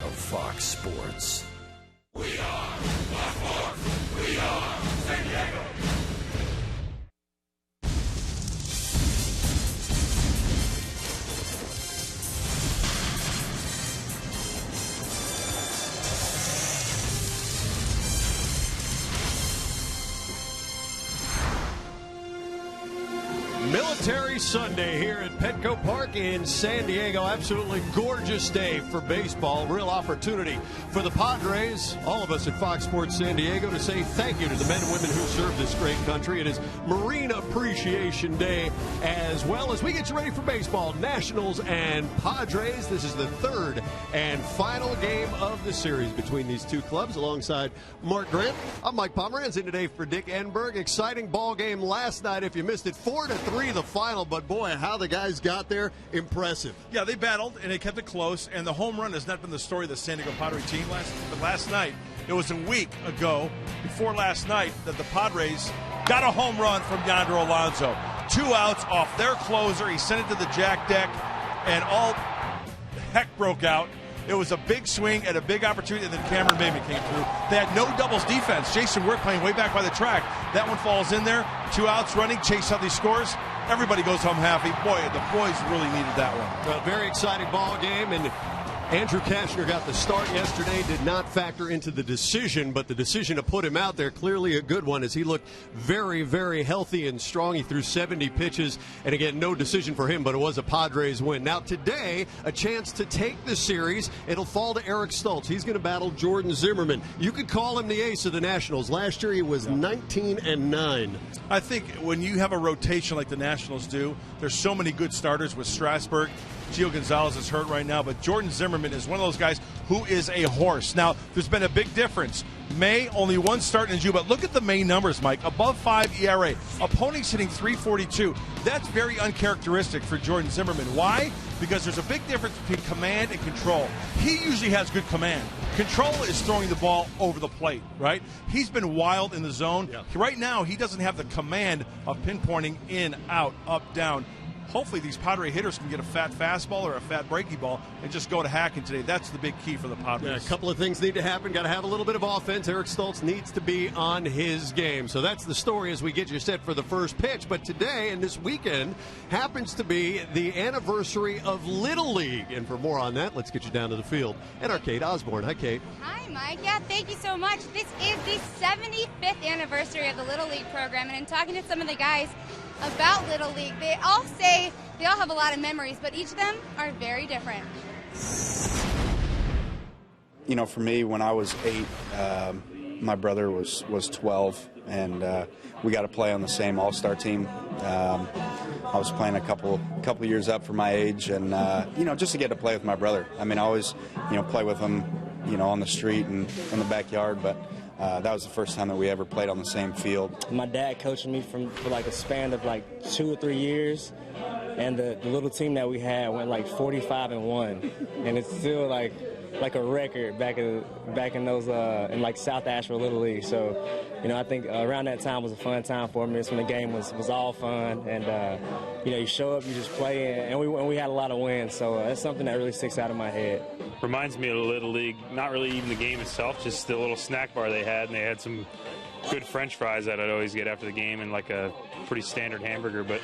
of Fox Sports. We are Fox Sports. We are San Diego. Military Sunday here at Petco Park in San Diego. Absolutely gorgeous day for baseball. Real opportunity for the Padres, all of us at Fox Sports San Diego, to say thank you to the men and women who serve this great country. It is Marine Appreciation Day as well as we get you ready for baseball. Nationals and Padres. This is the third and final game of the series between these two clubs. Alongside Mark Grant, I'm Mike Pomeranz in today for Dick Enberg. Exciting ball game last night. If you missed it, 4-3 the final, but boy, how the guys got there, impressive. Yeah, they battled and they kept it close, and the home run has not been the story of the San Diego Padres team last night. It was a week ago, before last night, that the Padres got a home run from Yonder Alonso. 2 outs off their closer. He sent it to the jack deck, and all heck broke out. It was a big swing and a big opportunity, and then Cameron Maybin came through. They had no doubles defense. Jason Wirt playing way back by the track. That one falls in there. 2 outs running. Chase Utley scores. Everybody goes home happy. Boy, the boys really needed that one. Well, very exciting ball game, and Andrew Kashner got the start yesterday, did not factor into the decision, but the decision to put him out there, clearly a good one, as he looked very, very healthy and strong. He threw 70 pitches, and again, no decision for him, but it was a Padres win. Now today, a chance to take the series. It'll fall to Eric Stultz. He's going to battle Jordan Zimmermann. You could call him the ace of the Nationals. Last year, he was 19-9. I think when you have a rotation like the Nationals do, there's so many good starters with Strasburg. Gio Gonzalez is hurt right now, but Jordan Zimmermann is one of those guys who is a horse. Now, there's been a big difference. May, only one start in June, but look at the May numbers, Mike. Above 5 ERA. Opponents hitting .342. That's very uncharacteristic for Jordan Zimmermann. Why? Because there's a big difference between command and control. He usually has good command. Control is throwing the ball over the plate, right? He's been wild in the zone. Yeah. Right now, he doesn't have the command of pinpointing in, out, up, down. Hopefully these Padre hitters can get a fat fastball or a fat breaky ball and just go to hacking today. That's the big key for the Padres. Yeah, a couple of things need to happen. Got to have a little bit of offense. Eric Stultz needs to be on his game. So that's the story as we get you set for the first pitch. But today and this weekend happens to be the anniversary of Little League. And for more on that, let's get you down to the field. And our Kate Osborne. Hi, Kate. Hi, Mike. Yeah, thank you so much. This is the 75th anniversary of the Little League program. And in talking to some of the guys about Little League, they all say they all have a lot of memories, but each of them are very different. You know, for me, when I was 8, my brother was 12, and we got to play on the same all-star team. I was playing a couple years up for my age, and you know, just to get to play with my brother. I mean, I always, you know, play with him, you know, on the street and in the backyard, but that was the first time that we ever played on the same field. My dad coached me for like a span of like 2 or 3 years, and the little team that we had went like 45-1, and it's still like a record back in those in like South Asheville Little League. So, you know, I think around that time was a fun time for me. It's when the game was all fun, and you know, you show up, you just play, and we had a lot of wins. So that's something that really sticks out in my head. Reminds me of the Little League, not really even the game itself, just the little snack bar they had, and they had some good French fries that I'd always get after the game, and like a pretty standard hamburger, but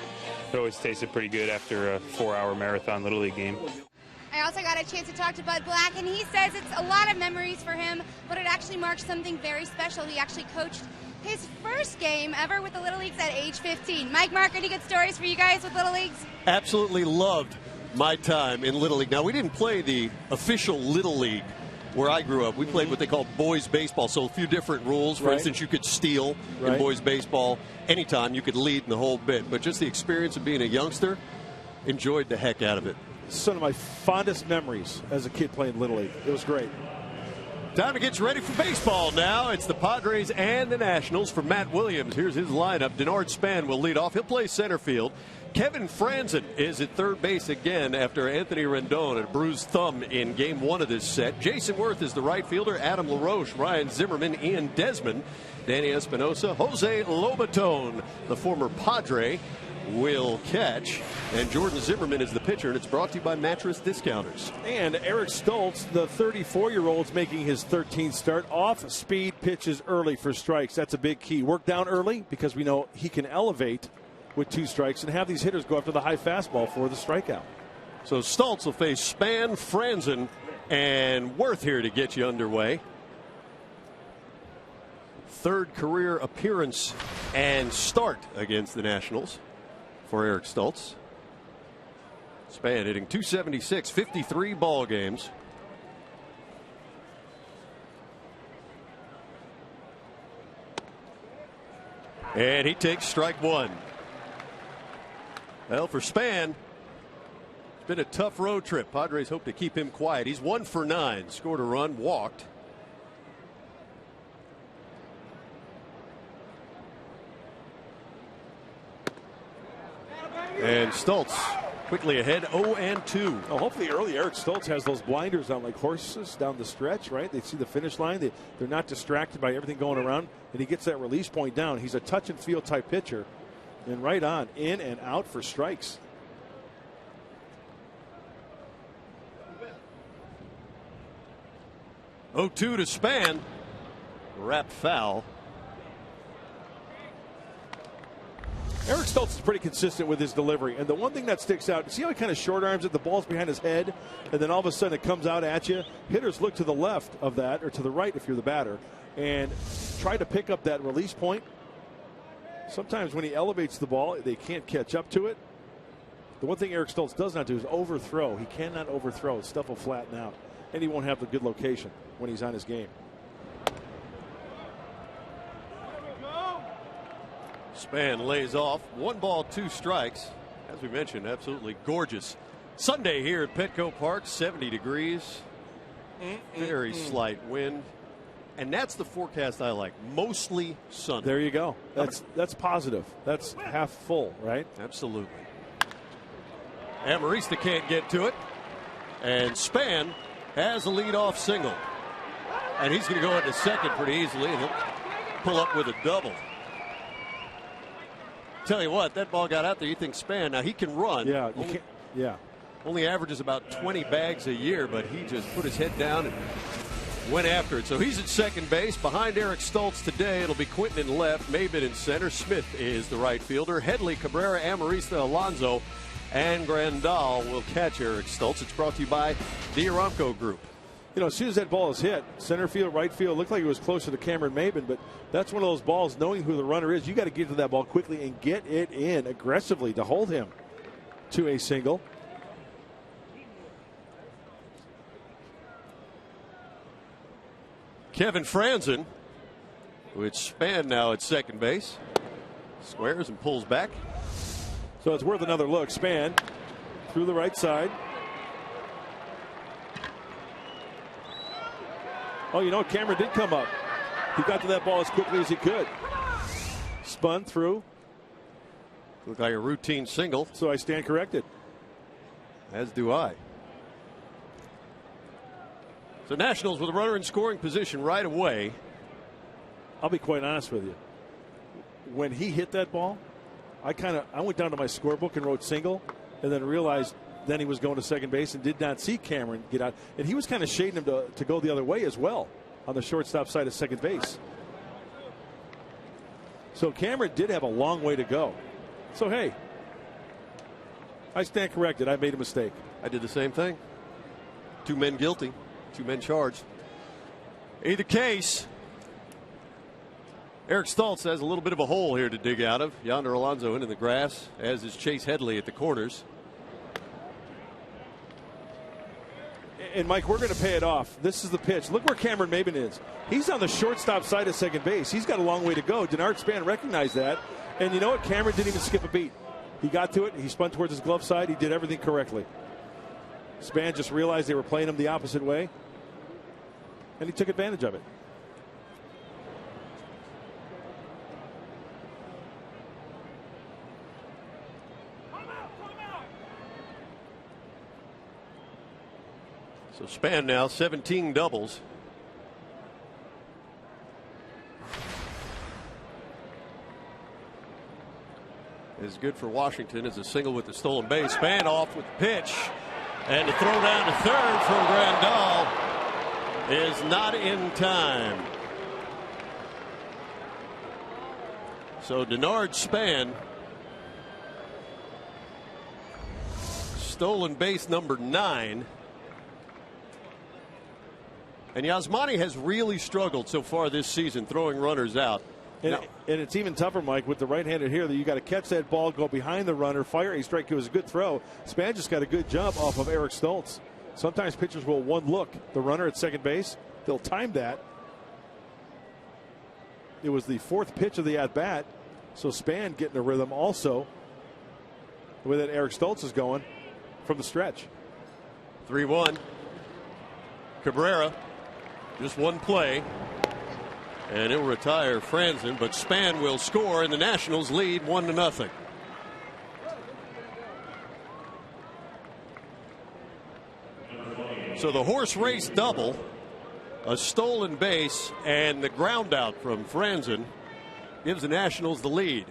it always tasted pretty good after a 4-hour marathon Little League game. I also got a chance to talk to Bud Black, and he says it's a lot of memories for him, but it actually marks something very special. He actually coached his first game ever with the Little Leagues at age 15. Mike, Mark, any good stories for you guys with Little Leagues? Absolutely loved my time in Little League. Now, we didn't play the official Little League where I grew up. We played what they called boys baseball, so a few different rules. For instance, you could steal in boys baseball anytime. You could lead in the whole bit. But just the experience of being a youngster, enjoyed the heck out of it. Some of my fondest memories as a kid playing Little League. It was great. Time to get you ready for baseball now. It's the Padres and the Nationals. For Matt Williams, here's his lineup. Denard Span will lead off. He'll play center field. Kevin Franzen is at third base again after Anthony Rendon had a bruised thumb in Game 1 of this set. Jason Worth is the right fielder. Adam LaRoche, Ryan Zimmerman, Ian Desmond, Danny Espinosa, Jose Lobaton, the former Padre, will catch. And Jordan Zimmerman is the pitcher, and it's brought to you by Mattress Discounters. And Eric Stoltz, the 34-year-old, making his 13th start. Off-speed pitches early for strikes. That's a big key. Work down early because we know he can elevate with 2 strikes and have these hitters go after the high fastball for the strikeout. So Stoltz will face Span, Franzen, and Worth here to get you underway. 3rd career appearance and start against the Nationals for Eric Stoltz. Span hitting .276, 53 ball games. And he takes strike 1. Well, for Span, it's been a tough road trip. Padres hope to keep him quiet. He's 1 for 9, scored a run, walked. And Stoltz quickly ahead, 0-2. Oh, hopefully early Eric Stoltz has those blinders on like horses down the stretch, right? They see the finish line. They're not distracted by everything going around, and he gets that release point down. He's a touch and feel type pitcher, and right on, in and out for strikes. Oh, 2 to Span. Wrap foul. Eric Stoltz is pretty consistent with his delivery, and the one thing that sticks out, see how he kind of short arms it, the ball's behind his head, and then all of a sudden it comes out at you. Hitters look to the left of that, or to the right if you're the batter, and try to pick up that release point. Sometimes when he elevates the ball, they can't catch up to it. The one thing Eric Stoltz does not do is overthrow. He cannot overthrow. Stuff will flatten out, and he won't have the good location when he's on his game. Span lays off. 1 ball, 2 strikes. As we mentioned, absolutely gorgeous Sunday here at Petco Park. 70 degrees. Very slight wind. And that's the forecast I like. Mostly sunny. There you go. That's positive. That's half full, right? Absolutely. Amarista can't get to it. And Span has a leadoff single. And he's going to go into second pretty easily. And he'll pull up with a double. Tell you what, that ball got out there. You think Span, now he can run. Yeah, you can't. Yeah. Only averages about 20 bags a year, but he just put his head down and went after it. So he's at second base. Behind Eric Stoltz today, it'll be Quinton in left, Maben in center. Smith is the right fielder. Headley, Cabrera, Amarista, Alonso, and Grandal will catch Eric Stoltz. It's brought to you by the Aramco Group. You know, as soon as that ball is hit, center field, right field, looked like it was closer to Cameron Maben, but that's one of those balls, knowing who the runner is, you got to get to that ball quickly and get it in aggressively to hold him to a single. Kevin Franzen, with Span now at second base, squares and pulls back. So it's worth another look. Span through the right side. Oh, you know, Cameron did come up. He got to that ball as quickly as he could. Spun through. Looked like a routine single. So I stand corrected. As do I. So Nationals with a runner in scoring position right away. I'll be quite honest with you. When he hit that ball, I went down to my scorebook and wrote single, and then realized then he was going to second base and did not see Cameron get out. And he was kind of shading him to go the other way as well on the shortstop side of second base. So Cameron did have a long way to go. So, hey, I stand corrected. I made a mistake. I did the same thing. 2 men guilty, 2 men charged. Either case, Eric Stoltz has a little bit of a hole here to dig out of. Yonder Alonso into the grass, as is Chase Headley at the corners. And, Mike, we're going to pay it off. This is the pitch. Look where Cameron Maben is. He's on the shortstop side of second base. He's got a long way to go. Denard Span recognized that. And you know what? Cameron didn't even skip a beat. He got to it. He spun towards his glove side. He did everything correctly. Span just realized they were playing him the opposite way. And he took advantage of it. So Span now 17 doubles. is good for Washington as a single with the stolen base. Span off with the pitch. And the throw down to third from Grandal is not in time. So Denard Span, stolen base number 9. And Yasmani has really struggled so far this season throwing runners out. And it's even tougher, Mike, with the right-handed here that you got to catch that ball, go behind the runner, fire a strike. It was a good throw. Span just got a good jump off of Eric Stoltz. Sometimes pitchers will one look the runner at second base. They'll time that. It was the 4th pitch of the at-bat. So Span getting a rhythm also. The way that Eric Stoltz is going from the stretch. 3-1. Cabrera, just one play. And it will retire Franzen, but Span will score, and the Nationals lead 1-0. So the horse race double, a stolen base, and the ground out from Franzen gives the Nationals the lead.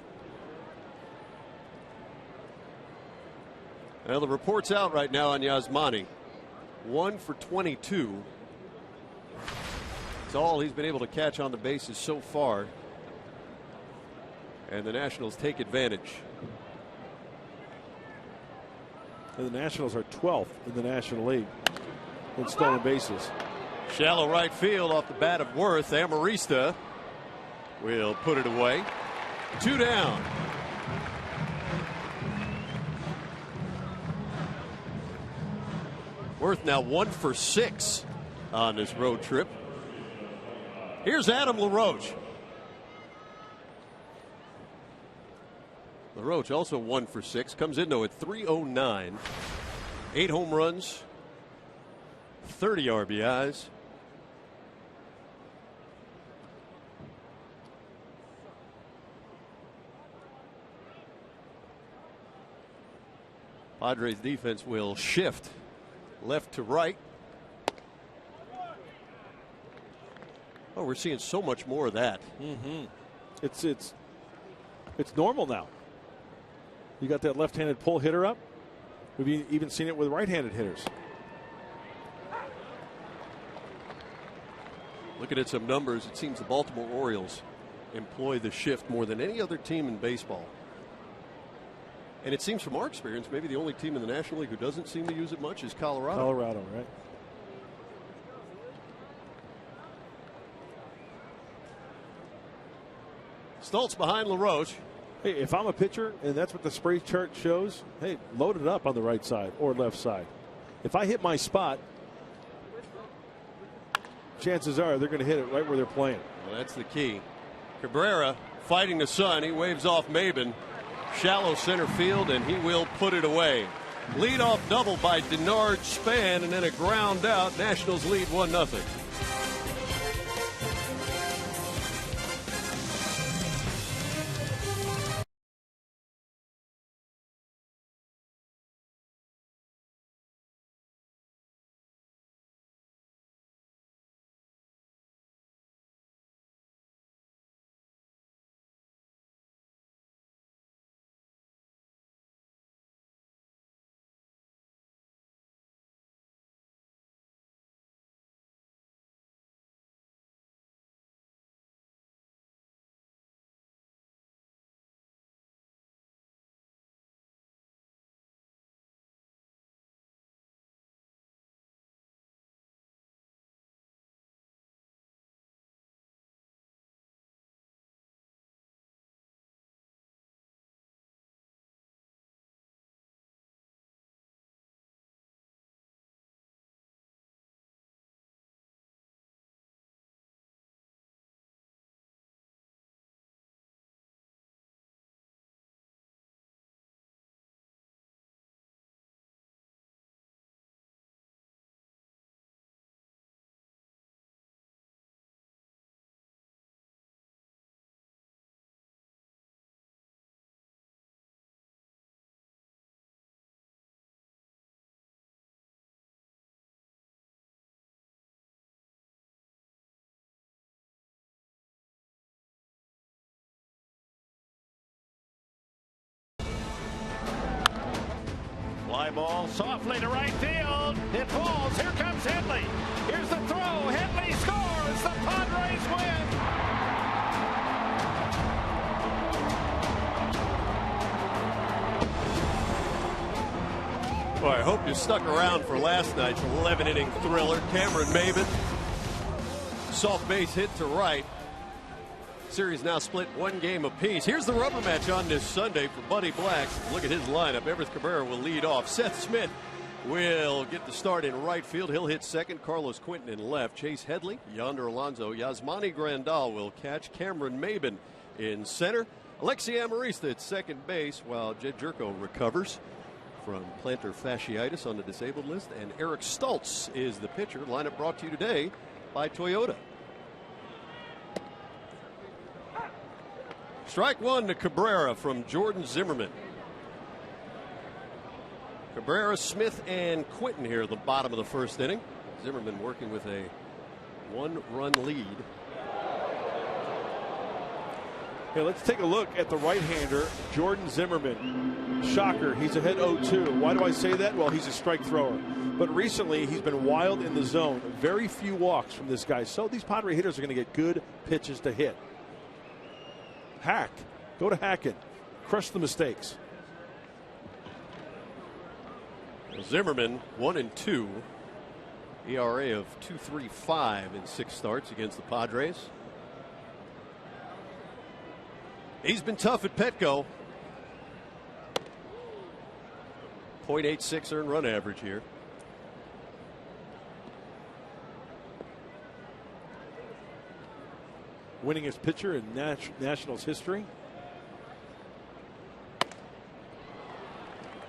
Well, the report's out right now on Yasmani. 1 for 22. All he's been able to catch on the bases so far, and the Nationals take advantage. And the Nationals are 12th in the National League in stolen bases. Shallow right field off the bat of Worth. Amarista will put it away. 2 down. Worth now 1 for 6 on this road trip. Here's Adam LaRoche. LaRoche also 1 for 6. Comes in though at 309. 8 home runs. 30 RBIs. Padres defense will shift left to right. Oh, we're seeing so much more of that. It's normal now. You got that left-handed pull hitter up. We've even seen it with right-handed hitters. Looking at some numbers, it seems the Baltimore Orioles employ the shift more than any other team in baseball. And it seems from our experience, maybe the only team in the National League who doesn't seem to use it much is Colorado. Colorado, right? Stoltz behind LaRoche. Hey, if I'm a pitcher and that's what the spray chart shows, hey, load it up on the right side or left side. If I hit my spot, chances are they're going to hit it right where they're playing. Well, that's the key. Cabrera fighting the sun. He waves off Maben. Shallow center field, and he will put it away. Leadoff double by Denard Span, and then a ground out. Nationals lead 1-0. ball softly to right field. It falls. Here comes Headley. Here's the throw. Headley scores. The Padres win. Well, I hope you stuck around for last night's 11-inning thriller. Cameron Maybin, soft base hit to right. Series now split 1 game apiece. Here's the rubber match on this Sunday for Buddy Black. Look at his lineup. Everett Cabrera will lead off. Seth Smith will get the start in right field. He'll hit second. Carlos Quinton in left. Chase Headley, Yonder Alonso, Yasmani Grandal will catch. Cameron Maybin in center. Alexi Amarista at second base while Jed Jerko recovers from plantar fasciitis on the disabled list. And Eric Stultz is the pitcher. Lineup brought to you today by Toyota. Strike one to Cabrera from Jordan Zimmerman. Cabrera, Smith, and Quinton here at the bottom of the first inning. Zimmerman working with a 1-run lead. Hey, let's take a look at the right-hander, Jordan Zimmerman. Shocker, he's ahead 0-2. Why do I say that? Well, he's a strike thrower. But recently, he's been wild in the zone. Very few walks from this guy. So these Padre hitters are going to get good pitches to hit. Hack. Go to Hackett. Crush the mistakes. Zimmerman 1-2. ERA of 2.35 in 6 starts against the Padres. He's been tough at Petco. .86 earned run average here. Winningest pitcher in Nationals history.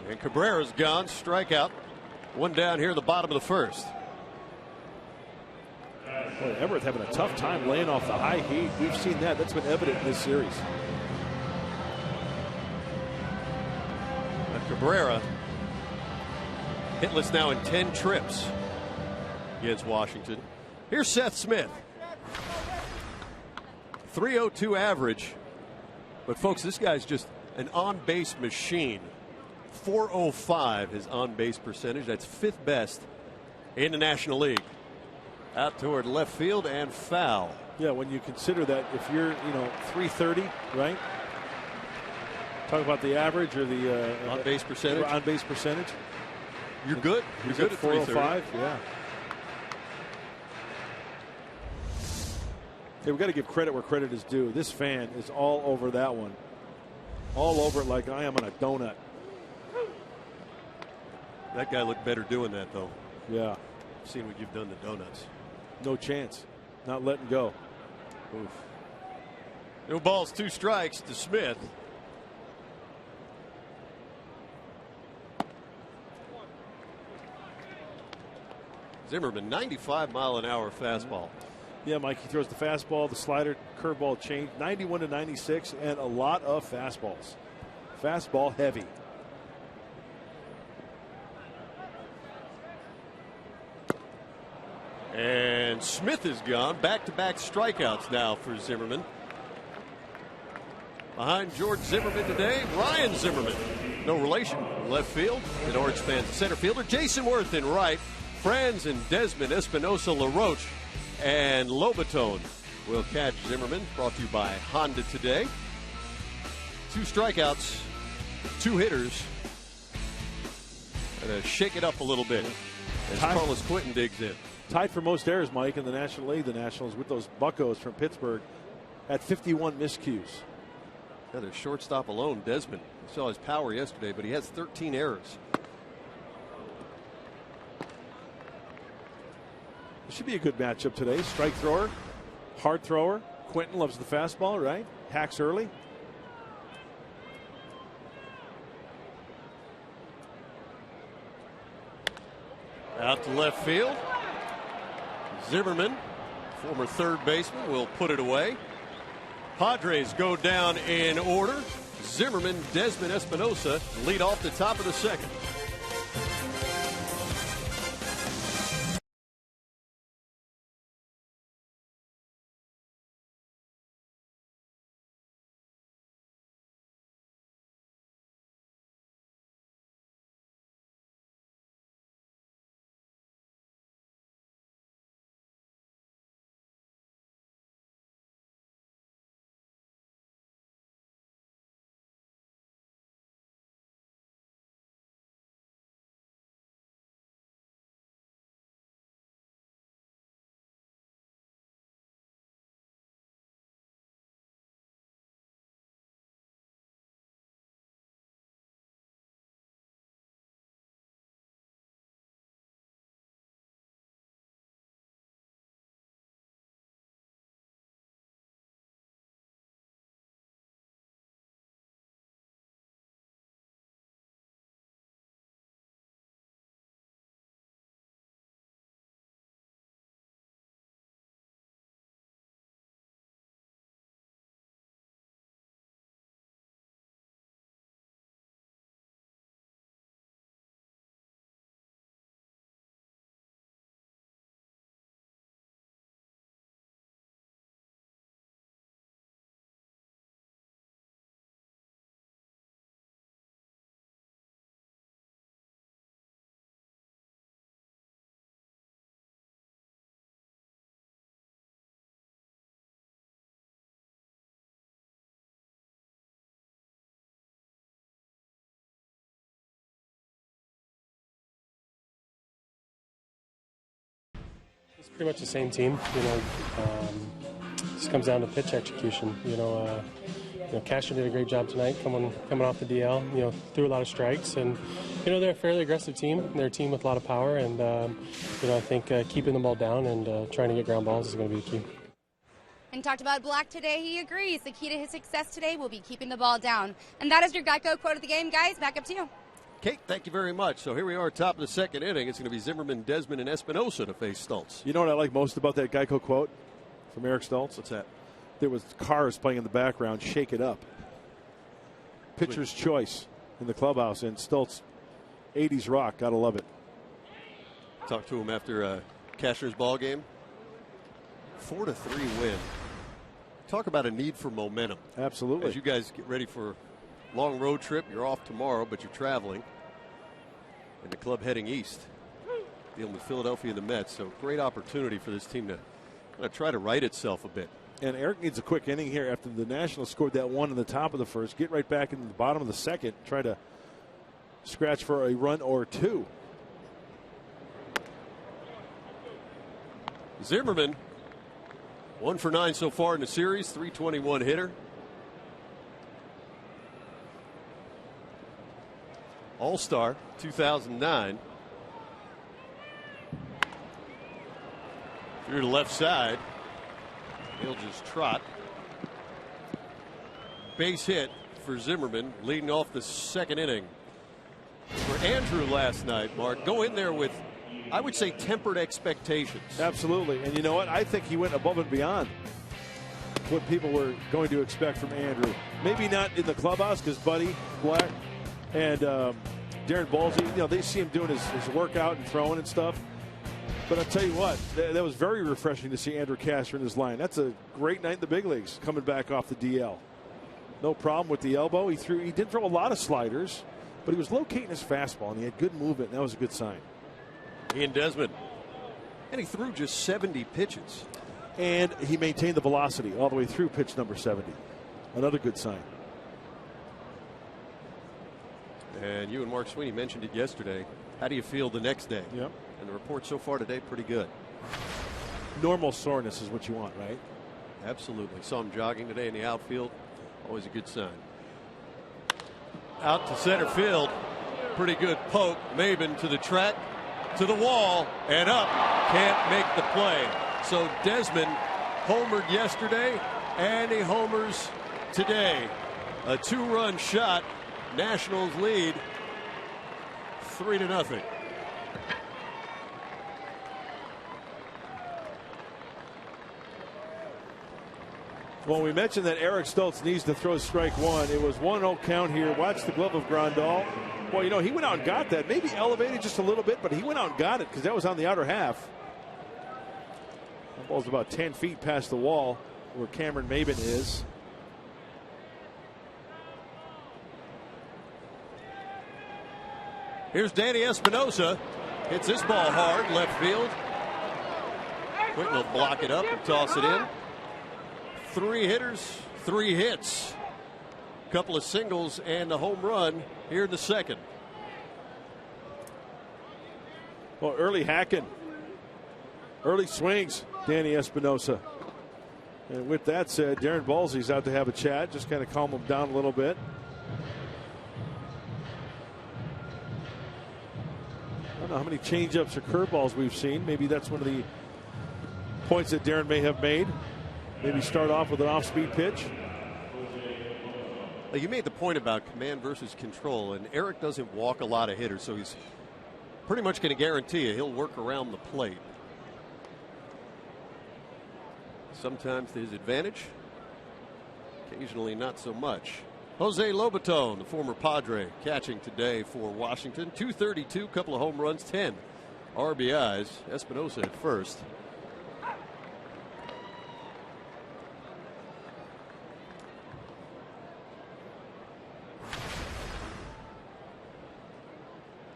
And Cabrera's gone. Strikeout. 1 down here in the bottom of the first. Boy, Everett having a tough time laying off the high heat. We've seen that. That's been evident in this series. But Cabrera hitless now in 10 trips against Washington. Here's Seth Smith. 302 average. But folks, this guy's just an on-base machine. 405 his on-base percentage. That's 5th best in the National League. Out toward left field and foul. Yeah, when you consider that if you're, 330, right? Talk about the average or the on-base percentage. On-base percentage. You're good. You're good at 405. Yeah. Hey, we've got to give credit where credit is due. This fan is all over that one. All over it like I am on a donut. That guy looked better doing that, though. Yeah. Seeing what you've done to donuts. No chance. Not letting go. Oof. No balls, 2 strikes to Smith. Zimmerman, 95-mile-an-hour fastball. Yeah, Mike, he throws the fastball, the slider, curveball change, 91 to 96, and a lot of fastballs. Fastball heavy. And Smith is gone. Back-to-back strikeouts now for Zimmerman. Behind George Zimmerman today, Ryan Zimmerman. No relation. Left field. And Orange fans, center fielder Jason Worth in right. Franz and Desmond Espinosa LaRoche and Lobatone will catch Zimmerman. Brought to you by Honda today. 2 strikeouts, 2 hitters. Gonna shake it up a little bit as Carlos Quinton digs in. Tied for most errors, Mike, in the National League, the Nationals, with those buccos from Pittsburgh at 51 miscues. Yeah, their shortstop alone, Desmond. We saw his power yesterday, but he has 13 errors. It should be a good matchup today. Strike thrower, hard thrower. Quinton loves the fastball, right? Hacks early. Out to left field. Zimmerman, former third baseman, will put it away. Padres go down in order. Zimmerman, Desmond Espinosa lead off the top of the second. Pretty much the same team, just comes down to pitch execution. Cashner did a great job tonight coming off the DL. Threw a lot of strikes, and they're a fairly aggressive team. They're a team with a lot of power, and I think keeping the ball down and trying to get ground balls is going to be the key. And talked about Black today. He agrees the key to his success today will be keeping the ball down. And that is your Geico quote of the game, guys. Back up to you. Kate, thank you very much. So here we are, top of the second inning. It's going to be Zimmerman, Desmond, and Espinosa to face Stultz. You know what I like most about that Geico quote from Eric Stultz? What's that? There was cars playing in the background. Shake it up. Pitcher's choice in the clubhouse, and Stultz, 80s rock. Gotta love it. Talked to him after Cashner's ball game. 4-3 win. Talk about a need for momentum. Absolutely. As you guys get ready for a long road trip, you're off tomorrow, but you're traveling. And the club heading east, dealing with Philadelphia and the Mets. So great opportunity for this team to try to right itself a bit. And Eric needs a quick inning here after the Nationals scored that one in the top of the first. Get right back into the bottom of the second. Try to scratch for a run or two. Zimmerman, 1 for 9 so far in the series, 321 hitter. All-Star 2009. Through the left side. He'll just trot. Base hit for Zimmerman, leading off the second inning. For Andrew last night, Mark, go in there with, I would say, tempered expectations. Absolutely. And you know what? I think he went above and beyond what people were going to expect from Andrew. Maybe not in the clubhouse, because Buddy Black and Darren Balsey, they see him doing his workout and throwing and stuff. But I'll tell you what, that was very refreshing to see Andrew Cashner in his line. That's a great night in the big leagues, coming back off the DL. No problem with the elbow. He didn't throw a lot of sliders, but he was locating his fastball, and he had good movement, and that was a good sign. Ian Desmond. And he threw just 70 pitches. And he maintained the velocity all the way through pitch number 70. Another good sign. And you and Mark Sweeney mentioned it yesterday. How do you feel the next day? Yep. And the report so far today, pretty good. Normal soreness is what you want, right? Absolutely. Saw him jogging today in the outfield. Always a good sign. Out to center field. Pretty good poke. Maben to the track, to the wall, and up. Can't make the play. So Desmond homered yesterday, and he homers today. A 2-run shot. Nationals lead 3-0. Well, we mentioned that Eric Stultz needs to throw strike one. It was 1-0 count here. Watch the glove of Grandal. Well, he went out and got that. Maybe elevated just a little bit, but he went out and got it because that was on the outer half. That ball's about 10 feet past the wall where Cameron Maben is. Here's Danny Espinosa. Hits this ball hard, left field. Quinton will block it up and toss it in. 3 hitters, 3 hits. Couple of singles and a home run here in the second. Well, early hacking. Early swings, Danny Espinosa. And with that said, Darren Balsey's out to have a chat, just kind of calm him down a little bit. I don't know how many changeups or curveballs we've seen. Maybe that's one of the points that Darren may have made. Maybe start off with an off-speed pitch. You made the point about command versus control, and Eric doesn't walk a lot of hitters, so he's pretty much going to guarantee you he'll work around the plate. Sometimes to his advantage, occasionally not so much. Jose Lobaton, the former Padre, catching today for Washington. 232, couple of home runs, 10 RBIs. Espinosa at first.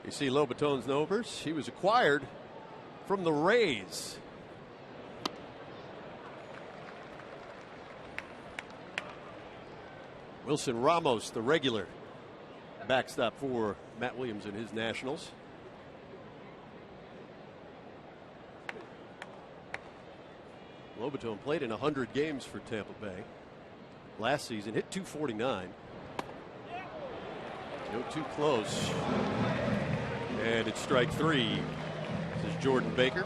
You see Lobaton's numbers. He was acquired from the Rays. Wilson Ramos, the regular backstop for Matt Williams and his Nationals. Lobaton played in 100 games for Tampa Bay last season, hit .249. No too close. And it's strike 3. This is Jordan Baker.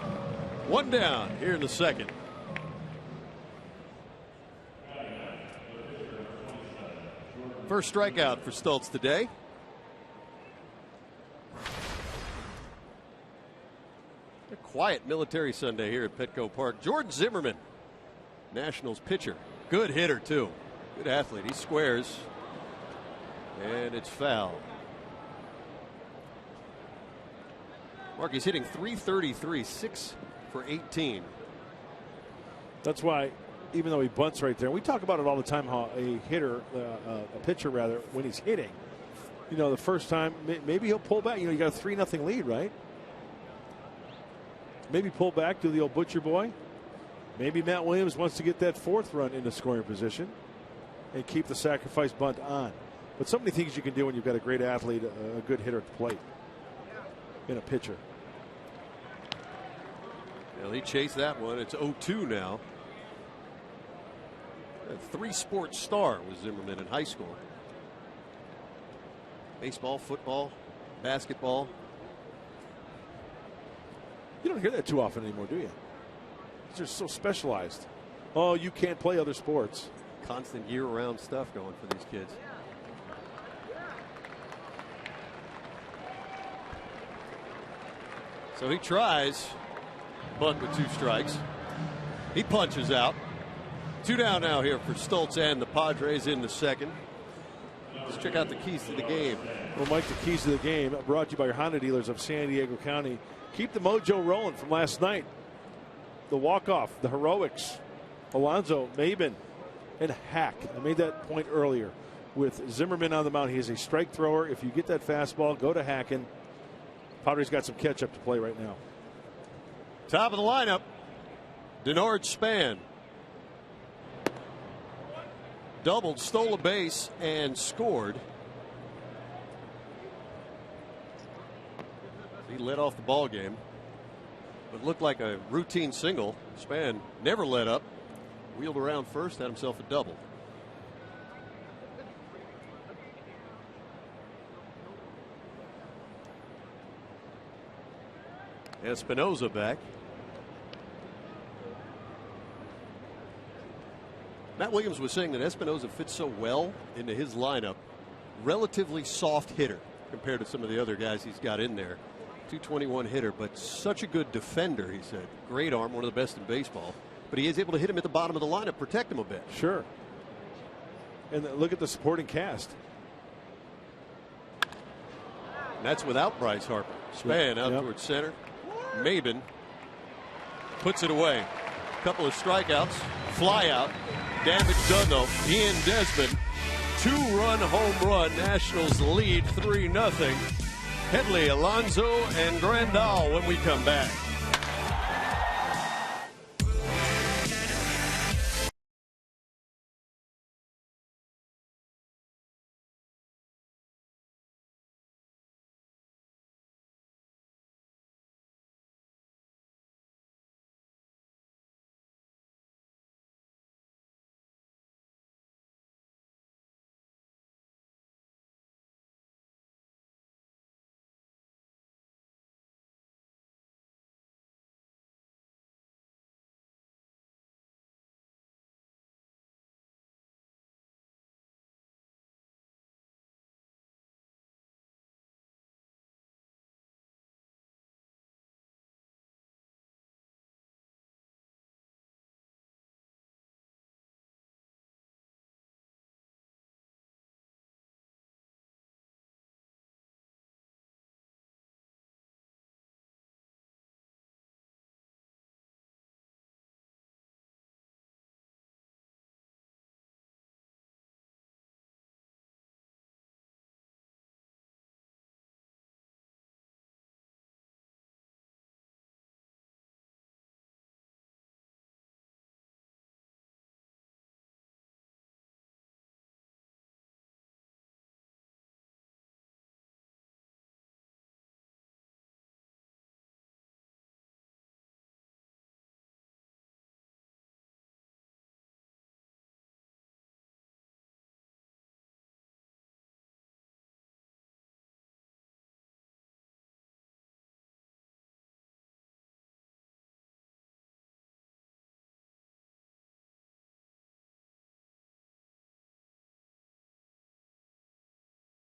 One down here in the second. First strikeout for Stultz today. A quiet military Sunday here at Petco Park. Jordan Zimmerman, Nationals pitcher. Good hitter, too. Good athlete. He squares. And it's foul. Markey's hitting .333, 6 for 18. That's why, even though he bunts right there, we talk about it all the time, how a hitter, a pitcher rather, when he's hitting, you know, the first time, maybe he'll pull back. You know, you got a 3-0 lead, right? Maybe pull back, do the old butcher boy. Maybe Matt Williams wants to get that 4th run into scoring position and keep the sacrifice bunt on. But so many things you can do when you've got a great athlete, a good hitter at the plate, and a pitcher. Well, he chased that one. It's 0-2 now. A 3-sport star was Zimmerman in high school. Baseball, football, basketball. You don't hear that too often anymore, do you? They're so specialized. Oh, you can't play other sports. Constant year-round stuff going for these kids. So he tries, bunt with 2 strikes. He punches out. 2 down now here for Stultz and the Padres in the second. Let's check out the keys to the game. Well, Mike, the keys to the game brought to you by your Honda dealers of San Diego County. Keep the mojo rolling from last night. The walk-off, the heroics, Alonzo, Maben, and Hack. I made that point earlier. With Zimmerman on the mound, he is a strike thrower. If you get that fastball, go to Hacken. Padres got some catch-up to play right now. Top of the lineup, Denard Span. Doubled, stole a base, and scored. He led off the ball game. It looked like a routine single. Span never let up. Wheeled around first, had himself a double. Espinoza back. Matt Williams was saying that Espinoza fits so well into his lineup. Relatively soft hitter compared to some of the other guys he's got in there. .221 hitter, but such a good defender, he said. Great arm, one of the best in baseball. But he is able to hit him at the bottom of the lineup, protect him a bit. Sure. And look at the supporting cast. And that's without Bryce Harper. Span out towards center. Maben puts it away. A couple of strikeouts. Fly out. Damage done, though. Ian Desmond. 2-run home run. Nationals lead 3-0. Headley, Alonso, and Grandal when we come back.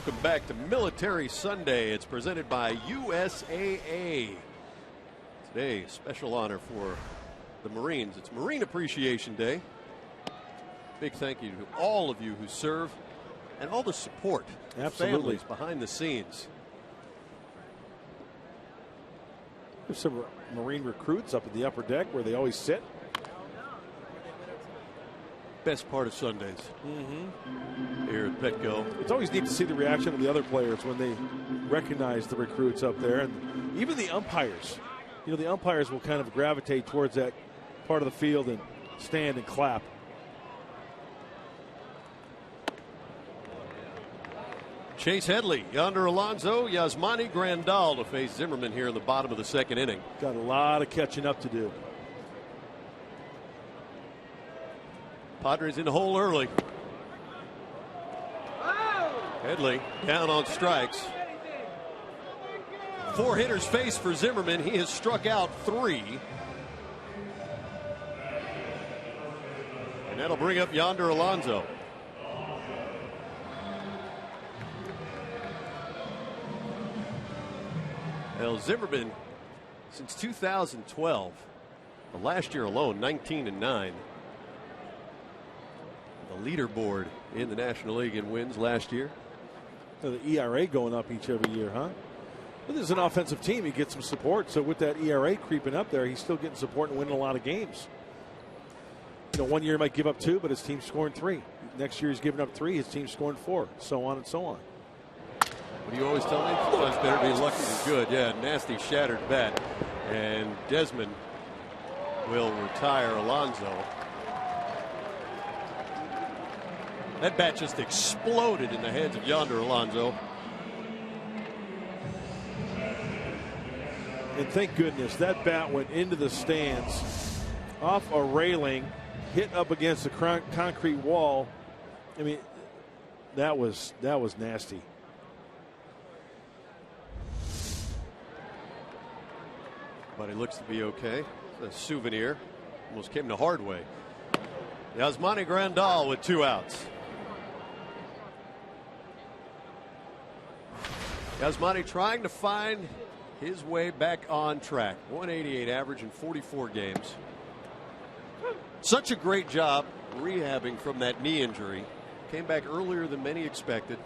Welcome back to Military Sunday. It's presented by USAA. Today, special honor for the Marines. It's Marine Appreciation Day. Big thank you to all of you who serve and all the support. Absolutely. Families behind the scenes. There's some Marine recruits up at the upper deck where they always sit. Best part of Sundays here at Petco. It's always neat to see the reaction of the other players when they recognize the recruits up there, and even the umpires. You know, the umpires will kind of gravitate towards that part of the field and stand and clap. Chase Headley, Yonder Alonso, Yasmani Grandal to face Zimmerman here in the bottom of the second inning. Got a lot of catching up to do. Padres in the hole early. Headley down on strikes. 4 hitters face for Zimmerman. He has struck out 3. And that'll bring up Yonder Alonso. Well, Zimmerman, since 2012, the last year alone, 19-9. The leaderboard in the National League in wins last year. The ERA going up each every year, huh? But this is an offensive team. He gets some support. So with that ERA creeping up there, he's still getting support and winning a lot of games. You know, one year he might give up 2, but his team's scoring 3. Next year he's giving up 3, his team's scoring 4, so on and so on. What do you always tell me? Sometimes better be lucky than good. Yeah, nasty shattered bat. And Desmond will retire Alonso. That bat just exploded in the hands of Yonder Alonso. And thank goodness that bat went into the stands, off a railing, hit up against the concrete wall. I mean, that was nasty. But he looks to be okay. It's a souvenir. Almost came the hard way. Yasmani Grandal with 2 outs. Yasmani trying to find his way back on track. 188 average in 44 games. Such a great job rehabbing from that knee injury. Came back earlier than many expected.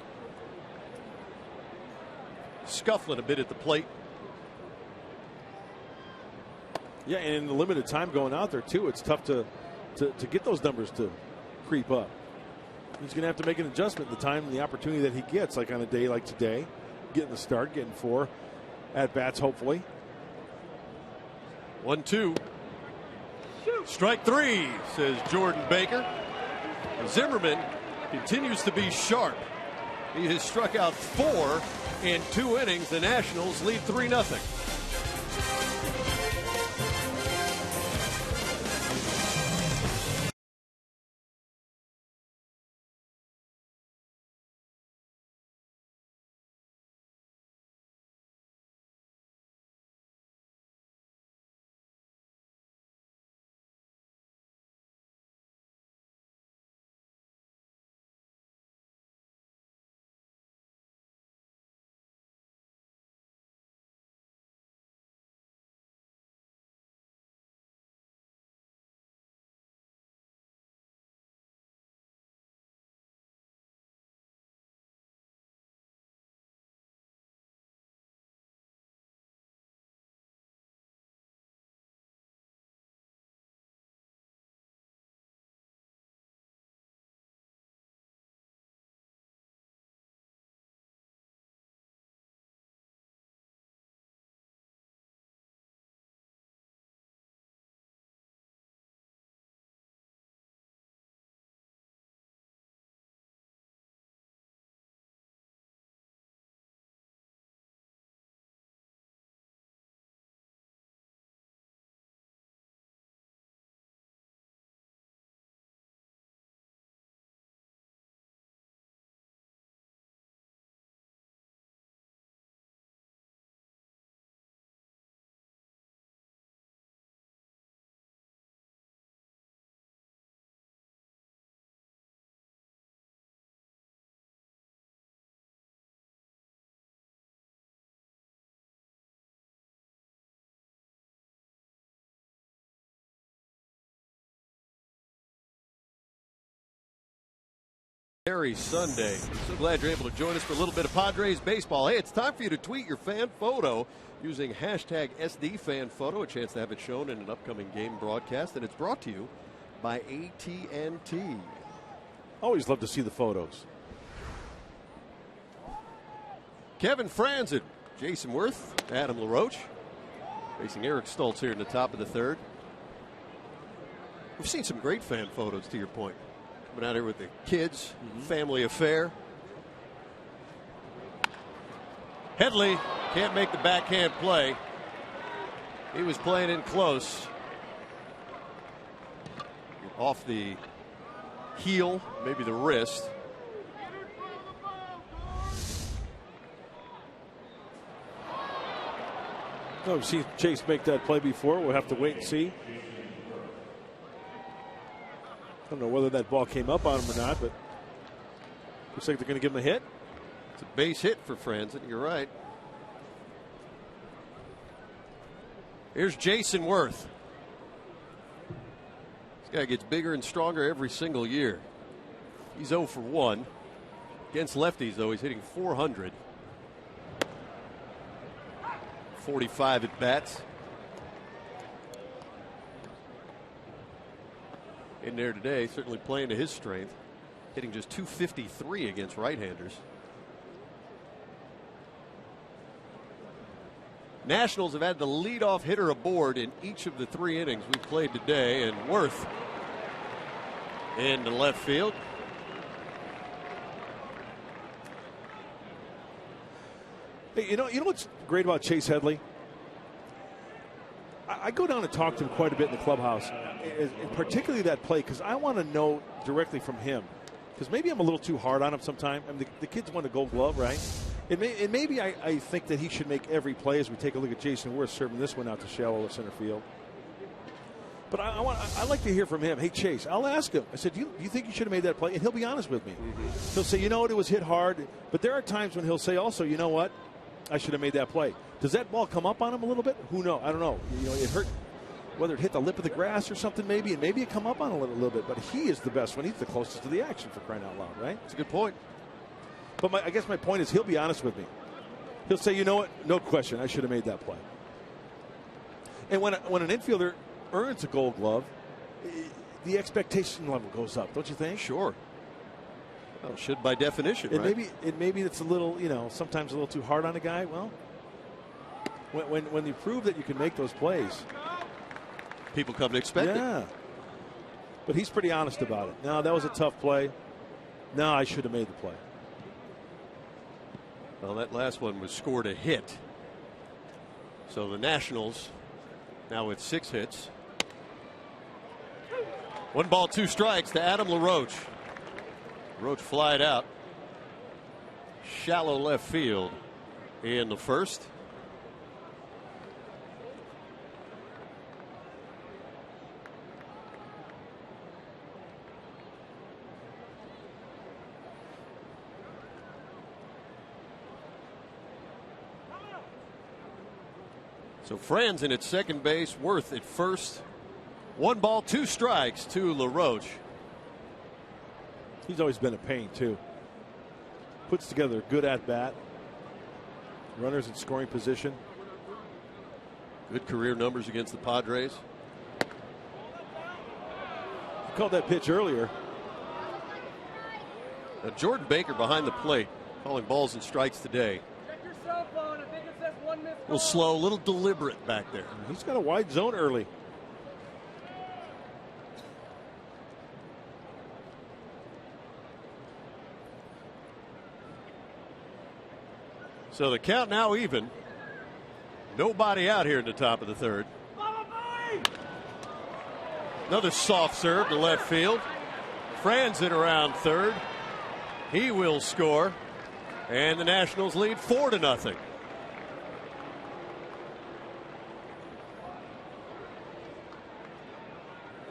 Scuffling a bit at the plate. Yeah, and in the limited time going out there too, it's tough to get those numbers to creep up. He's going to have to make an adjustment the time and the opportunity that he gets, like on a day like today, getting the start, getting 4 at bats hopefully. 1-2. Strike 3, says Jordan Baker. Zimmerman continues to be sharp. He has struck out 4 in 2 innings. The Nationals lead 3-0. Very Sunday. So glad you're able to join us for a little bit of Padres baseball. Hey, it's time for you to tweet your fan photo using hashtag SDFanPhoto, a chance to have it shown in an upcoming game broadcast, and it's brought to you by AT&T. Always love to see the photos. Kevin Franzen, Jason Worth, Adam LaRoche facing Eric Stoltz here in the top of the third. We've seen some great fan photos, to your point. Coming out here with the kids, family affair. Headley can't make the backhand play. He was playing in close. Off the heel, maybe the wrist. No, we've seen Chase make that play before. We'll have to wait and see. I don't know whether that ball came up on him or not, but looks like they're going to give him a hit. It's a base hit for Franzen. You're right. Here's Jason Worth. This guy gets bigger and stronger every single year. He's 0 for 1. Against lefties, though, he's hitting .400. 45 at bats. In there today, certainly playing to his strength. Hitting just .253 against right-handers. Nationals have had the leadoff hitter aboard in each of the 3 innings we've played today, and Worth into left field. Hey, you know what's great about Chase Headley? I go down and talk to him quite a bit in the clubhouse, and particularly that play, because I want to know directly from him. Because maybe I'm a little too hard on him sometime. I mean, the kid's won a Gold Glove, right? And maybe I think that he should make every play as we take a look at Jason Worth serving this one out to shallow left center field. But I like to hear from him. Hey, Chase, I'll ask him. I said, do you think you should have made that play? And he'll be honest with me. He'll say, you know what, it was hit hard. But there are times when he'll say also, you know what, I should have made that play. Does that ball come up on him a little bit? Who knows? I don't know. You know, it hurt, whether it hit the lip of the grass or something maybe, and maybe it come up on a little bit. But he is the best one. He's the closest to the action, for crying out loud, right? That's a good point. But I guess my point is he'll be honest with me. He'll say, you know what, no question, I should have made that play. And when an infielder earns a Gold Glove, the expectation level goes up, don't you think? Sure. Well, it should by definition, right? Maybe it's a little, sometimes a little too hard on a guy. Well, when you prove that you can make those plays, people come to expect it. Yeah. But he's pretty honest about it. No, that was a tough play. No, I should have made the play. Well, that last one was scored a hit. So the Nationals now with 6 hits. 1 ball, 2 strikes to Adam LaRoche. Roach flied out. Shallow left field in the first. So Franzen at second base, Worth at first. 1 ball, 2 strikes to LaRoche. He's always been a pain, too. Puts together a good at-bat. Runners in scoring position. Good career numbers against the Padres. You called that pitch earlier. Now Jordan Baker behind the plate, calling balls and strikes today. A little slow, a little deliberate back there. He's got a wide zone early. So the count now even. Nobody out here in the top of the third. Another soft serve to left field. Franzen around third. He will score. And the Nationals lead 4-0.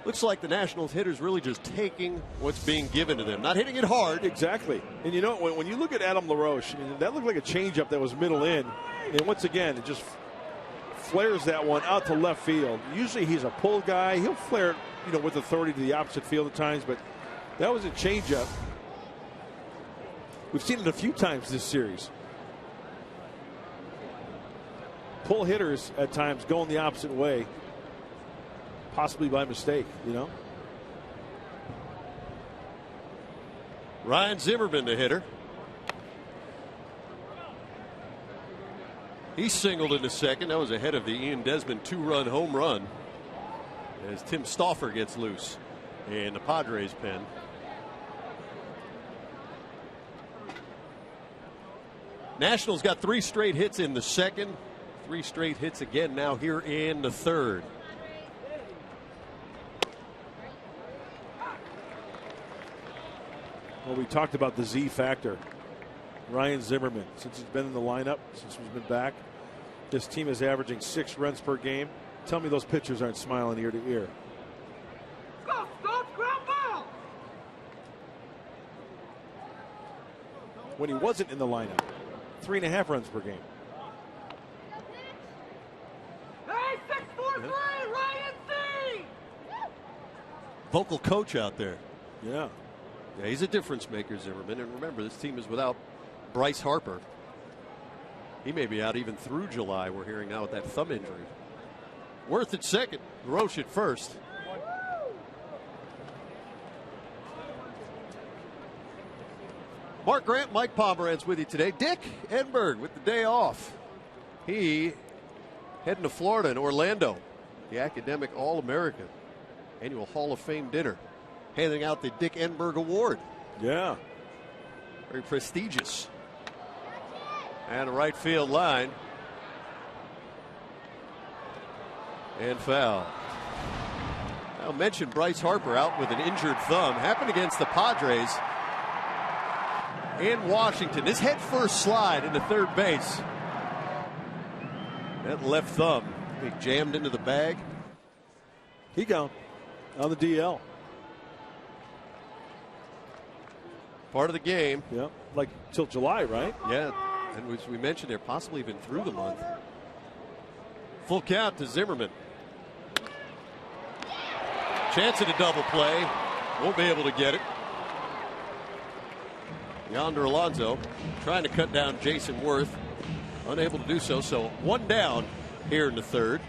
Looks like the Nationals hitters really just taking what's being given to them, not hitting it hard. Exactly. And you know, when you look at Adam LaRoche, that looked like a changeup that was middle in. And once again, it just flares that one out to left field. Usually he's a pull guy. He'll flare it, with authority to the opposite field at times, but that was a changeup. We've seen it a few times this series. Pull hitters at times going the opposite way, possibly by mistake, you know. Ryan Zimmerman, the hitter. He singled in the second. That was ahead of the Ian Desmond 2-run home run as Tim Stauffer gets loose in the Padres pen. Nationals got 3 straight hits in the second, 3 straight hits again now here in the third. Well, we talked about the Z factor. Ryan Zimmerman, since he's been in the lineup, since he's been back, this team is averaging 6 runs per game. Tell me those pitchers aren't smiling ear to ear. When he wasn't in the lineup, 3.5 runs per game. Hey, 6-4-3, Ryan C! Vocal coach out there. Yeah. Yeah, he's a difference maker, Zimmerman. And remember, this team is without Bryce Harper. He may be out even through July, we're hearing now, with that thumb injury. Worth at second, Roche at first. Mark Grant, Mike Pomerantz with you today. Dick Enberg with the day off. He heading to Florida in Orlando. The academic All-American annual Hall of Fame dinner. Handing out the Dick Enberg Award. Yeah. Very prestigious. And a right field line. And foul. I'll mention Bryce Harper out with an injured thumb. Happened against the Padres in Washington. His head first slide into third base. That left thumb, he jammed into the bag. He gone on the DL. Part of the game. Yeah, like till July, right? Yeah, and as we mentioned, they're possibly even through the month. Full count to Zimmerman. Chance at a double play. Won't be able to get it. Yonder Alonso trying to cut down Jason Worth. Unable to do so. So 1 down here in the third.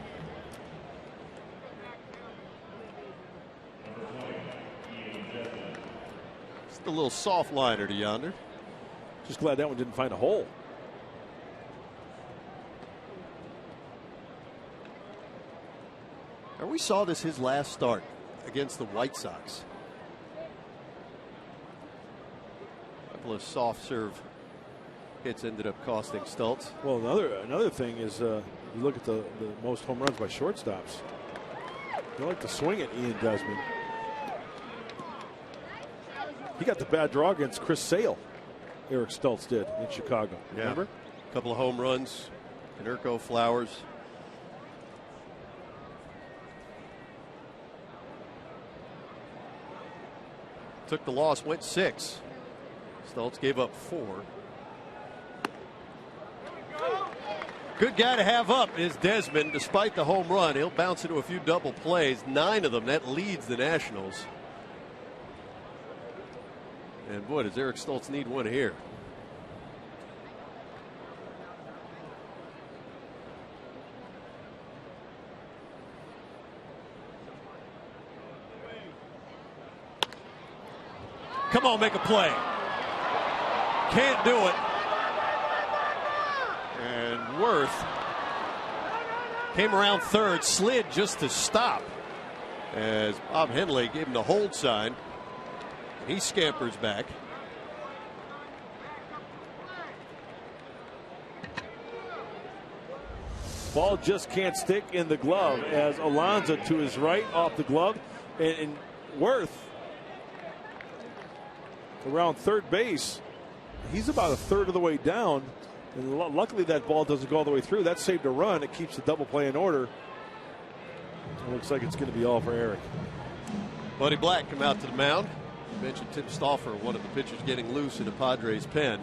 Just a little soft liner to Yonder. Just glad that one didn't find a hole. And we saw this his last start against the White Sox. A couple of soft serve hits ended up costing Stultz. Well, another thing is you look at the most home runs by shortstops. They like to swing at Ian Desmond. He got the bad draw against Chris Sale. Eric Stultz did in Chicago. Yeah. Remember? A couple of home runs. Konerko, Flowers. Took the loss, went 6. Stultz gave up 4. Good guy to have up is Desmond. Despite the home run, he'll bounce into a few double plays. 9 of them. That leads the Nationals. And boy, does Eric Stultz need one here. Come on, make a play. Can't do it. And Worth came around third, slid just to stop as Bob Henley gave him the hold sign. He scampers back. Ball just can't stick in the glove as Alonso to his right off the glove, and Worth around third base. He's about a third of the way down, and luckily that ball doesn't go all the way through. That saved a run. It keeps the double play in order. It looks like it's going to be all for Eric. Buddy Black come out to the mound. You mentioned Tim Stauffer, one of the pitchers getting loose in the Padres pen.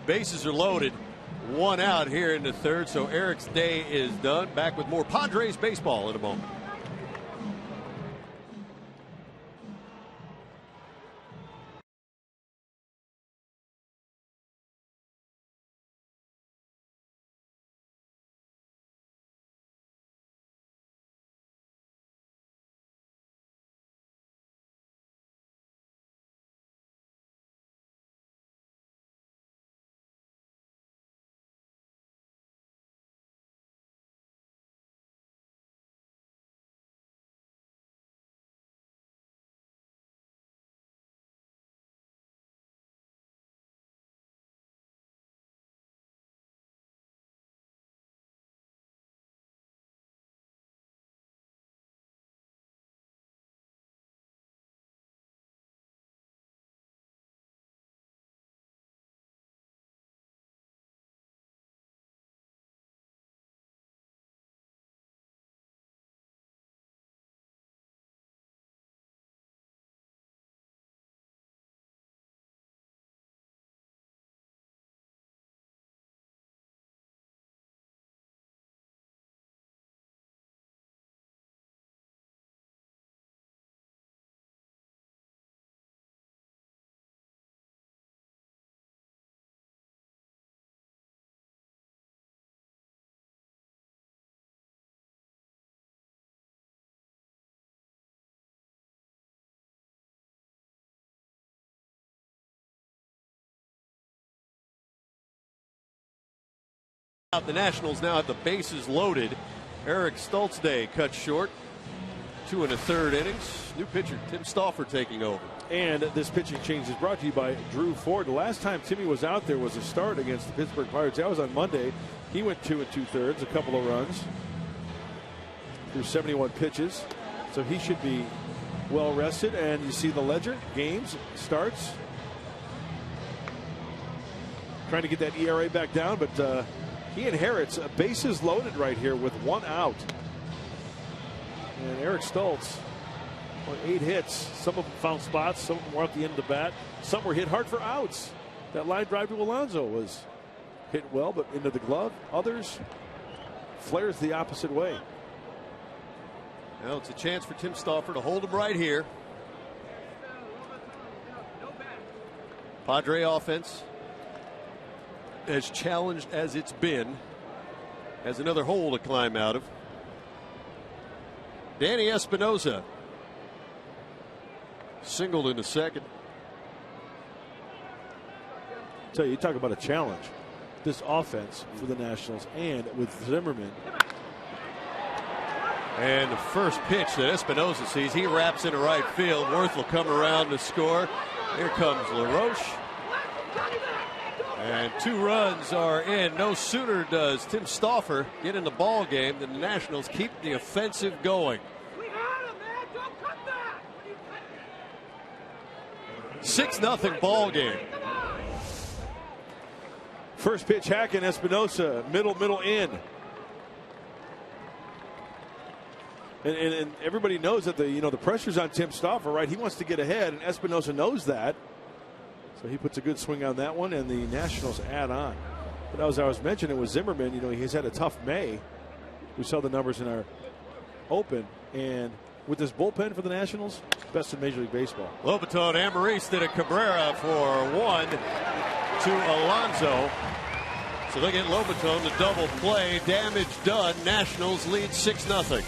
Bases are loaded. 1 out here in the third, so Eric's day is done. Back with more Padres baseball in a moment. The Nationals now have the bases loaded. Eric Stoltz day cut short. 2 1/3 innings. New pitcher Tim Stauffer taking over. And this pitching change is brought to you by Drew Ford. The last time Timmy was out there was a start against the Pittsburgh Pirates. That was on Monday. He went 2 2/3, a couple of runs through 71 pitches. So he should be well rested. And you see the ledger, games, starts. Trying to get that ERA back down, but he inherits bases loaded right here with 1 out. And Eric Stoltz, 8 hits. Some of them found spots, some of them were at the end of the bat. Some were hit hard for outs. That line drive to Alonso was hit well, but into the glove. Others flares the opposite way. Well, it's a chance for Tim Stauffer to hold him right here. Padre offense, as challenged as it's been, has another hole to climb out of. Danny Espinosa singled in the second. Tell you talk about a challenge. This offense for the Nationals, and with Zimmerman. And the first pitch that Espinosa sees, he wraps into right field. Worth will come around to score. Here comes LaRoche. And 2 runs are in. No sooner does Tim Stauffer get in the ball game than the Nationals keep the offensive going. 6-0 ball game. First pitch, hacking Espinosa, middle in. And everybody knows that the pressure's on Tim Stauffer, right? He wants to get ahead, and Espinosa knows that. So he puts a good swing on that one, and the Nationals add on. But as I was mentioning with Zimmerman, he's had a tough May. We saw the numbers in our open, and with this bullpen for the Nationals, best in Major League Baseball. Lobaton and Maurice did a Cabrera for 1 to Alonso. So they get Lobaton to double play. Damage done. Nationals lead 6-0.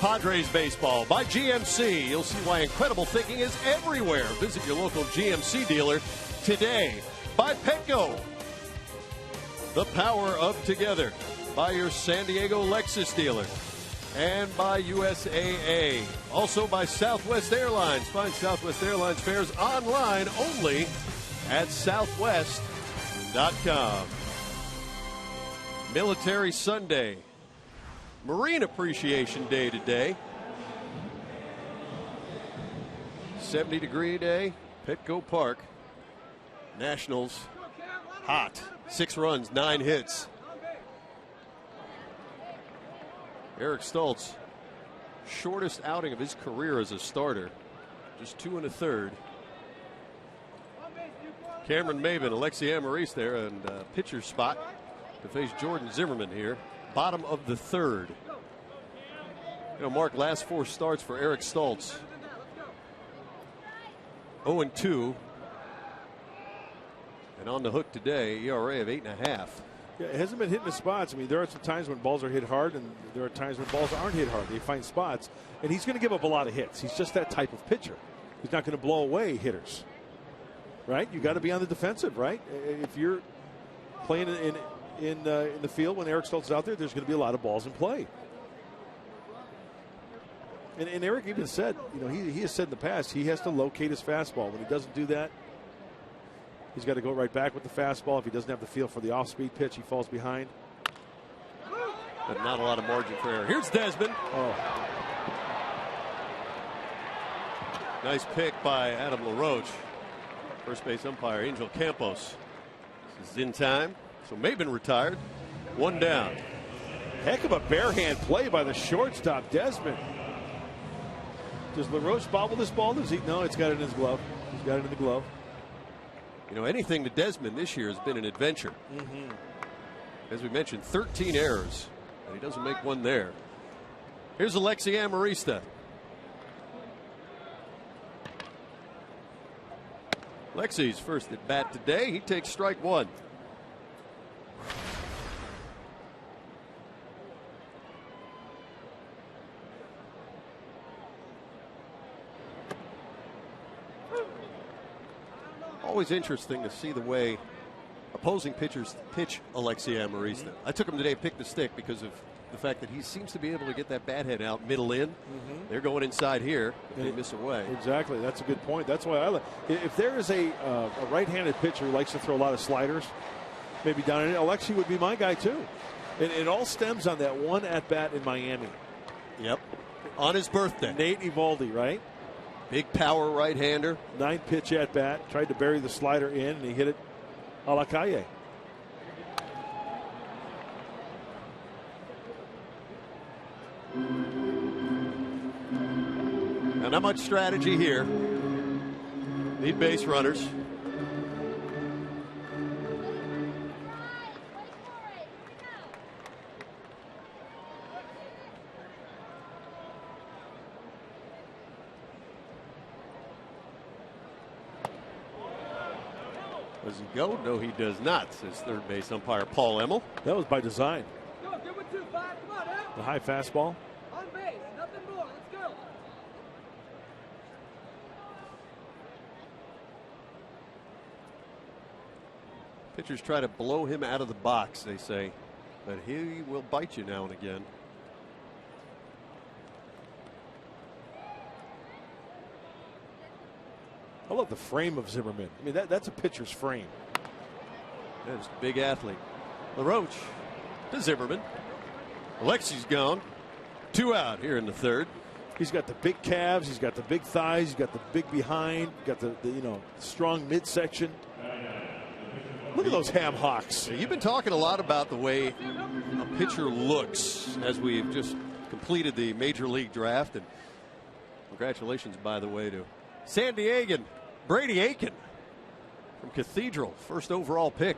Padres baseball by GMC. You'll see why incredible thinking is everywhere. Visit your local GMC dealer today. By Petco, the power of together. By your San Diego Lexus dealer. And by USAA. Also by Southwest Airlines. Find Southwest Airlines fares online only at southwest.com. Military Sunday. Marine Appreciation Day today. 70-degree day, Petco Park. Nationals hot. 6 runs, 9 hits. Eric Stoltz, shortest outing of his career as a starter. Just 2 1/3. Cameron Maven, Alexi Maurice there, and pitcher spot. to face Jordan Zimmerman here. Bottom of the third. You know, Mark, last 4 starts for Eric Stoltz. 0-2. And on the hook today, ERA of 8.5. Yeah, it hasn't been hitting the spots. I mean, there are some times when balls are hit hard, and there are times when balls aren't hit hard. They find spots, and he's going to give up a lot of hits. He's just that type of pitcher. He's not going to blow away hitters, right? You got to be on the defensive, right? If you're playing in the field when Eric Stoltz is out there, there's going to be a lot of balls in play. And Eric even said, you know, he has said in the past he has to locate his fastball. When he doesn't do that, he's got to go right back with the fastball. If he doesn't have the feel for the off-speed pitch, he falls behind. But not a lot of margin for error. Here's Desmond. Oh. Nice pick by Adam LaRoche. First base umpire Angel Campos. This is in time. So Maben retired. 1 down. Heck of a bare hand play by the shortstop, Desmond. Does LaRoche bobble this ball? Does he? No, it's got it in his glove. He's got it in the glove. You know, anything to Desmond this year has been an adventure. As we mentioned, 13 errors, and he doesn't make one there. Here's Alexi Amarista. Lexi's first at bat today. He takes strike 1. Always interesting to see the way opposing pitchers pitch Alexi Amarista. I took him today, pick the stick, because of the fact that he seems to be able to get that bat head out middle in. They're going inside here if they miss away. Exactly. That's a good point. That's why I like. If there is a right-handed pitcher who likes to throw a lot of sliders, maybe down in it, Alexi would be my guy too. And it all stems on that one at bat in Miami. Yep. On his birthday. Nate Eovaldi, right? Big power right-hander. 9-pitch at bat. Tried to bury the slider in, and he hit it a la Calle. Now, not much strategy here. Need base runners. Does he go? No, he does not, says third base umpire Paul Emmel. That was by design. The high fastball. On base, nothing more. Let's go. Pitchers try to blow him out of the box, they say, but he will bite you now and again. I love the frame of Zimmerman. I mean, that's a pitcher's frame. That's a big athlete. LaRoche to Zimmerman. Alexi's gone. 2 out here in the third. He's got the big calves. He's got the big thighs. He's got the big behind. Got the strong midsection. Look at those ham hocks. You've been talking a lot about the way a pitcher looks as we've just completed the Major League draft. And congratulations, by the way, to San Diegan Brady Aiken from Cathedral, first overall pick.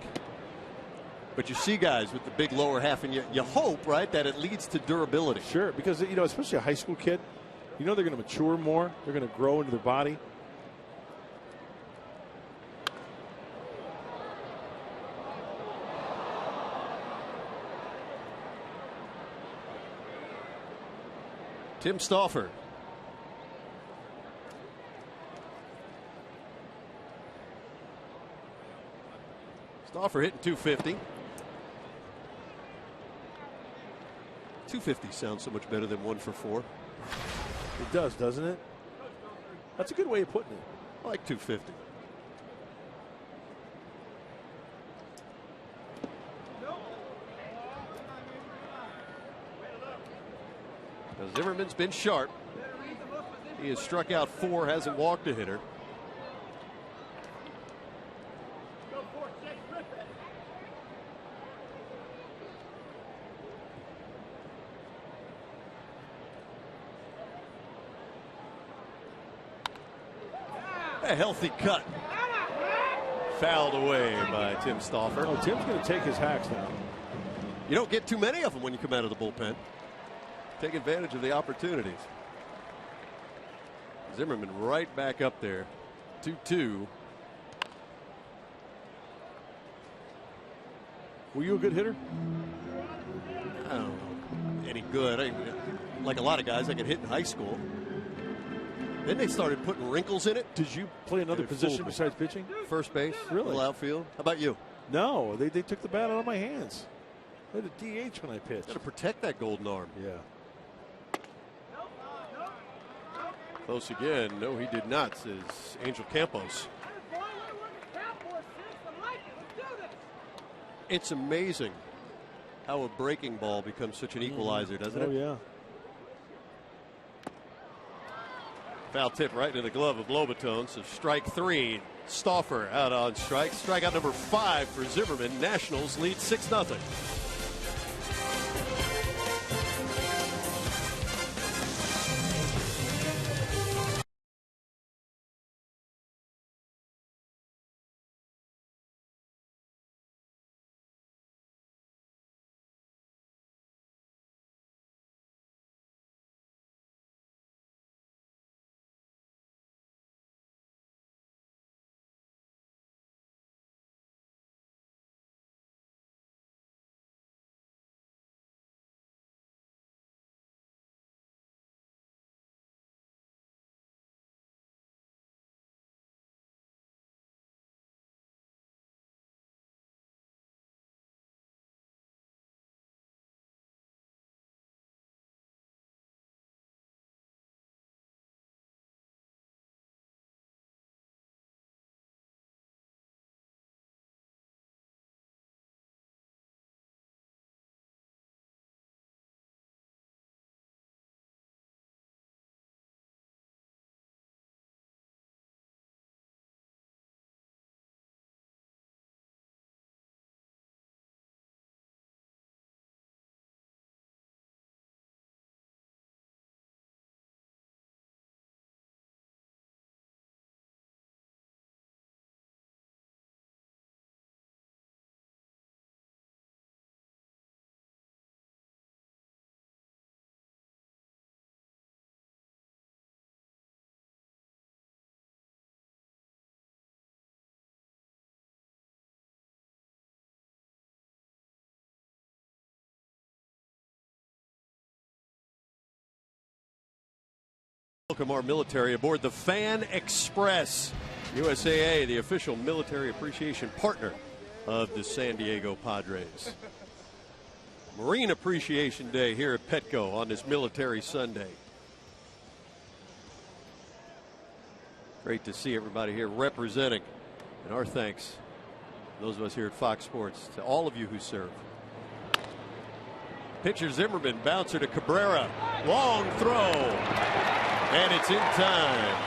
But you see guys with the big lower half, and you hope, right, that it leads to durability. Sure, because, especially a high school kid, they're going to mature more. They're going to grow into their body. Tim Stauffer. Stauffer hitting 250. 250 sounds so much better than 1 for 4. It does, doesn't it? That's a good way of putting it. I like 250. Now, Zimmerman's been sharp. He has struck out 4, hasn't walked a hitter. A healthy cut. Fouled away by Tim Stauffer. Oh, Tim's going to take his hacks now. You don't get too many of them when you come out of the bullpen. Take advantage of the opportunities. Zimmerman right back up there. 2-2. Were you a good hitter? I don't know. Any good. Like a lot of guys, I could hit in high school. Then they started putting wrinkles in it. Did you play another position besides pitching? First base. Really? Little outfield. How about you? No, they took the bat out of my hands. I had a DH when I pitched. Got to protect that golden arm. Yeah. Close again. No, he did not, says Angel Campos. It's amazing how a breaking ball becomes such an equalizer, doesn't it? Oh, yeah. Foul tip right into the glove of Lobaton. So strike 3. Stauffer out on strike. Strikeout number 5 for Zimmerman. Nationals lead 6-0. Welcome our military aboard the Fan Express. USAA, the official military appreciation partner of the San Diego Padres. Marine Appreciation Day here at Petco on this Military Sunday. Great to see everybody here representing. And our thanks, those of us here at Fox Sports, to all of you who serve. Pitcher Zimmerman, bouncer to Cabrera. Long throw. And it's in time.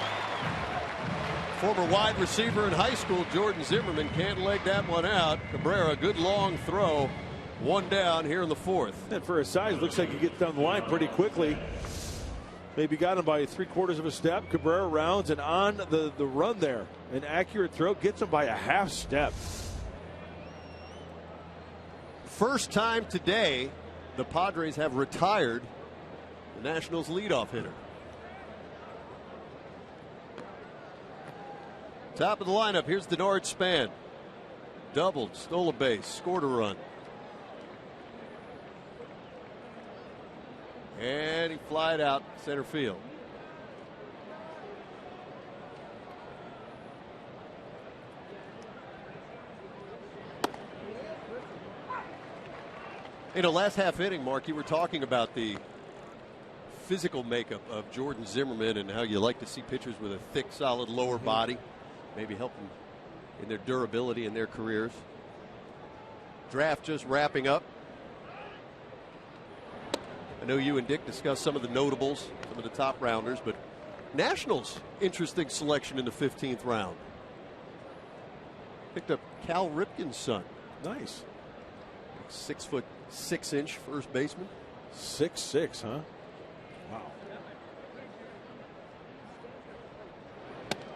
Former wide receiver in high school, Jordan Zimmerman, can't leg that one out. Cabrera, good long throw. One down here in the 4th. And for his size, looks like he gets down the line pretty quickly. Maybe got him by 3/4 of a step. Cabrera rounds and on the run there. An accurate throw gets him by a half step. First time today the Padres have retired the Nationals leadoff hitter. Top of the lineup, here's Denard Span. Doubled, stole a base, scored a run. And he flied out center field. You know, last half inning, Mark, you were talking about the physical makeup of Jordan Zimmerman and how you like to see pitchers with a thick, solid lower body. Maybe help them in their durability in their careers. Draft just wrapping up. I know you and Dick discussed some of the notables, some of the top rounders, but Nationals, interesting selection in the 15th round. Picked up Cal Ripken's son. Nice. 6'6" first baseman. 6'6", huh? Wow.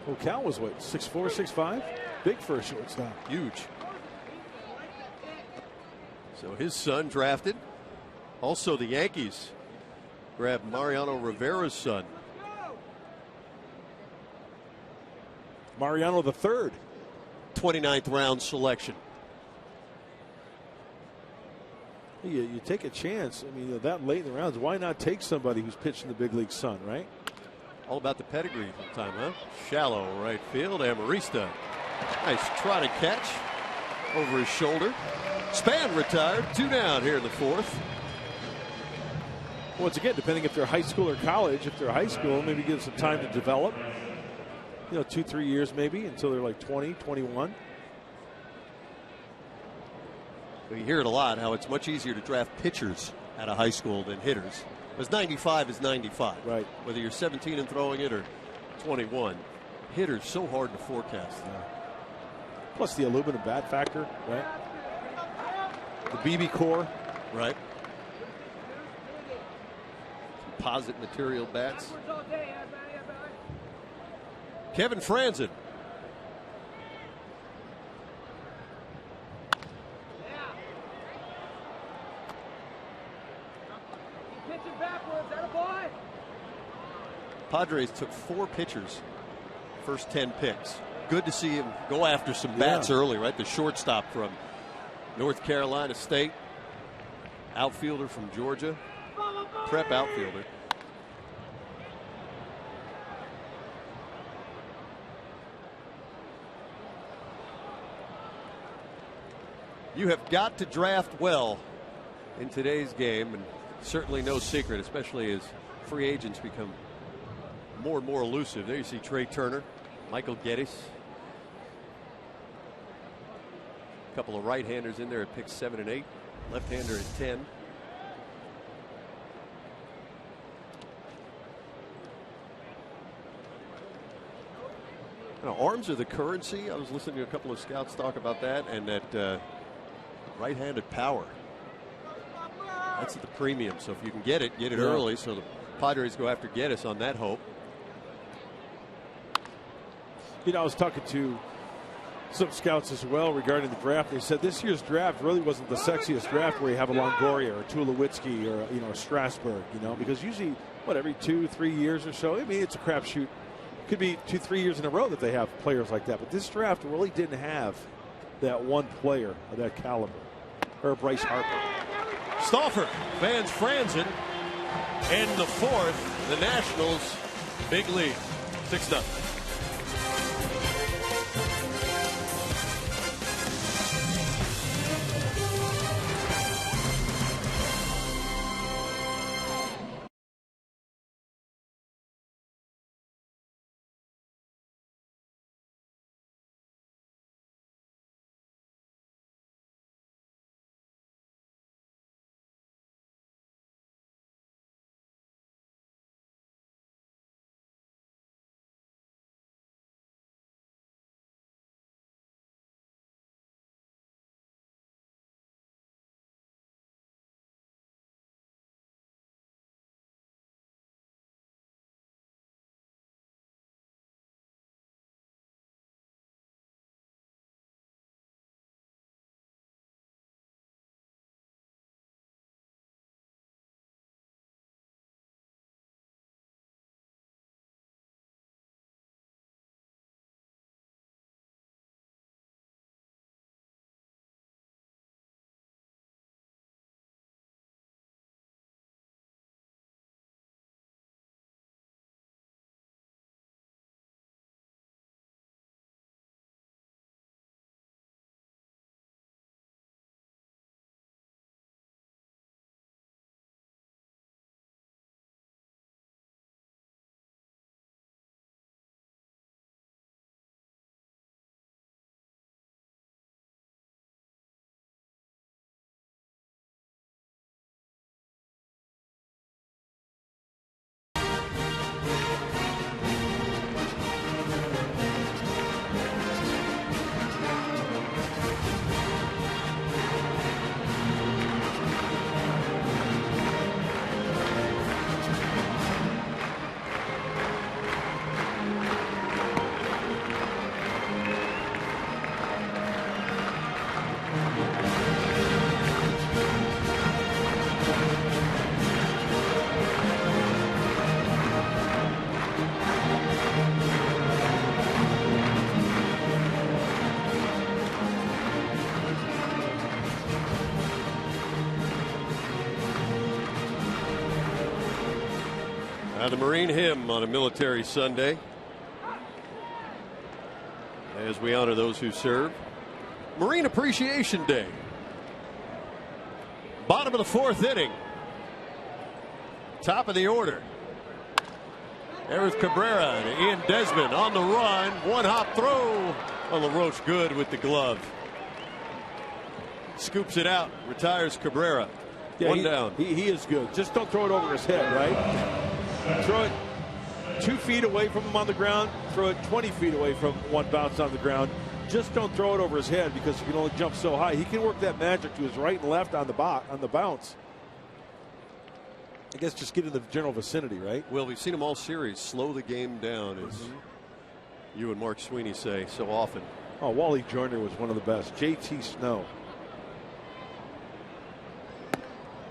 Well, Cal was what, 6'4", 6'5"? Big for a shortstop. Huge. So his son drafted. Also, the Yankees grabbed Mariano Rivera's son. Mariano the third. 29th round selection. You take a chance. I mean, that late in the rounds, why not take somebody who's pitched in the big league son, right? All about the pedigree sometime, huh? Shallow right field. Amarista. Nice trotted catch over his shoulder. Span retired. 2 down here in the 4th. Once again, depending if they're high school or college, if they're high school, maybe give some time to develop. 2-3 years maybe until they're like 20, 21. You hear it a lot, how it's much easier to draft pitchers out of high school than hitters. Because 95 is 95. Right. Whether you're 17 and throwing it or 21. Hitters so hard to forecast. Yeah. Plus the aluminum bat factor, right? The BB core. Right. Composite material bats. Kevin Franzen. Padres took 4 pitchers first 10 picks. Good to see him go after some bats early, right? The shortstop from North Carolina State, outfielder from Georgia, prep outfielder. You have got to draft well in today's game, and certainly no secret, especially as free agents become more and more elusive. There you see Trey Turner, Michael Geddes. A couple of right-handers in there at picks 7 and 8. Left-hander at 10. Now, arms are the currency. I was listening to a couple of scouts talk about that, and that right-handed power. That's at the premium. So if you can get it early. So the Padres go after Geddes on that hope. I was talking to some scouts as well regarding the draft. They said this year's draft really wasn't the sexiest draft where you have a Longoria or Tulowitzki or a Strasburg, because usually every 2-3 years or so. I mean, it's a crapshoot. Could be 2-3 years in a row that they have players like that. But this draft really didn't have that one player of that caliber, or Bryce Harper. Stauffer fans Franzen in the 4th. The Nationals big lead, 6-0. the Marine hymn on a military Sunday as we honor those who serve. Marine Appreciation Day. Bottom of the 4th inning. Top of the order. There's Cabrera and Ian Desmond on the run. One hop throw. On LaRoche good with the glove. Scoops it out. Retires Cabrera. Yeah, One down. He is good. Just don't throw it over his head, right? Throw it 2 feet away from him on the ground. Throw it 20 feet away from one bounce on the ground. Just don't throw it over his head because he can only jump so high. He can work that magic to his right and left on the bounce. I guess just get in the general vicinity, right? Well, we've seen him all series slow the game down, as you and Mark Sweeney say so often. Oh, Wally Joyner was one of the best. JT Snow.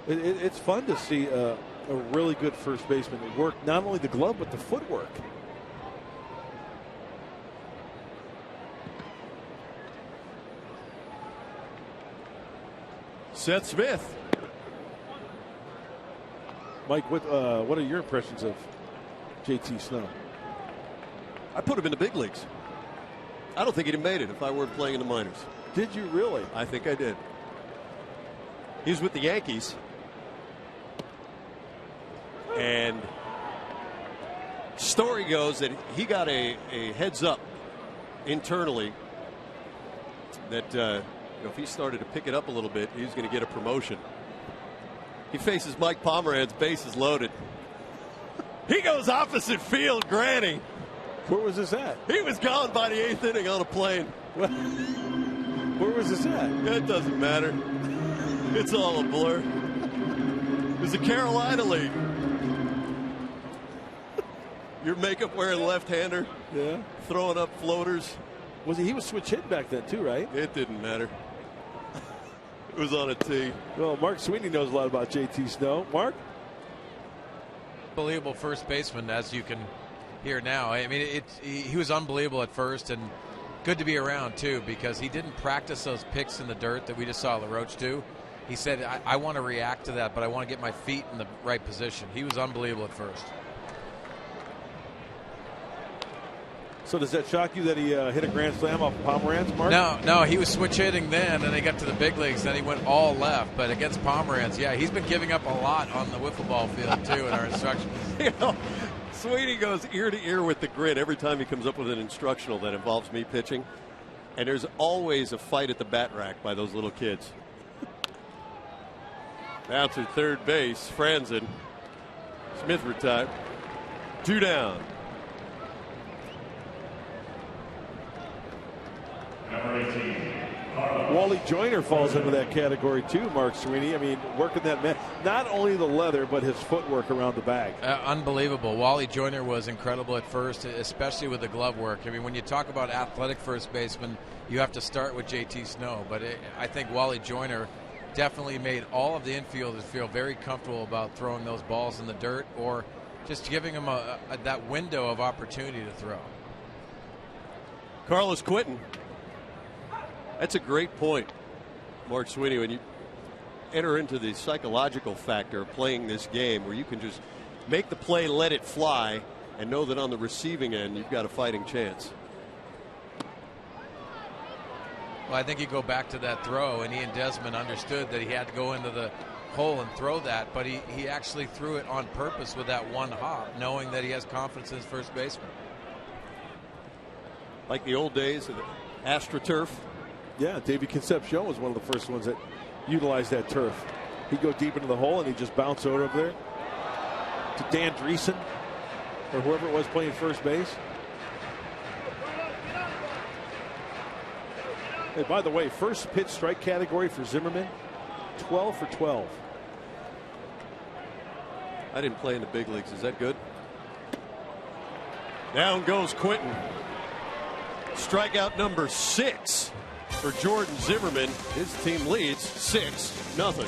It's fun to see a really good first baseman work not only the glove but the footwork. Seth Smith. Mike, what are your impressions of JT Snow? I put him in the big leagues. I don't think he'd have made it if I weren't playing in the minors. Did you really? I think I did. He was with the Yankees. And story goes that he got a heads up internally that if he started to pick it up a little bit, he was going to get a promotion. He faces Mike Pomeranz, bases loaded. He goes opposite field, granny. Where was this at? He was gone by the 8th inning on a plane. Where was this at? It doesn't matter. It's all a blur. It was the Carolina League. Your makeup wearing left-hander. Yeah. Throwing up floaters. He was switch hit back then too, right? It didn't matter. It was on a tee. Well, Mark Sweeney knows a lot about JT Snow. Mark? Unbelievable first baseman, as you can hear now. I mean, he was unbelievable at first, and good to be around too, because he didn't practice those picks in the dirt that we just saw LaRoche do. He said, I want to react to that, but I want to get my feet in the right position. He was unbelievable at first. So does that shock you that he hit a grand slam off Pomeranz, Mark? No, he was switch hitting then, and they got to the big leagues. Then he went all left. But against Pomeranz, yeah, he's been giving up a lot on the wiffle ball field too in our instructions. You know, Sweeney goes ear to ear with the grid every time he comes up with an instructional that involves me pitching, and there's always a fight at the bat rack by those little kids. Now to third base, Franzen. Smith retired. 2 down. Wally Joyner falls into that category too, Mark Sweeney. I mean, working that man, not only the leather, but his footwork around the bag. Unbelievable. Wally Joyner was incredible at first, especially with the glove work. I mean, when you talk about athletic first baseman, you have to start with JT Snow. But I think Wally Joyner definitely made all of the infielders feel very comfortable about throwing those balls in the dirt or just giving them that window of opportunity to throw. Carlos Quentin. That's a great point, Mark Sweeney, when you enter into the psychological factor of playing this game where you can just make the play, let it fly, and know that on the receiving end you've got a fighting chance. Well, I think you go back to that throw, and Ian Desmond understood that he had to go into the hole and throw that, but he actually threw it on purpose with that one hop, knowing that he has confidence in his first baseman. Like the old days of the AstroTurf. Yeah, Davey Concepcion was one of the first ones that utilized that turf. He'd go deep into the hole and he'd just bounce over there to Dan Dreesen or whoever it was playing first base. Hey, by the way, first pitch strike category for Zimmerman, 12 for 12. I didn't play in the big leagues. Is that good? Down goes Quentin. Strikeout number 6 for Jordan Zimmerman. His team leads 6-0.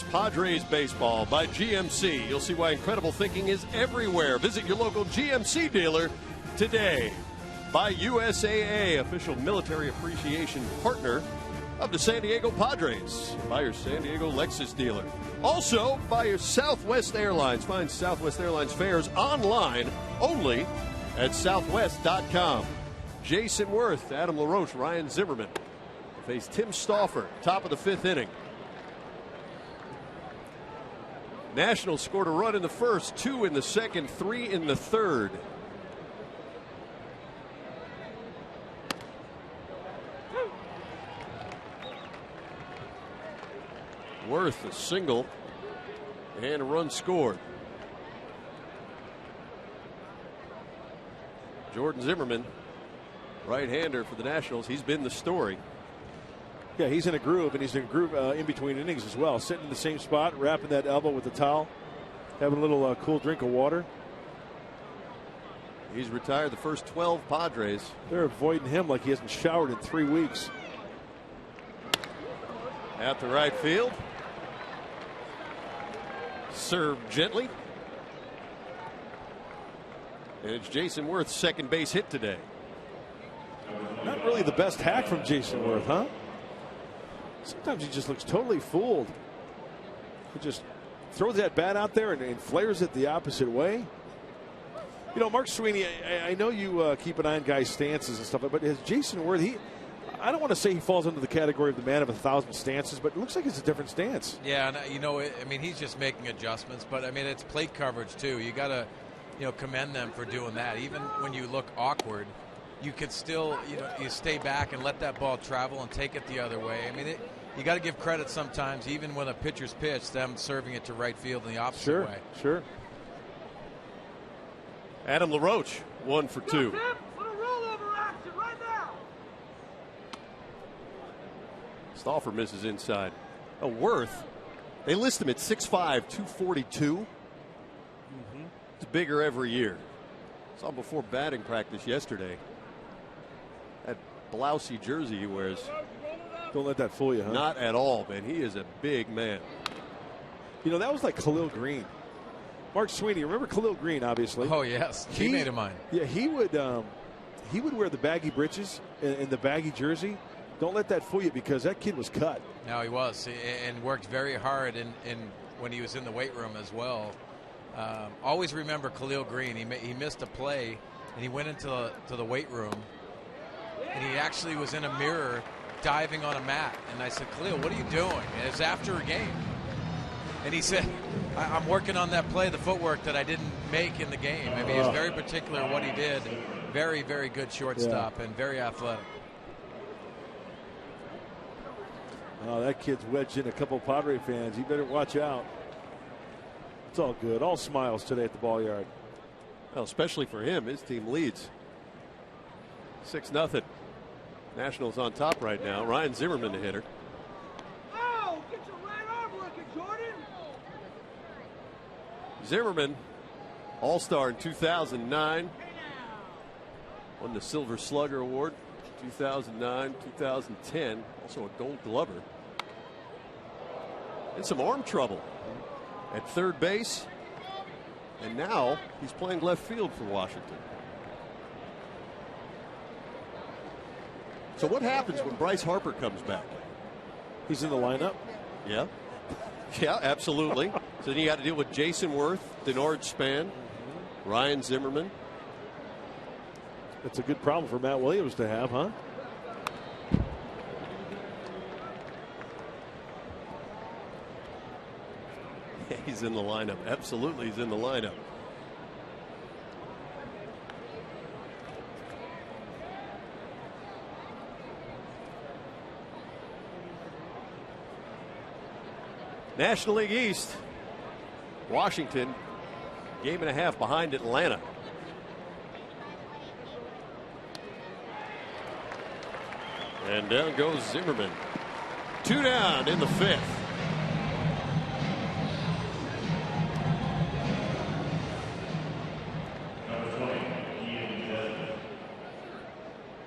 It's Padres Baseball by GMC. You'll see why incredible thinking is everywhere. Visit your local GMC dealer today. By USAA, official military appreciation partner of the San Diego Padres. By your San Diego Lexus dealer. Also, by your Southwest Airlines. Find Southwest Airlines fares online only at southwest.com. Jason Worth, Adam LaRoche, Ryan Zimmerman face Tim Stauffer, top of the 5th inning. Nationals scored a run in the first, 2 in the second, 3 in the third. Worth a single and a run scored. Jordan Zimmerman, right-hander for the Nationals. He's been the story. Yeah, he's in a groove, and he's in a groove in between innings as well. Sitting in the same spot, wrapping that elbow with the towel, having a little cool drink of water. He's retired the first 12 Padres. They're avoiding him like he hasn't showered in 3 weeks. At the right field. Served gently. And it's Jason Worth's second base hit today. Not really the best hack from Jason Worth, huh? Sometimes he just looks totally fooled. He just throws that bat out there and flares it the opposite way. You know, Mark Sweeney, I know you keep an eye on guys' stances and stuff, but as Jason Worth, I don't want to say he falls into the category of the man of 1,000 stances, but it looks like it's a different stance. Yeah, and you know, I mean, he's just making adjustments, but I mean, it's plate coverage too. You got to, you know, commend them for doing that. Even when you look awkward, you could still, you know, you stay back and let that ball travel and take it the other way. I mean, you got to give credit sometimes, even when a pitcher's pitch, them serving it to right field in the opposite way. Sure. Adam LaRoche, 1 for 2. Stauffer misses inside. Worth, they list him at 6'5", 242. It's bigger every year. Saw him before batting practice yesterday. That blousy jersey he wears. Don't let that fool you, huh? Not at all, man. He is a big man. You know, that was like Khalil Green. Mark Sweeney, remember Khalil Green, obviously. Oh, yes. Teammate of mine. Yeah, he would wear the baggy breeches and the baggy jersey. Don't let that fool you, because that kid was cut. No, he was, and worked very hard in when he was in the weight room as well. Always remember Khalil Green. He missed a play, and he went into the weight room, and he actually was in a mirror diving on a mat. And I said, Khalil, what are you doing? And it was after a game. And he said, I'm working on that play, the footwork that I didn't make in the game. I mean, he was very particular what he did. Very, very good shortstop and very athletic. Oh, that kid's wedged in a couple of Padre fans. You better watch out. It's all good. All smiles today at the ball yard. Well, especially for him. His team leads 6-0. Nationals on top right now. Ryan Zimmerman, the hitter. Oh, get your right arm working, Jordan. Zimmerman, All-Star in 2009. Won the Silver Slugger Award 2009, 2010. Also a Gold Glover. And some arm trouble at third base. And now he's playing left field for Washington. So what happens when Bryce Harper comes back? He's in the lineup. Yeah. Yeah, absolutely. So then you got to deal with Jason Worth, Denard Span, Ryan Zimmerman. That's a good problem for Matt Williams to have, huh? He's in the lineup. Absolutely, he's in the lineup. National League East. Washington, 1.5 games behind Atlanta. And down goes Zimmerman. 2 down in the 5th.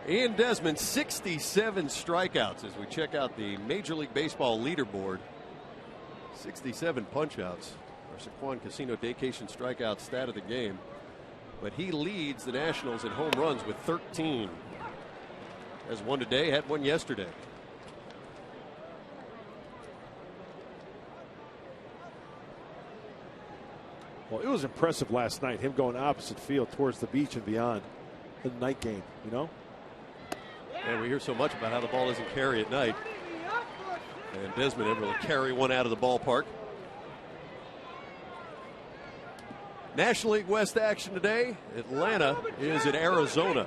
Ian Desmond, 67 strikeouts as we check out the Major League Baseball leaderboard. 67 punch-outs. Our Saquon Casino Daycation strikeout stat of the game. But he leads the Nationals in home runs with 13. Has one today, had one yesterday. Well, it was impressive last night, him going opposite field towards the beach and beyond. The night game, you know? And we hear so much about how the ball doesn't carry at night. And Desmond able to carry one out of the ballpark. National League West action today. Atlanta is in Arizona.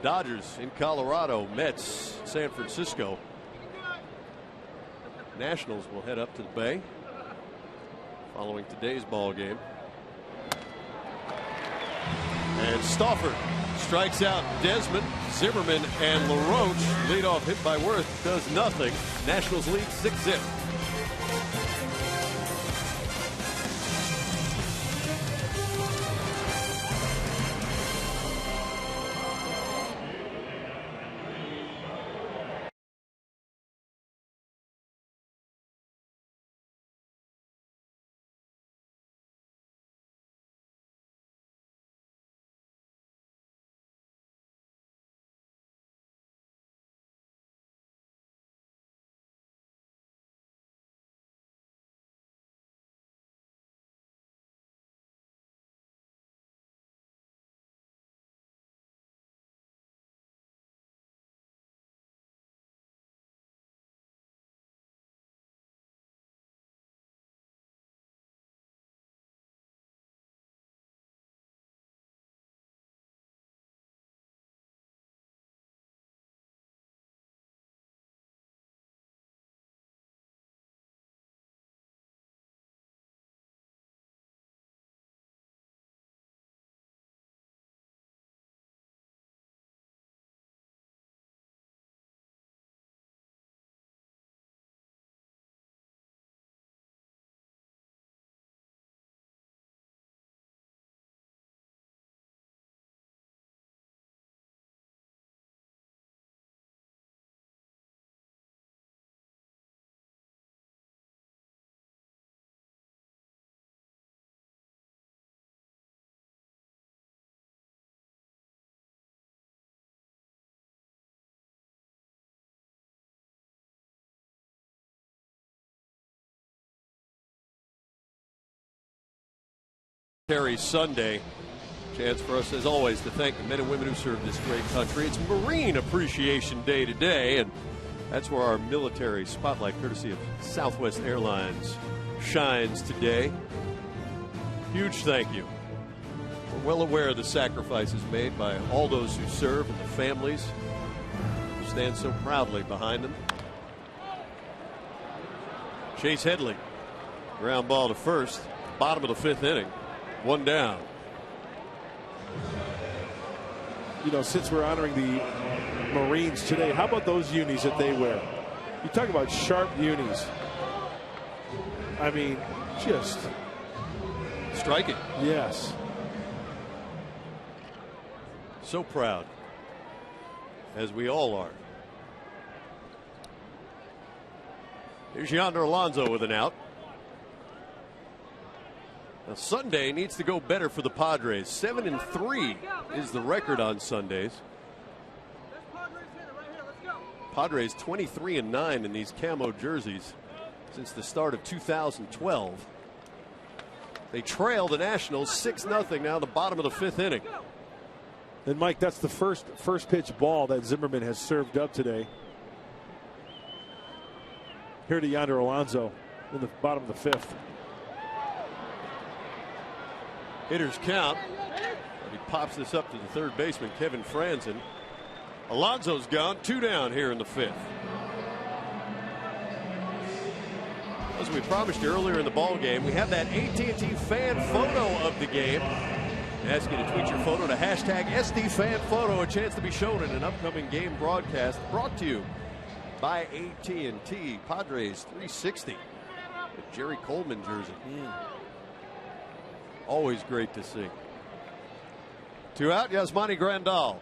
Dodgers in Colorado. Mets, San Francisco. Nationals will head up to the Bay following today's ball game. And Stauffer strikes out Desmond. Zimmerman and LaRoche. Leadoff hit by Worth does nothing. Nationals lead 6-0. Sunday. Chance for us, as always, to thank the men and women who serve this great country. It's Marine Appreciation Day today, and that's where our military spotlight, courtesy of Southwest Airlines, shines today. Huge thank you. We're well aware of the sacrifices made by all those who serve and the families who stand so proudly behind them. Chase Headley, ground ball to first, bottom of the fifth inning. One down. You know, since we're honoring the Marines today, how about those unis that they wear? You talk about sharp unis. I mean, just striking. Yes. So proud, as we all are. Here's Yonder Alonso with an out. Now, Sunday needs to go better for the Padres. 7-3 is the record on Sundays. Padres 23-9 in these camo jerseys since the start of 2012. They trail the Nationals 6-0 now, the bottom of the fifth inning. And Mike, that's the first pitch ball that Zimmerman has served up today. Here to Yonder Alonso in the bottom of the fifth. Hitters count. He pops this up to the third baseman, Kevin Franzen. Alonso's gone, 2 down here in the fifth. As we promised you earlier in the ball game, we have that AT fan photo of the game. I ask you to tweet your photo to hashtag #SDFanPhoto, a chance to be shown in an upcoming game broadcast brought to you by AT&T. Padres 360. The Jerry Coleman jersey. Always great to see. 2 out, Yasmani Grandal.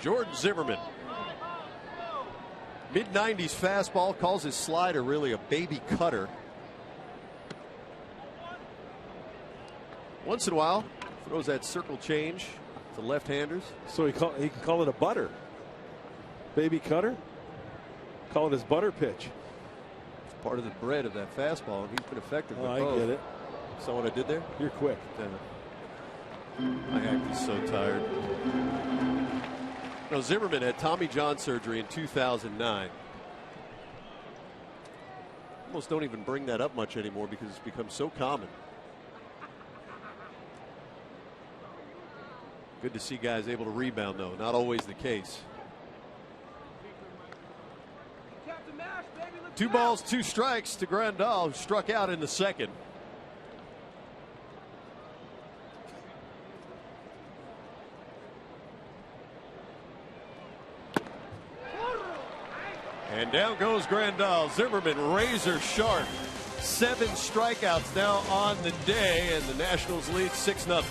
Jordan Zimmerman. Mid-90s fastball, calls his slider really a baby cutter. Once in a while, throws that circle change to left-handers. So he can call it a butter. Baby cutter? Call it his butter pitch. It's part of the bread of that fastball, and he's been effective with I both. get it. Saw what I did there? You're quick. My act is so tired. No, Zimmerman had Tommy John surgery in 2009. Almost don't even bring that up much anymore because it's become so common. Good to see guys able to rebound, though. Not always the case. 2 balls, 2 strikes to Grandal, who struck out in the second. And down goes Grandal. Zimmerman razor sharp. 7 strikeouts now on the day, and the Nationals lead 6-0.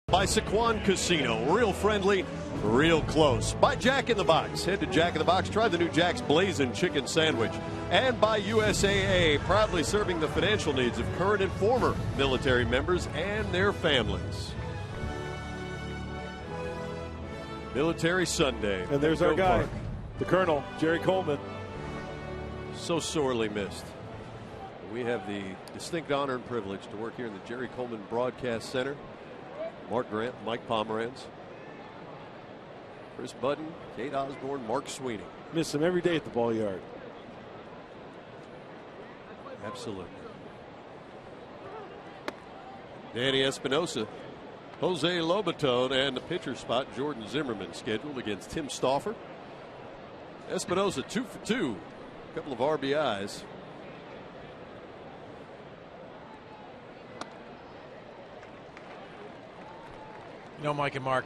By Saquon Casino, real friendly, real close. By Jack in the Box, head to Jack in the Box, try the new Jack's Blazing Chicken Sandwich. And by USAA, proudly serving the financial needs of current and former military members and their families. Military Sunday. And there's our guy, the Colonel, Jerry Coleman. So sorely missed. We have the distinct honor and privilege to work here in the Jerry Coleman Broadcast Center. Mark Grant, Mike Pomeranz, Chris Budden, Kate Osborne, Mark Sweeney. Miss him every day at the ball yard. Absolutely. Danny Espinosa, Jose Lobaton, and the pitcher spot, Jordan Zimmerman, scheduled against Tim Stauffer. Espinosa 2 for 2, a couple of RBIs. You know, Mike and Mark,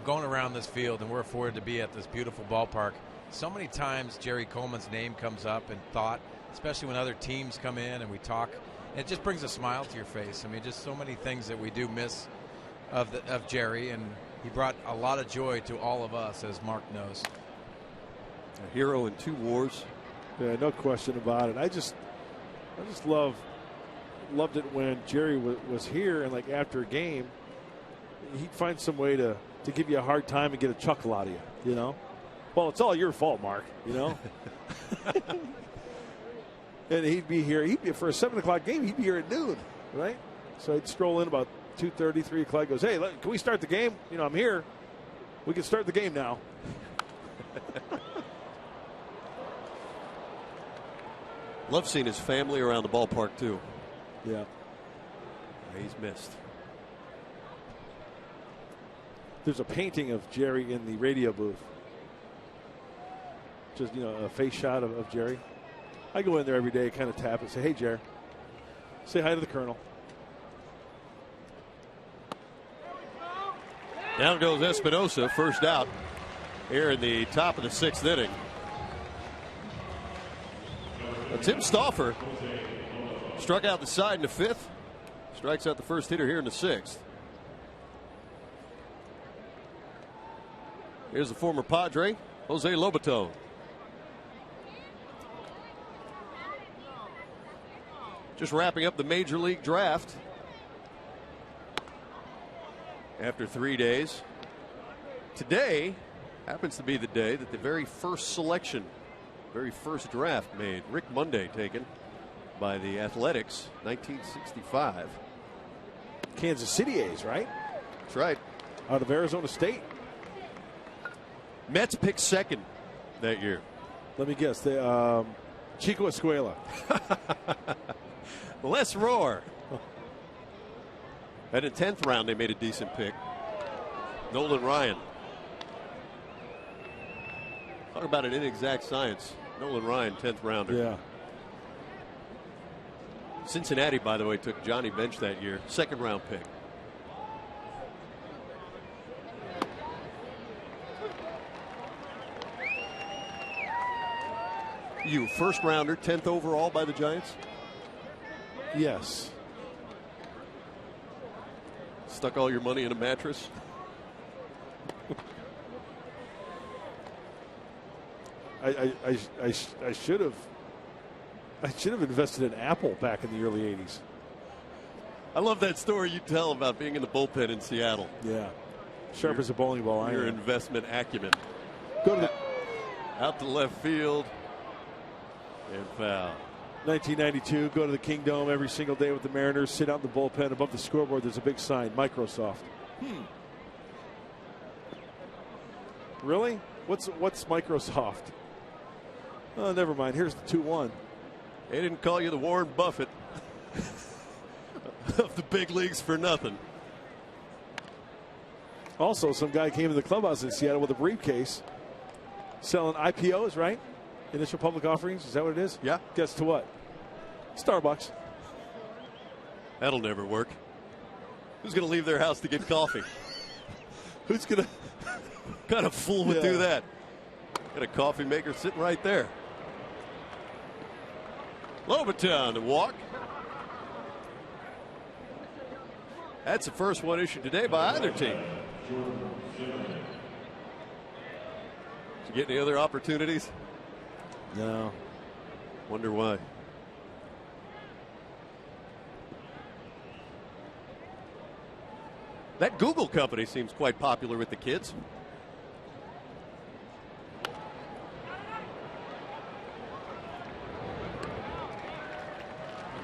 going around this field, and we're afforded to be at this beautiful ballpark. So many times Jerry Coleman's name comes up in thought, especially when other teams come in and we talk. It just brings a smile to your face. I mean, just so many things that we do miss of Jerry, and he brought a lot of joy to all of us, as Mark knows. A hero in 2 wars. Yeah, no question about it. I just loved it when Jerry was here, and like after a game, he'd find some way to give you a hard time and get a chuckle out of you, you know? Well, it's all your fault, Mark, you know? And he'd be here. For a 7 o'clock game, he'd be here at noon, right? So I'd stroll in about 2:30, 3 o'clock, goes, hey, can we start the game? You know, I'm here. We can start the game now. Love seeing his family around the ballpark, too. Yeah. He's missed. There's a painting of Jerry in the radio booth. Just, you know, a face shot of Jerry. I go in there every day, kind of tap and say, hey, Jerry. Say hi to the Colonel. Down goes Espinosa, first out here in the top of the 6th inning. Tim Stauffer struck out the side in the 5th. Strikes out the first hitter here in the 6th. Here's the former Padre, Jose Lobaton. Just wrapping up the Major League draft after 3 days. Today happens to be the day that the very first selection, very first draft made. Rick Monday taken by the Athletics, 1965. Kansas City A's, right? That's right. Out of Arizona State. Mets picked 2nd that year. Let me guess. The Chico Escuela. Les Rohr. And in 10th round, they made a decent pick. Nolan Ryan. Talk about an inexact science. Nolan Ryan, 10th rounder. Yeah. Cincinnati, by the way, took Johnny Bench that year. 2nd round pick. You, 1st rounder, 10th overall by the Giants? Yes. Stuck all your money in a mattress? I should have. I should have invested in Apple back in the early 80s. I love that story you tell about being in the bullpen in Seattle. Yeah. Sharp as a bowling ball. Your investment acumen. Go to the out to left field. And foul. 1992, go to the Kingdome every single day with the Mariners, sit out in the bullpen. Above the scoreboard, there's a big sign, Microsoft. Really? What's Microsoft? Oh, never mind. Here's the 2-1. They didn't call you the Warren Buffett of the big leagues for nothing. Also, some guy came to the clubhouse in Seattle with a briefcase selling IPOs, right? Initial public offerings. Is that what it is? Yeah. Guess to what? Starbucks. That'll never work. Who's going to leave their house to get coffee? Who's going to kind of fool would do that? Got a coffee maker sitting right there. Lobaton to walk. That's the first one issued today by either team. Did you get any other opportunities? No. Wonder why. That Google company seems quite popular with the kids.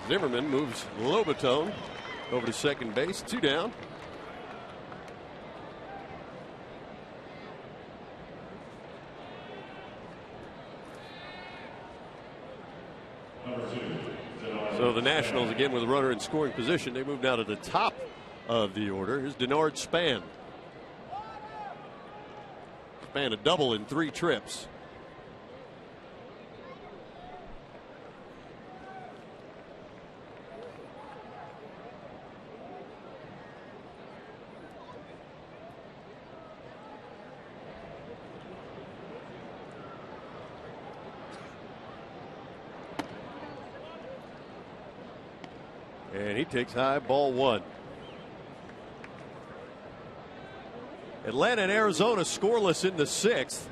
Zimmerman moves Lobaton over to second base. 2 down. So the Nationals again with a runner in scoring position. They move now to the top of the order. Here's Denard Span. Span a double in 3 trips. And he takes high, ball 1. Atlanta and Arizona scoreless in the 6th.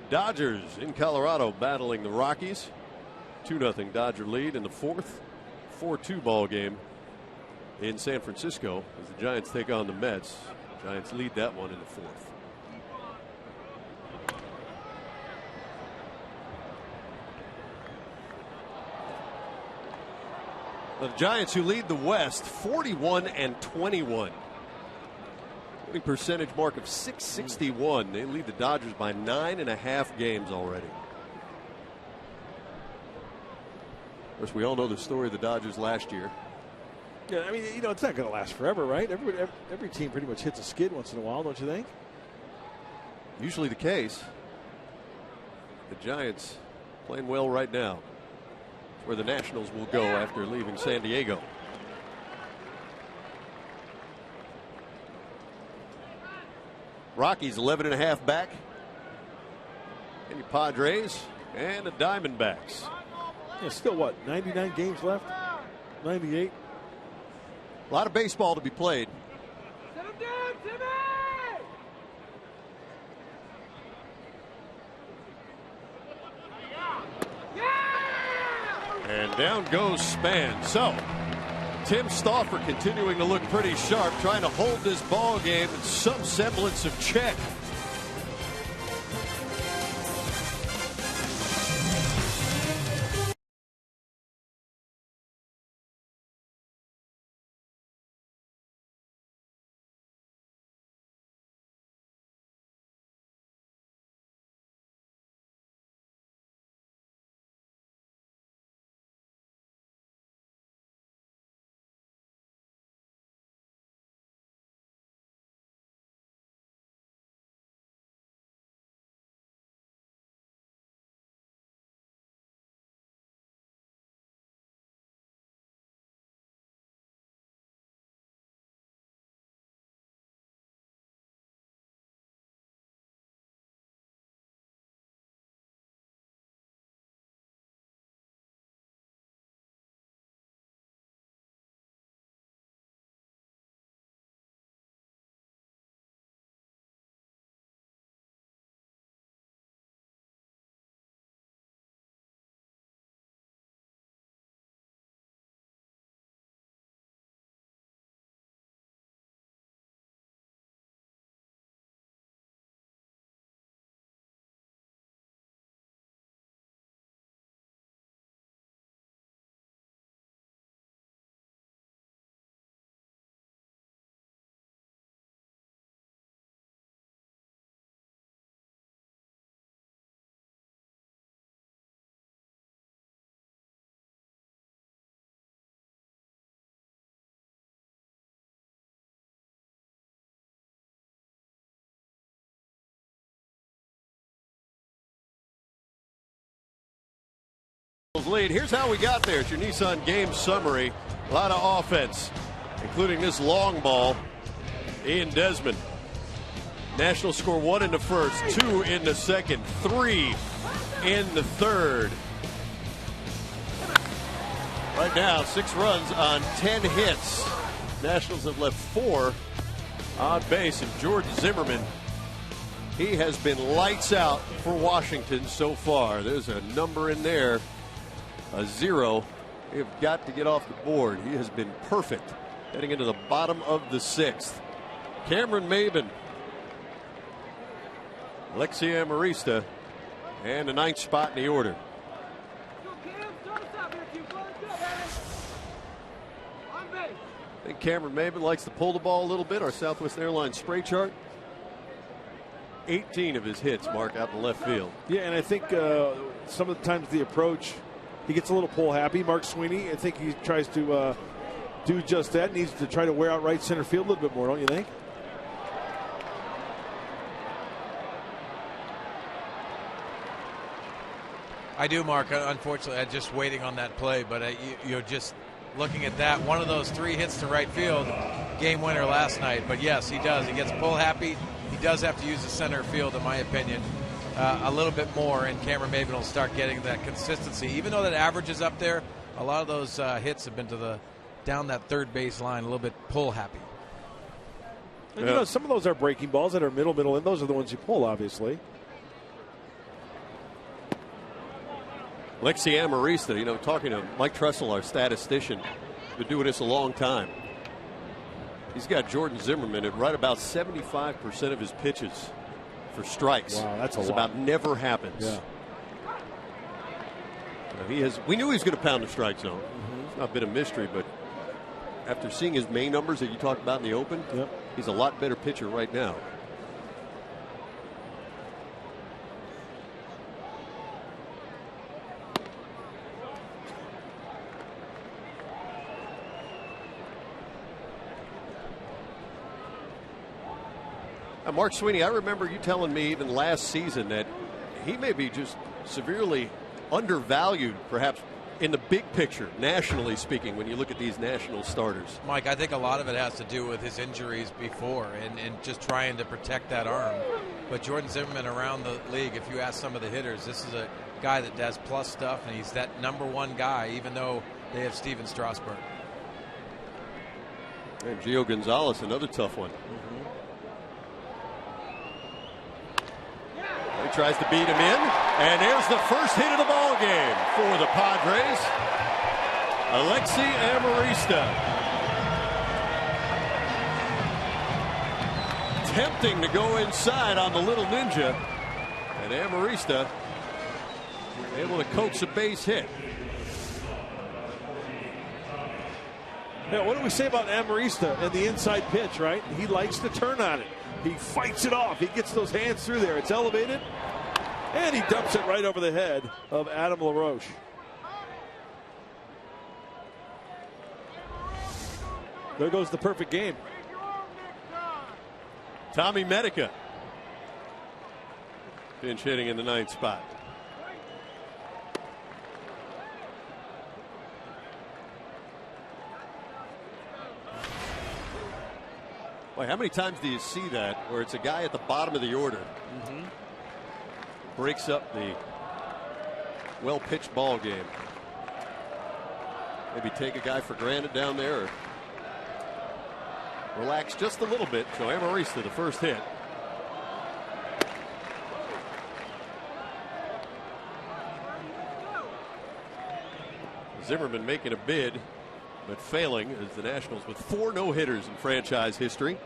Dodgers in Colorado battling the Rockies. 2-0 Dodger lead in the 4th. 4-2 ball game in San Francisco as the Giants take on the Mets. Giants lead that one in the 4th. The Giants, who lead the West, 41-21. Winning percentage mark of .661. They lead the Dodgers by 9.5 games already. Of course, we all know the story of the Dodgers last year. Yeah, I mean, you know, it's not going to last forever, right? Every team pretty much hits a skid once in a while, don't you think? Usually the case. The Giants playing well right now. Where the Nationals will go after leaving San Diego. Rockies 11.5 back. And the Padres and the Diamondbacks. Yeah, still what, 99 games left? 98? A lot of baseball to be played. And down goes Span. So, Tim Stauffer continuing to look pretty sharp, trying to hold this ball game in some semblance of check. Lead. Here's how we got there. It's your Nissan game summary. A lot of offense, including this long ball. Ian Desmond. Nationals score 1 in the first, 2 in the second, 3 in the third. Right now, 6 runs on 10 hits. Nationals have left 4 on base, and Jordan Zimmerman, he has been lights out for Washington so far. There's a number in there. A 0. They've got to get off the board. He has been perfect heading into the bottom of the 6th. Cameron Maybin, Alexi Amarista, and the 9th spot in the order. I think Cameron Maybin likes to pull the ball a little bit. Our Southwest Airlines spray chart. 18 of his hits, Mark, out in left field. Yeah, and I think some of the times the approach, he gets a little pull happy. Mark Sweeney, I think he tries to do just that. Needs to try to wear out right center field a little bit more, don't you think? I do, Mark. Unfortunately, I'm just waiting on that play, but you're just looking at that. One of those 3 hits to right field, game winner last night. But yes, he does. He gets pull happy. He does have to use the center field, in my opinion, a little bit more, and Cameron Maybin will start getting that consistency. Even though that average is up there, a lot of those hits have been to down that third base line, a little bit pull happy. And you know, some of those are breaking balls that are middle, and those are the ones you pull, obviously. Alexi Amarista, you know, talking to Mike Tressel, our statistician, been doing this a long time. He's got Jordan Zimmerman at right about 75% of his pitches for strikes. Wow, that's a lot. About never happens. Yeah. We knew he was going to pound the strike zone. It's not been a mystery, but after seeing his main numbers that you talked about in the open, he's a lot better pitcher right now. Mark Sweeney, I remember you telling me even last season that he may be just severely undervalued, perhaps in the big picture, nationally speaking, when you look at these national starters? Mike, I think a lot of it has to do with his injuries before and just trying to protect that arm. But Jordan Zimmermann around the league, if you ask some of the hitters, this is a guy that does plus stuff, and he's that #1 guy, even though they have Steven Strasburg. And Gio Gonzalez, another tough one. He tries to beat him in, and there's the first hit of the ball game for the Padres. Alexi Amarista. Tempting to go inside on the little ninja, and Amarista able to coax a base hit. Now, what do we say about Amarista and the inside pitch, right? He likes to turn on it. He fights it off. He gets those hands through there. It's elevated, and he dumps it right over the head of Adam LaRoche. There goes the perfect game. Tommy Medica. Pinch hitting in the 9th spot. Boy, how many times do you see that where it's a guy at the bottom of the order breaks up the well-pitched ball game? Maybe take a guy for granted down there, or relax just a little bit. So Amarista, the first hit. Zimmerman making a bid, but failing as the Nationals with 4 no-hitters in franchise history.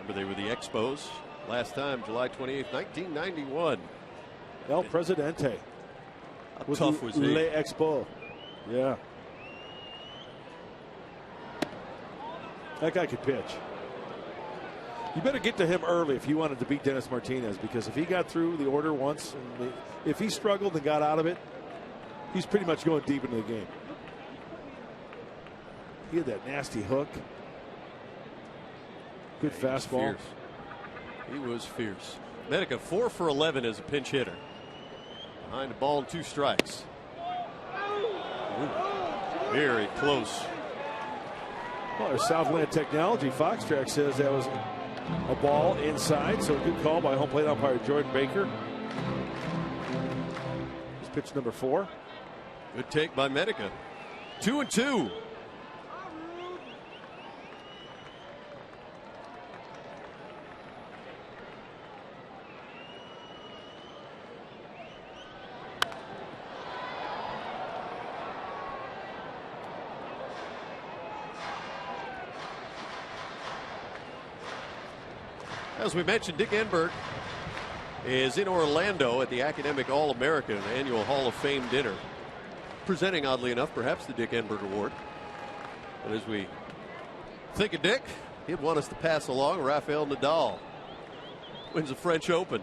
Remember, they were the Expos last time, July 28th, 1991. El Presidente. How tough was he? Le Expo. Yeah. That guy could pitch. You better get to him early if you wanted to beat Dennis Martinez, because if he got through the order once, and if he struggled and got out of it, he's pretty much going deep into the game. He had that nasty hook. Good fastball. He was fierce. Medica 4 for 11 as a pinch hitter. Behind the ball and 2 strikes. Ooh, very close. Well, there's Southland Technology. Foxtrack says that was a ball inside, so a good call by home plate umpire Jordan Baker. It's pitch number 4. Good take by Medica. 2-2. As we mentioned, Dick Enberg is in Orlando at the Academic All-American Annual Hall of Fame dinner, presenting, oddly enough, perhaps the Dick Enberg Award. But as we think of Dick, he'd want us to pass along Rafael Nadal wins the French Open.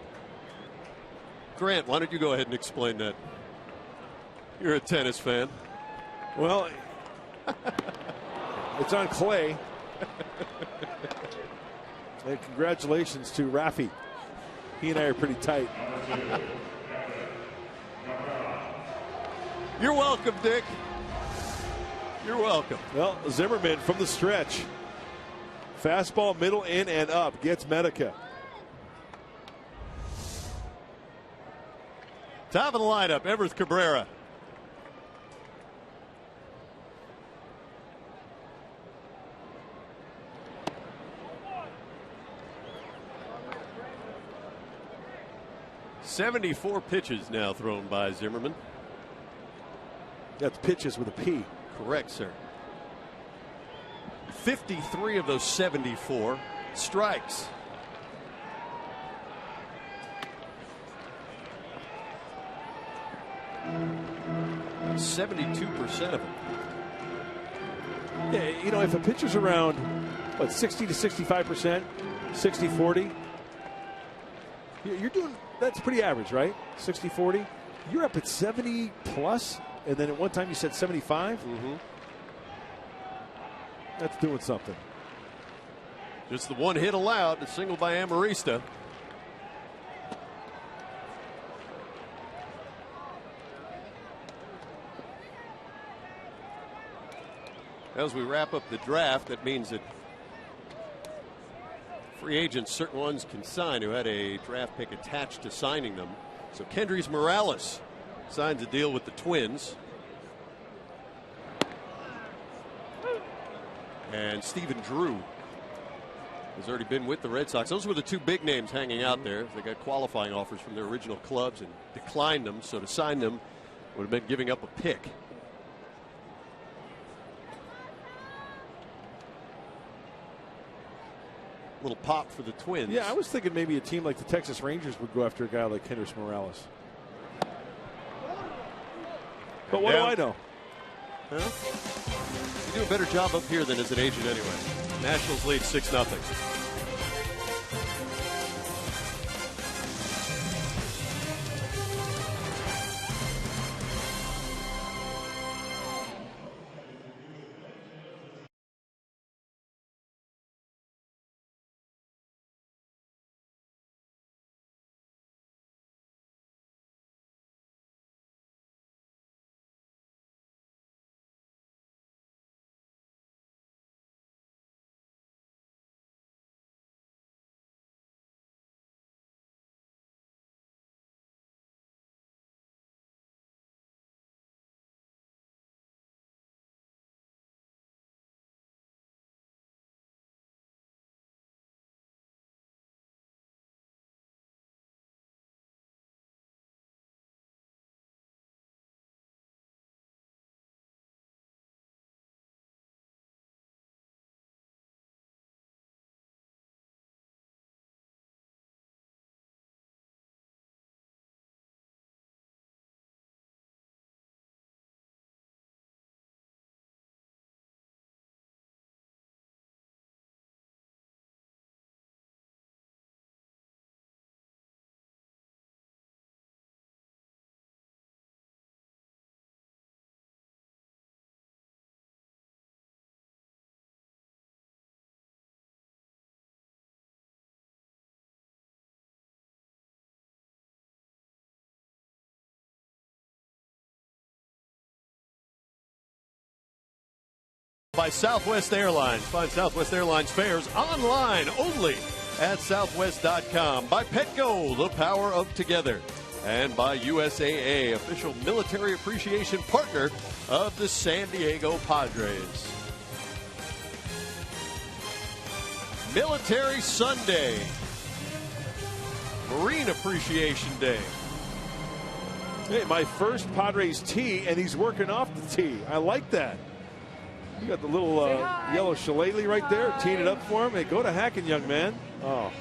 Grant, why don't you go ahead and explain that? You're a tennis fan. Well, it's on clay. And congratulations to Rafi. He and I are pretty tight. You're welcome, Dick. You're welcome. Well, Zimmerman from the stretch. Fastball, middle, in, and up. Gets Medica. Top of the lineup, Everth Cabrera. .74 pitches now thrown by Zimmerman. That's pitches with a P. Correct, sir. 53 of those 74 strikes. And 72% of them. Yeah, you know, if a pitcher's around, what, 60 to 65%, 60-40, you're doing, that's pretty average, right? 60-40. You're up at 70 plus, and then at one time you said 75. That's doing something. Just the one hit allowed, a single by Amarista. As we wrap up the draft, that means that free agents, certain ones can sign who had a draft pick attached to signing them. So Kendrys Morales signs a deal with the Twins. And Stephen Drew has already been with the Red Sox. Those were the two big names hanging out there. They got qualifying offers from their original clubs and declined them. So to sign them would have been giving up a pick. Little pop for the Twins. Yeah, I was thinking maybe a team like the Texas Rangers would go after a guy like Kendrys Morales. But what do I know? Huh? You do a better job up here than as an agent anyway. Nationals lead 6-0. By Southwest Airlines. Find Southwest Airlines fares online only at southwest.com. By Petco, the power of together. And by USAA, official military appreciation partner of the San Diego Padres. Military Sunday. Marine Appreciation Day. Hey, my first Padres tee, and he's working off the tee. I like that. You got the little yellow shillelagh right there, teeing it up for him. Hey, go to hacking, young man. Oh,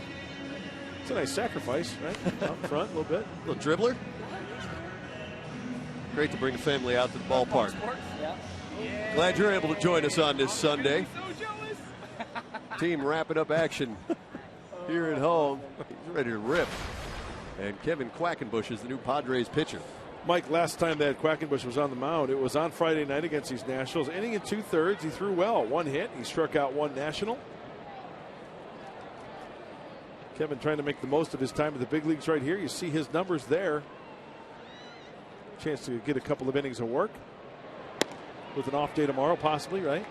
it's a nice sacrifice, right? Up front a little bit. Little dribbler. Great to bring the family out to the ballpark. Glad you're able to join us on this Sunday. Team wrapping up action here at home. He's ready to rip. And Kevin Quackenbush is the new Padres pitcher. Mike, last time that Quackenbush was on the mound, it was on Friday night against these Nationals. Inning and 2/3, he threw well. One hit, he struck out one National. Kevin trying to make the most of his time in the big leagues right here. You see his numbers there. Chance to get a couple of innings of work. With an off day tomorrow, possibly, right?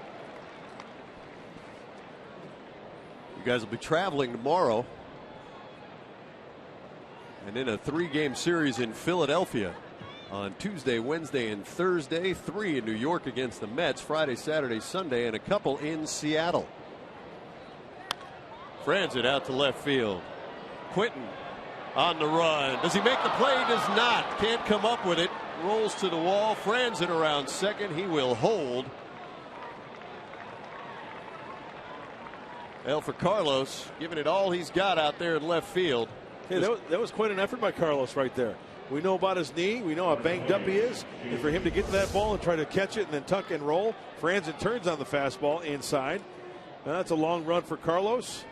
You guys will be traveling tomorrow. And in a 3-game series in Philadelphia. On Tuesday, Wednesday, and Thursday. 3 in New York against the Mets. Friday, Saturday, Sunday, and a couple in Seattle. Franzen out to left field. Quinton on the run. Does he make the play? He does not. Can't come up with it. Rolls to the wall. Franzen around second. He will hold. Well, for Carlos, giving it all he's got out there in left field. Hey, that was quite an effort by Carlos right there. We know about his knee. We know how banged up he is. And for him to get to that ball and try to catch it and then tuck and roll, Franzen turns on the fastball inside. Now that's a long run for Carlos.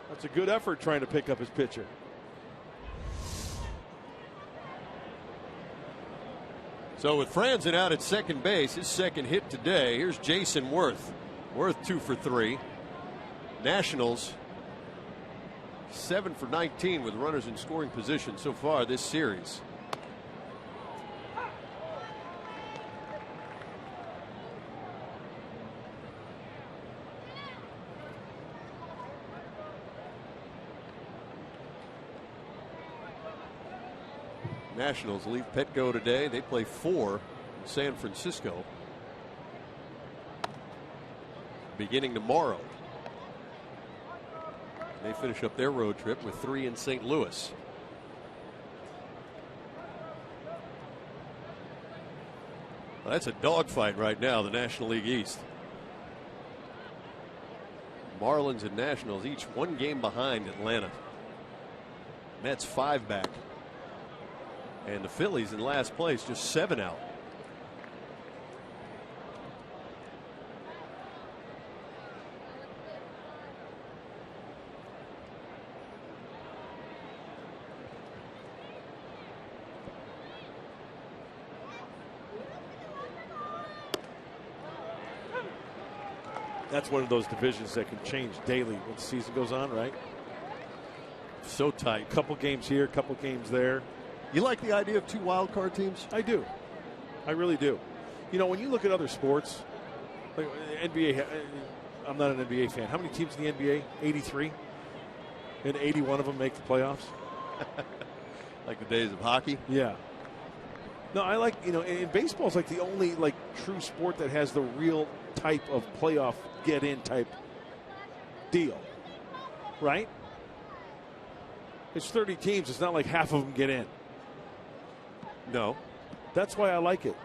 That's a good effort trying to pick up his pitcher. So with Franzen out at second base, his second hit today. Here's Jason Worth. Worth 2 for 3. Nationals 7 for 19 with runners in scoring position so far this series. Nationals leave Petco today. They play 4 in San Francisco beginning tomorrow. They finish up their road trip with 3 in St. Louis. Well, that's a dogfight right now, the National League East. Marlins and Nationals each 1 game behind Atlanta. Mets 5 back. And the Phillies in last place, just 7 out. That's one of those divisions that can change daily when the season goes on, right? So tight. Couple games here, couple games there. You like the idea of 2 wild card teams? I do. I really do. You know, when you look at other sports, like NBA, I'm not an NBA fan. How many teams in the NBA? 83? And 81 of them make the playoffs? Like the days of hockey? Yeah. No, I like, you know, in baseball, it's like the only like true sport that has the real type of playoff get-in type deal, right? It's 30 teams. It's not like half of them get in. No. That's why I like it.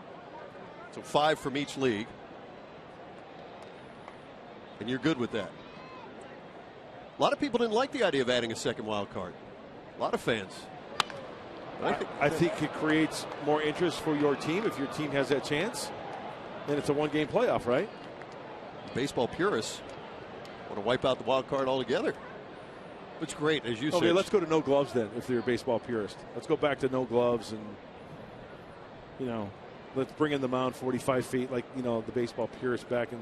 So 5 from each league. And you're good with that. A lot of people didn't like the idea of adding a second wild card. A lot of fans. I think it creates more interest for your team if your team has that chance. And it's a 1-game playoff, right? Baseball purists want to wipe out the wild card altogether. It's great, as you said. Okay, let's go to no gloves then, if you're a baseball purist. Let's go back to no gloves and, you know, let's bring in the mound 45 feet like, you know, the baseball purists back in.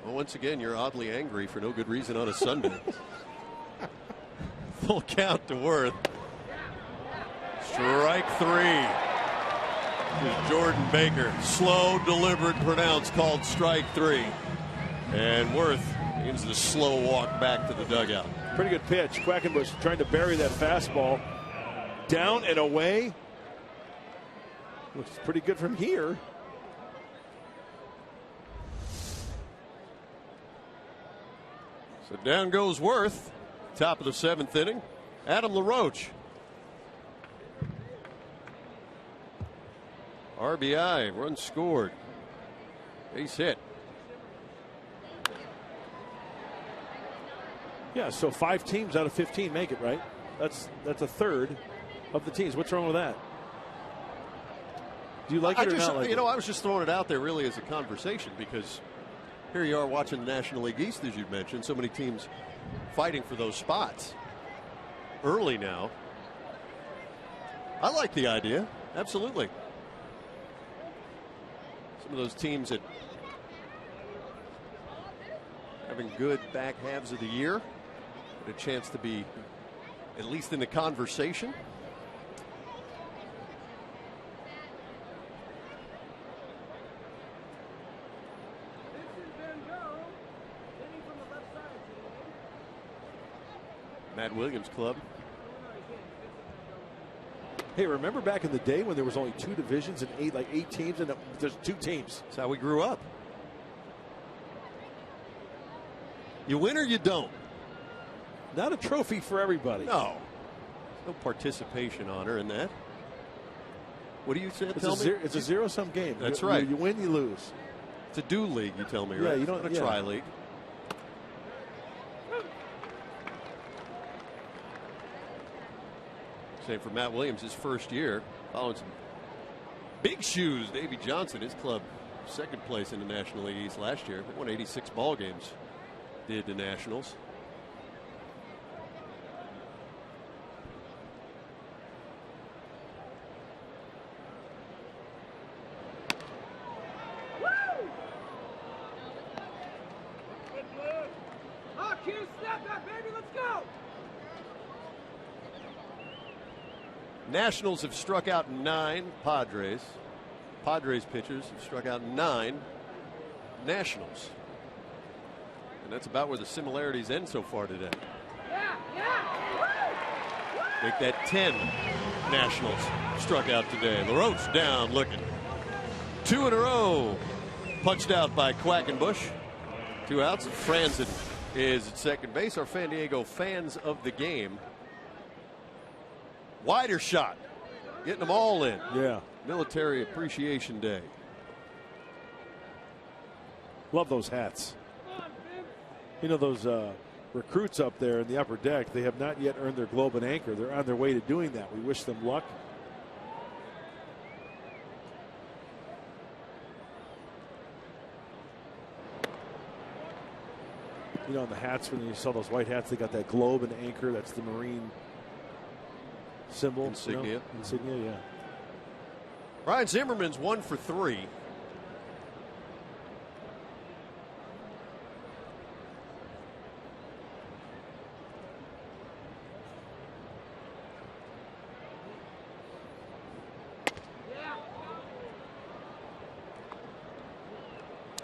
Well, once again, you're oddly angry for no good reason on a Sunday. Full count to Worth. Strike 3. Here's Jordan Baker. Slow, deliberate, pronounced, called strike 3. And Worth begins the slow walk back to the dugout. Pretty good pitch. Quackenbush trying to bury that fastball. Down and away. Looks pretty good from here. So down goes Worth. Top of the 7th inning. Adam LaRoche. RBI, run scored. Base hit. Yeah, so 5 teams out of 15 make it, right? That's a third of the teams. What's wrong with that? Do you like it or not like it? You know, I was just throwing it out there really as a conversation because here you are watching the National League East, as you mentioned. So many teams fighting for those spots early now. I like the idea. Absolutely. Some of those teams that having good back halves of the year, a chance to be at least in the conversation. Matt Williams Club. Hey, remember back in the day when there was only 2 divisions and 8 teams, and there's 2 teams. That's how we grew up. You win or you don't. Not a trophy for everybody. No. No participation honor in that. What do you say? It's a zero-sum game. That's right. You win, you lose. It's a do league, you tell me, right? Yeah, you don't. Not a try league. Same for Matt Williams, his first year. Following some big shoes. Davey Johnson, his club, 2nd place in the National League East last year. They won 86 ball games. Did the Nationals. Nationals have struck out 9 Padres. Padres pitchers have struck out 9 Nationals. And that's about where the similarities end so far today. Make that 10 Nationals struck out today. LaRoche down looking. 2 in a row. Punched out by Quackenbush. 2 outs. Franzen is at second base. Our San Diego fans of the game. Wider shot. Getting them all in. Yeah. Military Appreciation Day. Love those hats. You know, those recruits up there in the upper deck, they have not yet earned their globe and anchor. They're on their way to doing that. We wish them luck. You know, in the hats, when you saw those white hats, they got that globe and anchor. That's the Marine symbol. Insignia. You know? Insignia, yeah. Ryan Zimmerman's 1 for 3.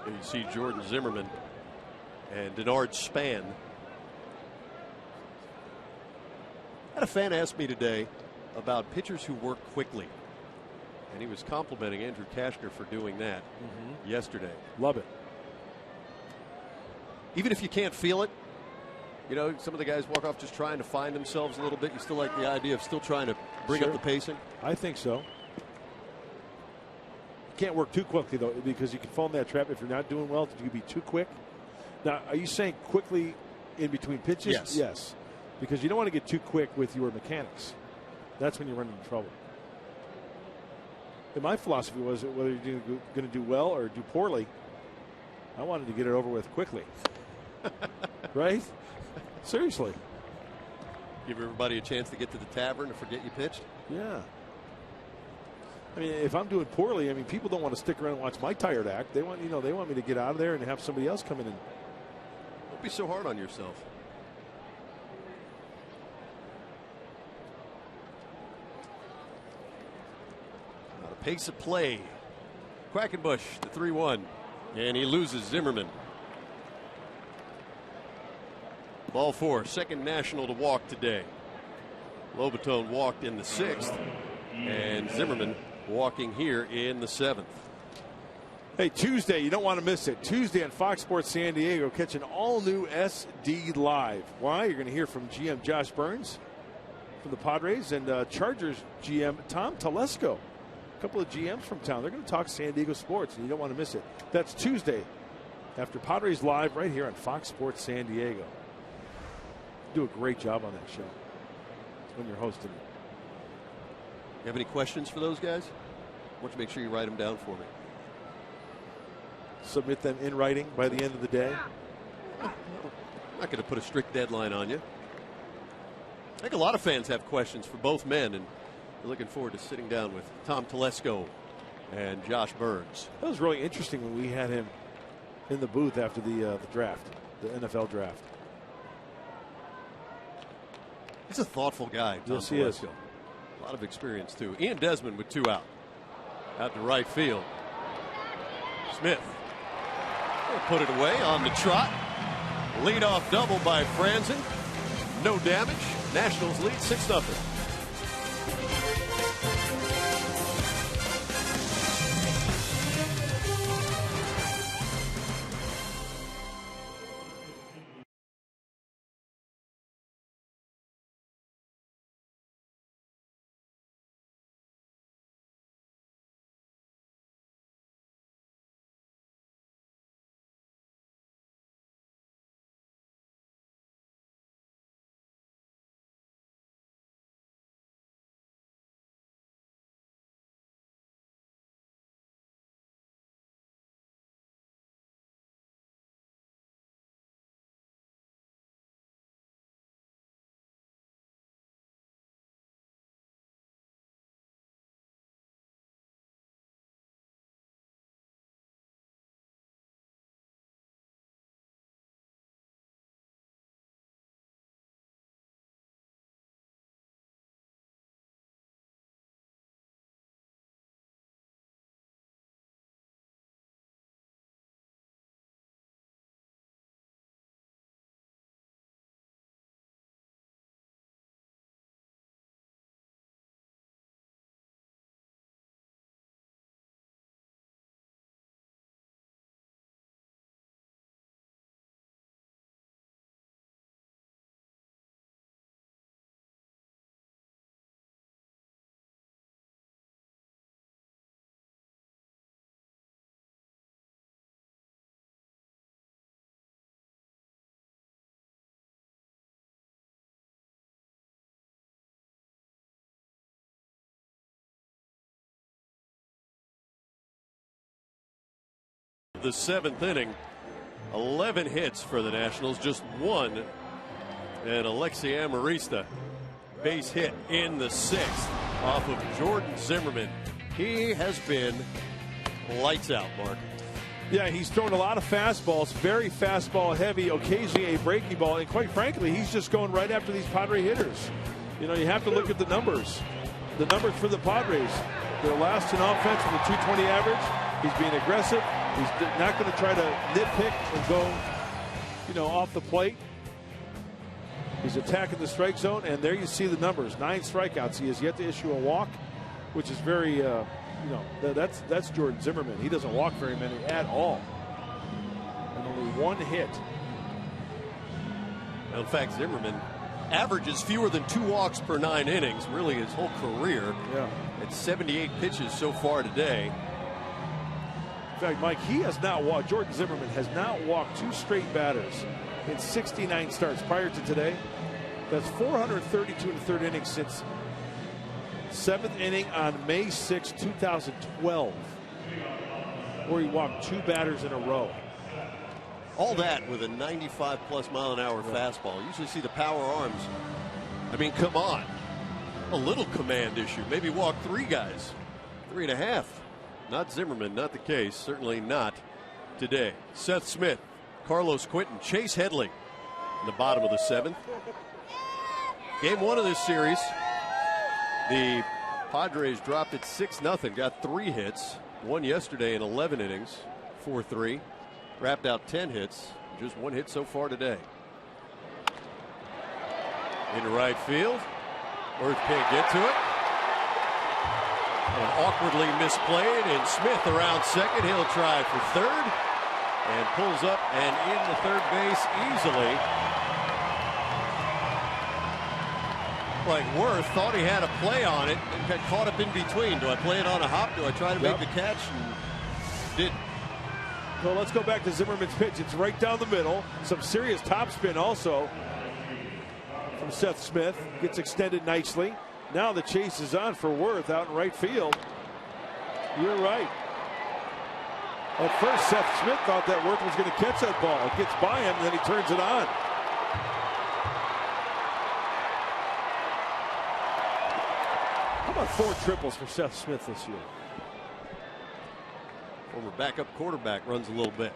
And you see Jordan Zimmerman and Denard Span. I had a fan ask me today about pitchers who work quickly. And he was complimenting Andrew Kashner for doing that yesterday. Love it. Even if you can't feel it, you know, some of the guys walk off just trying to find themselves a little bit. You still like the idea of still trying to bring up the pacing? I think so. You can't work too quickly, though, because you can fall in that trap if you're not doing well. You can be too quick. Now, are you saying quickly in between pitches? Yes. Yes. Because you don't want to get too quick with your mechanics. That's when you run into trouble. And my philosophy was that whether you're going to do well or do poorly, I wanted to get it over with quickly. Right? Seriously. Give everybody a chance to get to the tavern and forget you pitched? Yeah. I mean, if I'm doing poorly, I mean, people don't want to stick around and watch my tired act. They want, you know, they want me to get out of there and have somebody else come in and. Don't be so hard on yourself. Pace of play. Quackenbush, the 3-1. And he loses Zimmerman. Ball 4, second National to walk today. Lobaton walked in the 6th. And Zimmerman walking here in the 7th. Hey, Tuesday, you don't want to miss it. Tuesday on Fox Sports San Diego, catch an all-new SD Live. Why? You're going to hear from GM Josh Burns from the Padres and Chargers GM Tom Telesco. Couple of GMs from town. They're going to talk San Diego sports, and you don't want to miss it. That's Tuesday after Padres Live right here on Fox Sports San Diego. Do a great job on that show when you're hosting it. You have any questions for those guys? Why don't you make sure you write them down for me? Submit them in writing by the end of the day. I'm not going to put a strict deadline on you. I think a lot of fans have questions for both men, and we're looking forward to sitting down with Tom Telesco and Josh Burns. That was really interesting when we had him in the booth after the draft, the NFL draft. He's a thoughtful guy, Tom Yes, he Telesco. is. A lot of experience, too. Ian Desmond with 2 out. Out to right field. Smith will put it away on the trot. Leadoff double by Franzen. No damage. Nationals lead 6-0. the 7th inning. 11 hits for the Nationals, just one. And Alexei Amarista, base hit in the 6th off of Jordan Zimmerman. He has been lights out, Mark. Yeah, he's thrown a lot of fastballs, very fastball heavy, occasionally a breaking ball, and quite frankly, he's just going right after these Padre hitters. You know, you have to look at the numbers. The numbers for the Padres. They're last in offense with a 220 average. He's being aggressive. He's not going to try to nitpick and go, you know, off the plate. He's attacking the strike zone, and there you see the numbers. 9 strikeouts. He has yet to issue a walk, which is very, you know, that's Jordan Zimmerman. He doesn't walk very many at all. And only 1 hit. In fact, Zimmerman averages fewer than 2 walks per 9 innings, really his whole career. Yeah. It's 78 pitches so far today. In fact, Mike, he has not walked. Jordan Zimmerman has not walked 2 straight batters in 69 starts prior to today. That's 432 in the 3rd inning since 7th inning on May 6, 2012, where he walked 2 batters in a row. All that with a 95+ mile-an-hour fastball. You usually see the power arms. I mean, come on. A little command issue. Maybe walk 3 guys. 3.5. Not Zimmerman, not the case. Certainly not today. Seth Smith, Carlos Quentin, Chase Headley in the bottom of the 7th. Game 1 of this series. The Padres dropped it 6-0. Got 3 hits. 1 yesterday in 11 innings. 4-3. Wrapped out 10 hits. Just 1 hit so far today. Into right field. Worth can't get to it. And awkwardly misplayed, and Smith around second. He'll try for third. And pulls up and into third base easily. Like Worth thought he had a play on it and got caught up in between. Do I play it on a hop? Do I try to make the catch? And didn't. Well, let's go back to Zimmerman's pitch. It's right down the middle. Some serious topspin also from Seth Smith. Gets extended nicely. Now the chase is on for Worth out in right field. You're right. At first, Seth Smith thought that Worth was going to catch that ball. It gets by him, and then he turns it on. How about 4 triples for Seth Smith this year? Former backup quarterback runs a little bit.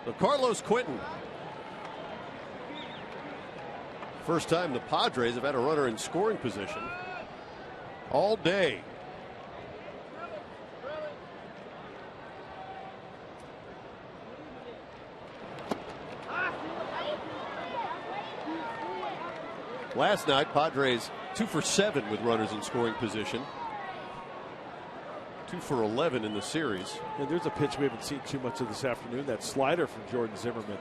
So Carlos Quentin. First time the Padres have had a runner in scoring position all day. Last night, Padres 2 for 7 with runners in scoring position. 2 for 11 in the series. And there's a pitch we haven't seen too much of this afternoon. That slider from Jordan Zimmerman.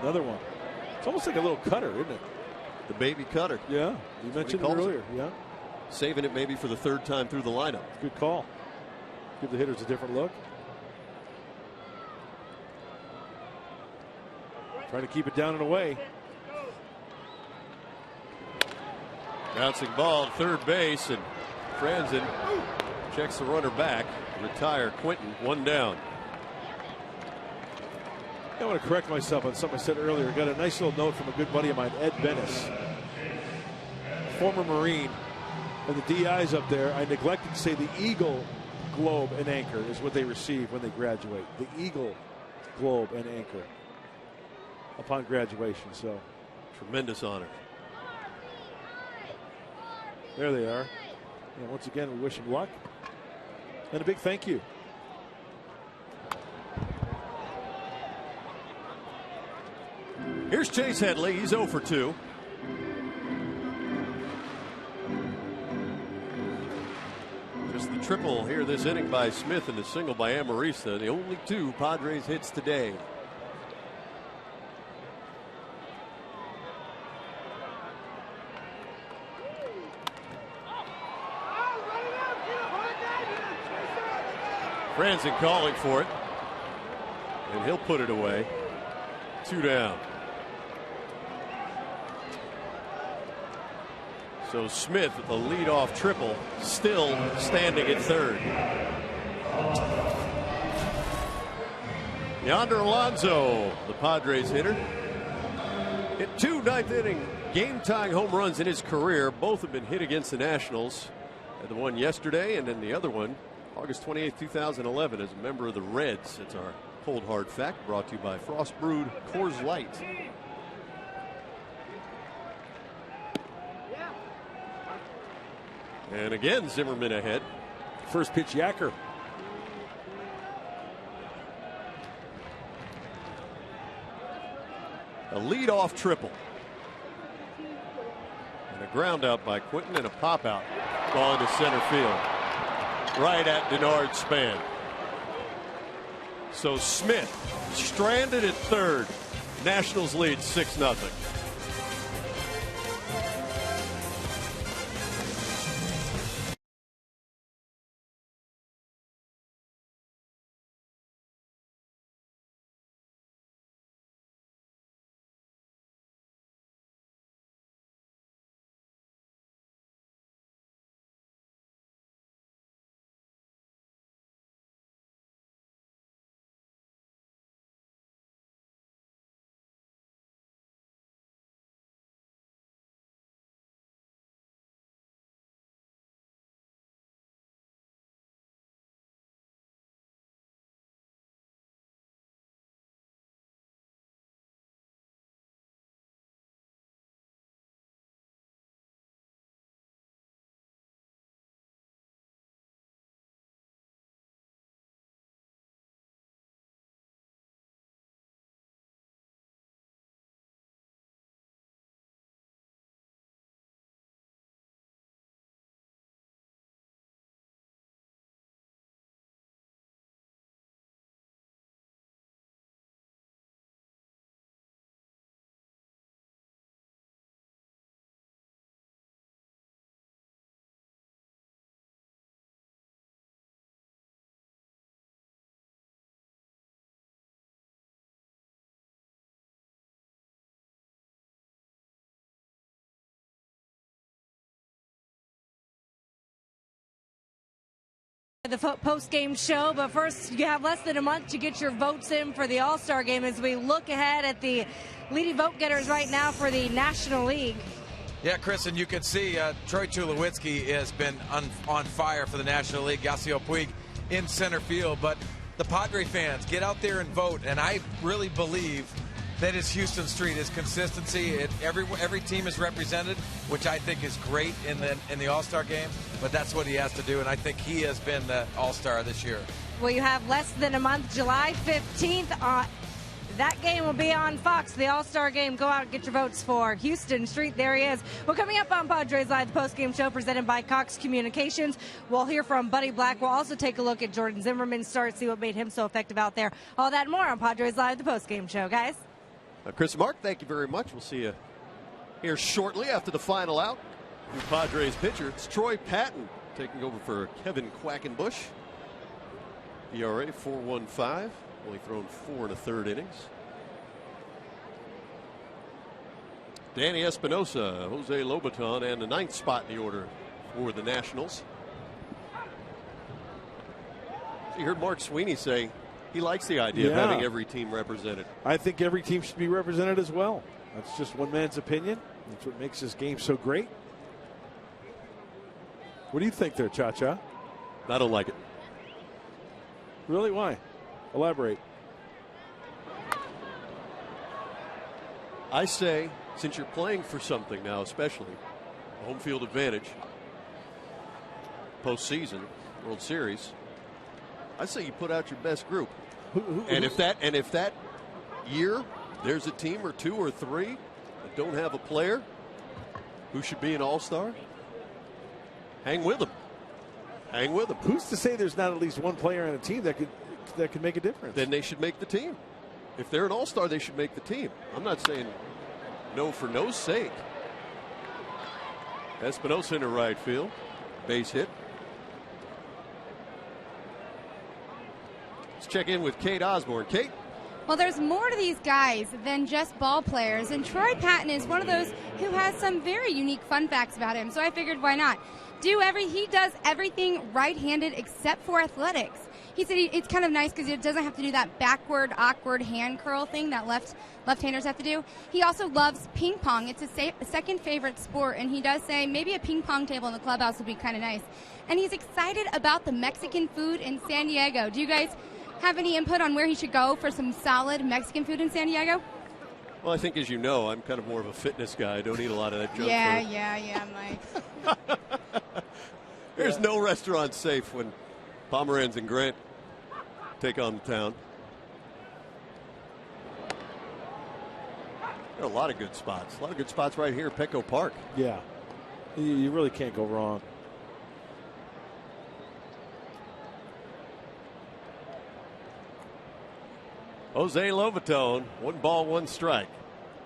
Another one. It's almost like a little cutter, isn't it? The baby cutter. Yeah, you mentioned it earlier. Yeah. Saving it maybe for the 3rd time through the lineup. Good call. Give the hitters a different look. Trying to keep it down and away. Bouncing ball at third base, and Franzen checks the runner back. Retire Quentin, 1 down. I want to correct myself on something I said earlier. I got a nice little note from a good buddy of mine, Ed Bennis, former Marine, and the DIs up there. I neglected to say the Eagle Globe and Anchor is what they receive when they graduate. The Eagle Globe and Anchor upon graduation. So tremendous honor. There they are. And once again, we wish him luck and a big thank you. Here's Chase Headley. He's 0 for 2. Just the triple here this inning by Smith and the single by Amarista. The only 2 Padres hits today. Franzen calling for it, and he'll put it away. 2 down. So Smith with a leadoff triple, still standing at third. Yonder Alonso, the Padres hitter, hit 2 ninth-inning game-tying home runs in his career. Both have been hit against the Nationals. And the one yesterday, and then the other one, August 28, 2011, as a member of the Reds. It's our cold hard fact, brought to you by Frost Brewed Coors Light. And again, Zimmerman ahead. First pitch, Yacker. A leadoff triple. And a ground out by Quinton and a pop out. Ball into center field. Right at Denard Span. So Smith stranded at third. Nationals lead 6-0. The post-game show, but first you have less than a month to get your votes in for the All-Star game as we look ahead at the leading vote getters right now for the National League. Yeah, Chris, and you can see Troy Tulowitzki has been on fire for the National League. Yasiel Puig in center field, but the Padre fans, get out there and vote, and I really believe that is Houston Street, his consistency. Every team is represented, which I think is great in the All-Star game, but that's what he has to do, and I think he has been the All-Star this year. Well, you have less than a month, July 15th. That game will be on Fox, the All-Star game. Go out and get your votes for Houston Street. There he is. Well, coming up on Padres Live, the postgame show presented by Cox Communications. We'll hear from Buddy Black. We'll also take a look at Jordan Zimmerman's start, see what made him so effective out there. All that and more on Padres Live, the postgame show, guys. Chris and Mark, thank you very much. We'll see you here shortly after the final out. New Padres pitcher, it's Troy Patton taking over for Kevin Quackenbush. ERA 4.15, only thrown 4 1/3 innings. Danny Espinosa, Jose Lobaton, and the 9th spot in the order for the Nationals. So you heard Mark Sweeney say he likes the idea of having every team represented. I think every team should be represented as well. That's just one man's opinion. That's what makes this game so great. What do you think there, Cha-Cha? I don't like it. Really? Why? Elaborate. I say, since you're playing for something now, especially home field advantage, postseason, World Series, I say you put out your best group. And if that year there's a team or 2 or 3 that don't have a player who should be an all-star, hang with them. Hang with them. Who's to say there's not at least one player on a team that could make a difference? Then they should make the team. If they're an all-star, they should make the team. I'm not saying no for no's sake. Espinosa into right field. Base hit. Let's check in with Kate Osborne. Kate? Well, there's more to these guys than just ball players, and Troy Patton is one of those who has some very unique fun facts about him, so I figured why not. He does everything right-handed except for athletics. He said it's kind of nice because it doesn't have to do that backward, awkward hand curl thing that left-handers have to do. He also loves ping pong. It's his second favorite sport, and he does say maybe a ping pong table in the clubhouse would be kind of nice. And he's excited about the Mexican food in San Diego. Do you guys have any input on where he should go for some solid Mexican food in San Diego? Well, I think, as you know, I'm kind of more of a fitness guy. I don't eat a lot of that junk food. Yeah, Mike. There's no restaurant safe when Pomeranz and Grant take on the town. There are a lot of good spots. A lot of good spots right here at Petco Park. Yeah. You really can't go wrong. Jose Lovatone, 1 ball, 1 strike.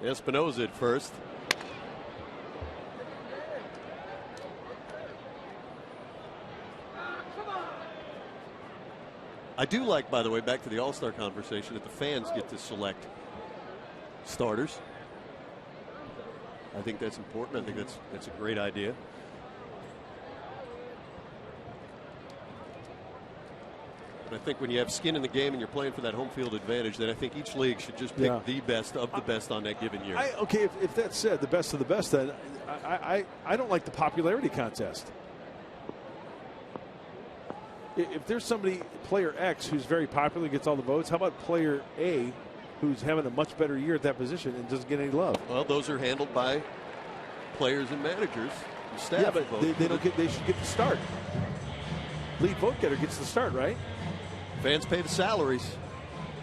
Espinosa at first. I do like, by the way, back to the All-Star conversation, that the fans get to select starters. I think that's important. I think that's a great idea. And I think when you have skin in the game and you're playing for that home field advantage, then I think each league should just pick the best of the best on that given year. Okay, if that's said, the best of the best, then I don't like the popularity contest. If there's somebody, player X, who's very popular, gets all the votes, how about player A, who's having a much better year at that position and doesn't get any love? Well, those are handled by players and managers and staff. Yeah, but they should get the start. Lead vote getter gets the start, right? Fans pay the salaries.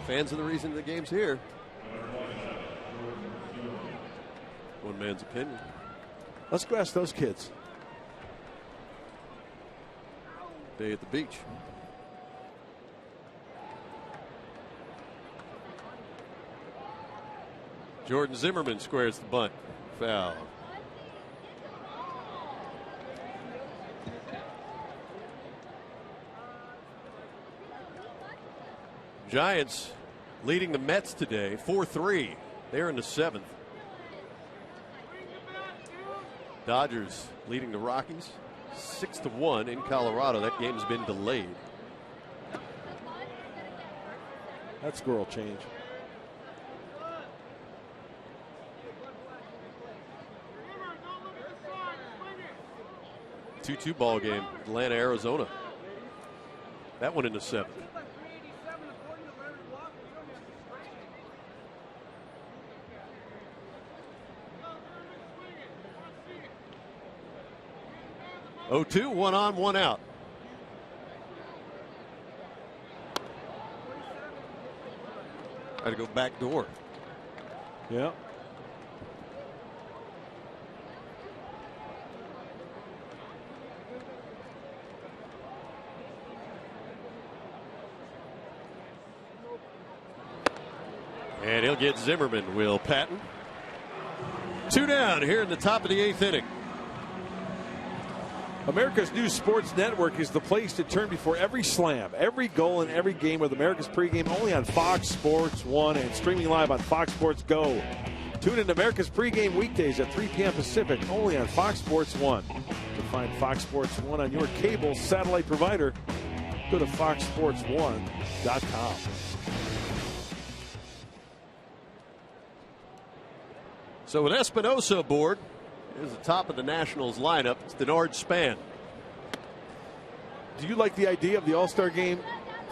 Fans are the reason the game's here. One man's opinion. Let's go ask those kids. Day at the beach. Jordan Zimmerman squares the bunt. Foul. Giants leading the Mets today 4-3. They're in the 7th. Dodgers leading the Rockies 6-1 in Colorado. That game's been delayed. That score will change. A 2-2 ball game. Atlanta, Arizona. That one in the 7th. Oh, 2, 1 on, 1 out. Got to go back door. Yeah. And he'll get Zimmerman, Will Patton. 2 down here in the top of the 8th inning. America's new sports network is the place to turn before every slam, every goal, and every game with America's pregame only on Fox Sports 1 and streaming live on Fox Sports Go. Tune in to America's pregame weekdays at 3 p.m. Pacific only on Fox Sports 1. To find Fox Sports 1 on your cable satellite provider, go to foxsports1.com. So with Espinosa aboard, here's the top of the Nationals lineup. It's Denard Span. Do you like the idea of the All-Star game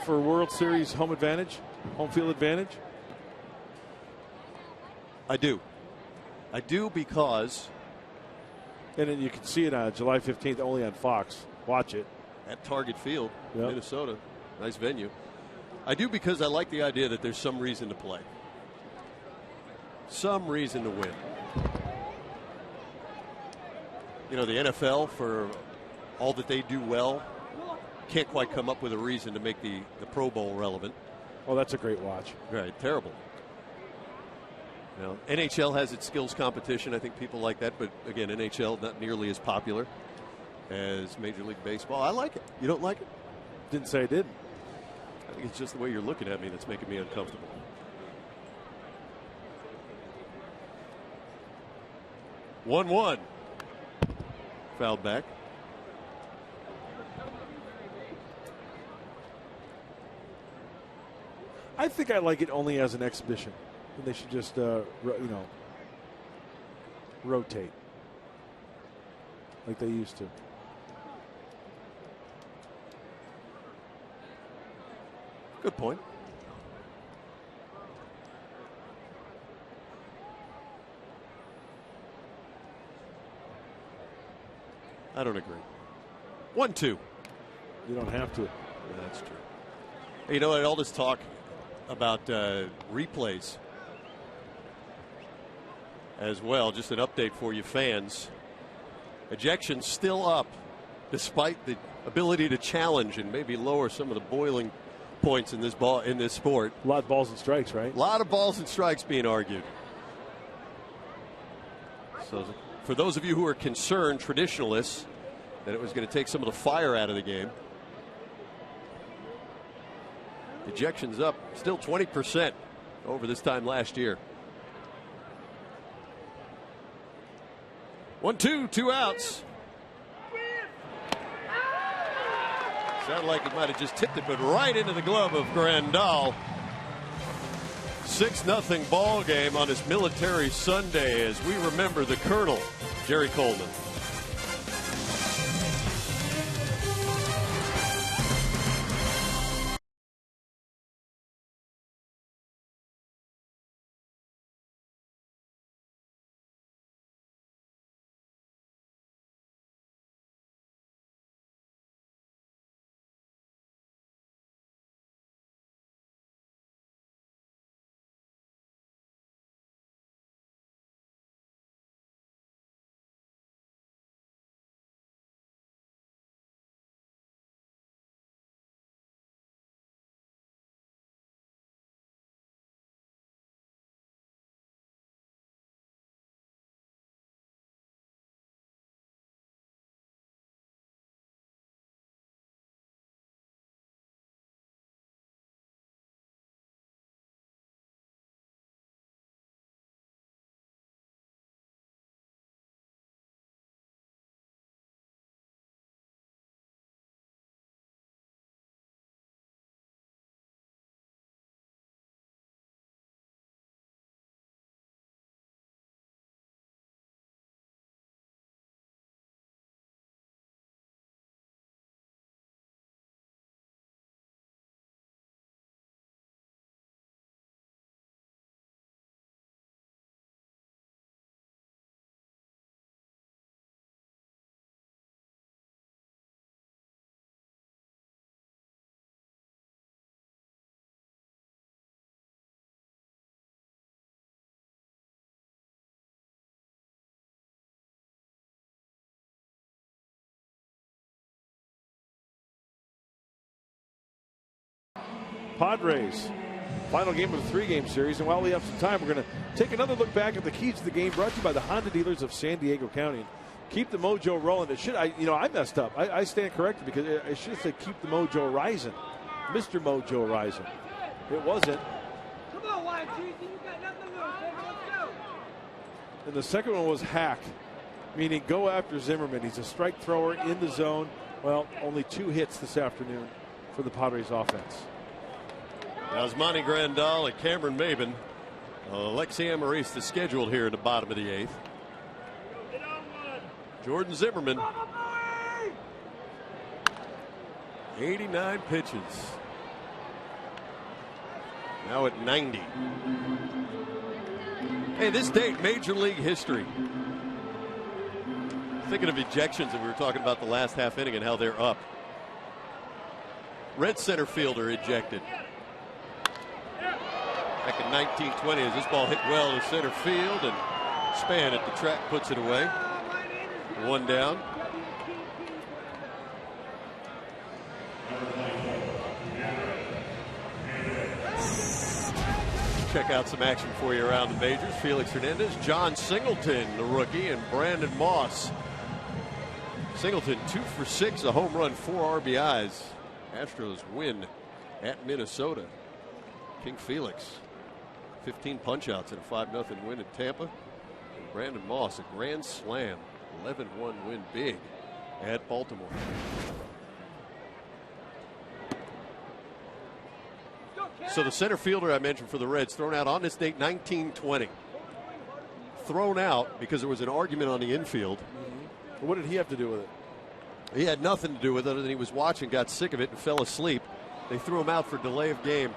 for World Series home advantage, home field advantage? I do. I do because... And then you can see it on July 15th only on Fox. Watch it. At Target Field, Minnesota. Nice venue. I do because I like the idea that there's some reason to play. Some reason to win. You know, the NFL, for all that they do well, can't quite come up with a reason to make the Pro Bowl relevant. Oh, that's a great watch. Right, terrible. You know, NHL has its skills competition. I think people like that, but again, NHL not nearly as popular as Major League Baseball. I like it. You don't like it? Didn't say I didn't. I think it's just the way you're looking at me that's making me uncomfortable. 1-1. Fouled back. I think I like it only as an exhibition. And they should just, rotate like they used to. Good point. I don't agree. 1-2. You don't have to. Yeah, that's true. You know, all this talk about replays as well. Just an update for you fans. Ejections still up, despite the ability to challenge and maybe lower some of the boiling points in this sport. A lot of balls and strikes, right? A lot of balls and strikes being argued. So for those of you who are concerned, traditionalists, that it was going to take some of the fire out of the game, ejections up still 20% over this time last year. 1-2, 2 outs. Sounded like it might have just tipped it, but right into the glove of Grandal. 6-0 ball game on this Military Sunday as we remember the Colonel, Jerry Coleman. Padres, final game of the 3-game series. And while we have some time, we're going to take another look back at the keys to the game brought to you by the Honda dealers of San Diego County. Keep the mojo rolling. It should, I messed up. I stand corrected because I should have said keep the mojo rising. Mr. Mojo rising. It wasn't. Come on, Wyatt Cheesy, you got nothing to lose, baby. Let's go. And the second one was hack, meaning go after Zimmerman. He's a strike thrower in the zone. Well, only 2 hits this afternoon for the Padres offense. Osmani Grandal and Cameron Maben. Alexi Amarista scheduled here in the bottom of the 8th. Jordan Zimmerman. 89 pitches. Now at 90. Hey, this date, Major League history. Thinking of ejections, and we were talking about the last half inning and how they're up. Red center fielder ejected. Back in 1920, as this ball hit well to center field, and Span at the track puts it away. 1 down. Check out some action for you around the majors. Felix Hernandez, John Singleton, the rookie, and Brandon Moss. Singleton 2 for 6, a home run, 4 RBIs. Astros win at Minnesota. King Felix, 15 punch-outs in a 5-0 win at Tampa. Brandon Moss, a grand slam, 11-1 win big at Baltimore. So the center fielder I mentioned for the Reds thrown out on this date 1920. Thrown out because there was an argument on the infield. What did he have to do with it? He had nothing to do with it other than he was watching, got sick of it, and fell asleep. They threw him out for delay of game.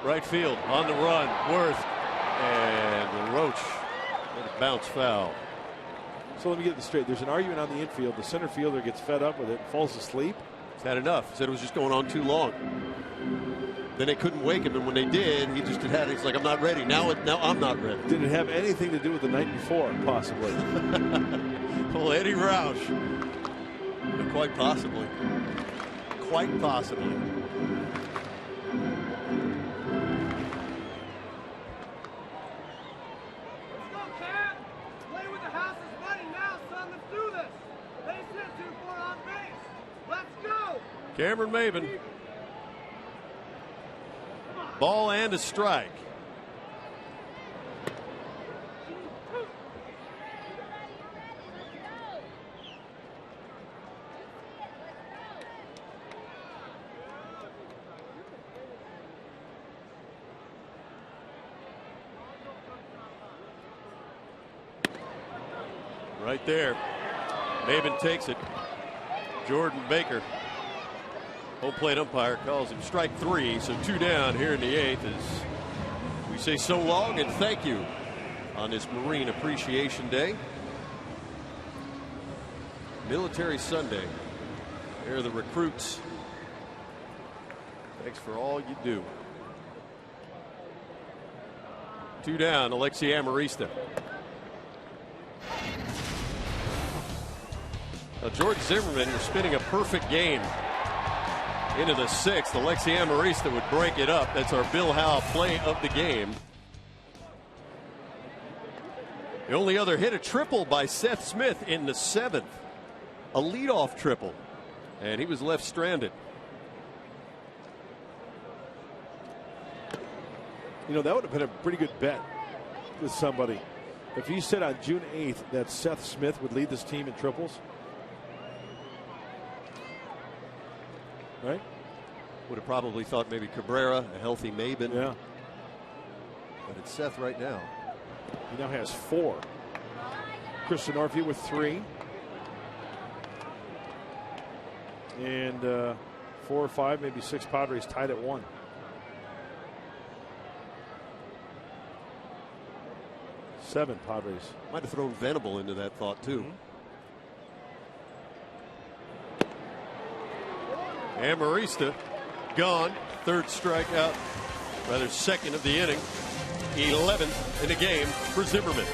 Right field, on the run, Worth, and Roach. Let it bounce foul. So let me get this straight. There's an argument on the infield. The center fielder gets fed up with it and falls asleep. He's had enough. Said it was just going on too long. Then they couldn't wake him, and when they did, he just had. He's like, "I'm not ready now. Now I'm not ready." Did it have anything to do with the night before? Possibly. Well, Eddie Roush. Quite possibly. Quite possibly. Cameron Maben. Ball and a strike. Right there. Maben takes it. Jordan Baker, home plate umpire, calls him strike 3. So 2 down here in the 8th as we say so long and thank you on this Marine Appreciation Day. Military Sunday. They're the recruits. Thanks for all you do. 2 down, Alexi Amarista. Now, George Zimmerman was spinning a perfect game into the 6th. Alexi Amarista would break it up. That's our Bill Howe play of the game. The only other hit, a triple by Seth Smith in the 7th. A leadoff triple. And he was left stranded. You know, that would have been a pretty good bet with somebody. If you said on June 8th that Seth Smith would lead this team in triples. Right? Would have probably thought maybe Cabrera, a healthy Maben. Yeah. But it's Seth right now. He now has 4. Christian Orphy with 3. And 4 or 5, maybe 6 Padres tied at 1. Seven Padres. Might have thrown Venable into that thought too. Amarista gone. 3rd strikeout, rather 2nd of the inning. 11th in the game for Zimmerman.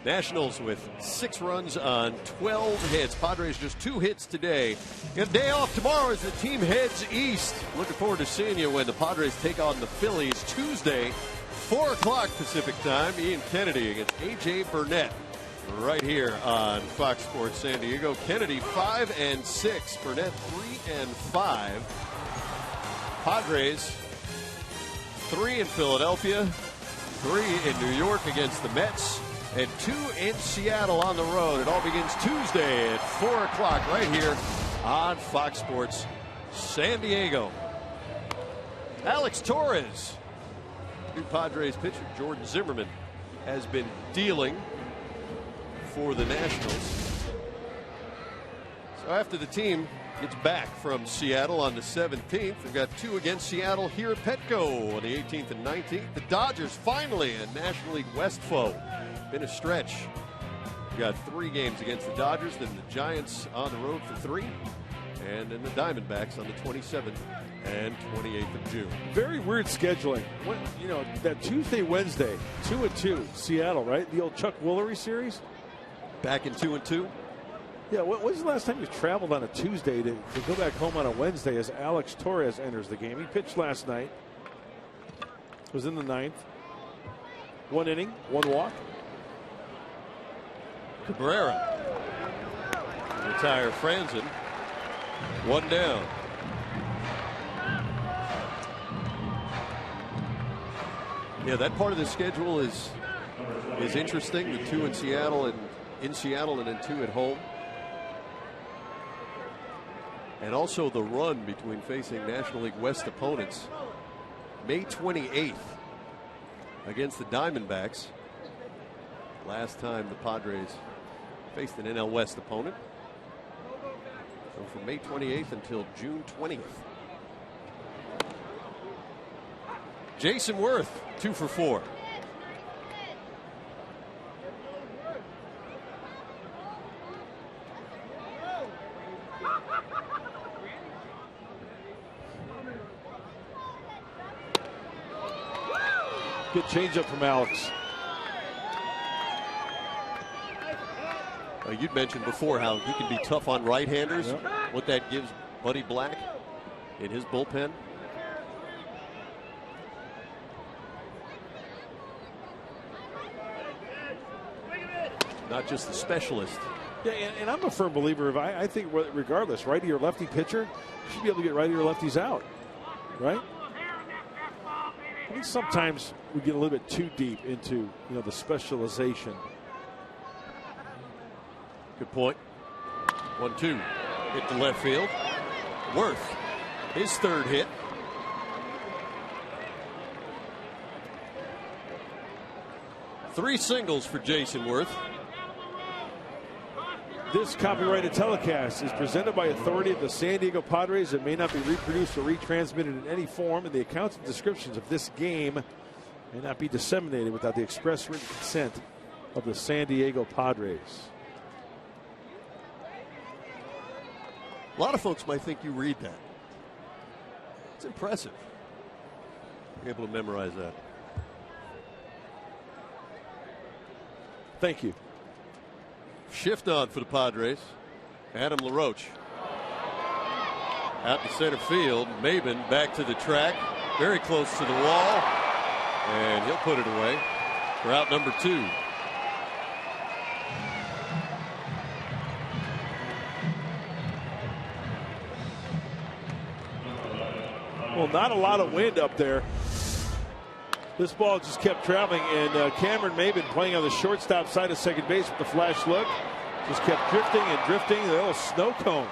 Nationals with 6 runs on 12 hits. Padres just 2 hits today. Get a day off tomorrow as the team heads east. Looking forward to seeing you when the Padres take on the Phillies Tuesday, 4 o'clock Pacific time. Ian Kennedy against A.J. Burnett right here on Fox Sports San Diego. Kennedy 5-6, Burnett 3-5. Padres 3 in Philadelphia, 3 in New York against the Mets, and 2 in Seattle on the road. It all begins Tuesday at 4 o'clock right here on Fox Sports San Diego. Alex Torres, new Padres pitcher Jordan Zimmerman, has been dealing for the Nationals. So after the team gets back from Seattle on the 17th, they've got 2 against Seattle here at Petco on the 18th and 19th. The Dodgers finally a National League West foe. Been a stretch. We've got 3 games against the Dodgers, then the Giants on the road for 3, and then the Diamondbacks on the 27th and 28th of June. Very weird scheduling. When, that Tuesday, Wednesday, 2-2, Seattle, right? The old Chuck Woolery series? Back in 2-2? Yeah, when's the last time you traveled on a Tuesday to go back home on a Wednesday as Alex Torres enters the game? He pitched last night. Was in the 9th. 1 inning, 1 walk. Cabrera. Retire Franzen. 1 down. Yeah, that part of the schedule is interesting. The 2 in Seattle and then 2 at home. And also the run between facing National League West opponents. May 28th against the Diamondbacks. Last time the Padres faced an NL West opponent. So from May 28th until June 20th. Jason Worth, 2 for 4. Good changeup from Alex. You'd mentioned before how he can be tough on right-handers. Yep. What that gives Buddy Black in his bullpen. Not just the specialist. Yeah, and I'm a firm believer of I think regardless, righty or lefty pitcher, you should be able to get righty or lefties out, right? I think sometimes we get a little bit too deep into the specialization. Good point. 1-2. Hit to left field. Worth, his 3rd hit. Three singles for Jason Worth. This copyrighted telecast is presented by authority of the San Diego Padres and may not be reproduced or retransmitted in any form, and the accounts and descriptions of this game may not be disseminated without the express written consent of the San Diego Padres. A lot of folks might think you read that. It's impressive. You're able to memorize that. Thank you. Shift on for the Padres. Adam LaRoche. Out to center field. Maben back to the track. Very close to the wall. And he'll put it away for out number 2. Well, not a lot of wind up there. This ball just kept traveling, and Cameron Maben playing on the shortstop side of second base with the flash look. Just kept drifting and drifting. The little snow cone.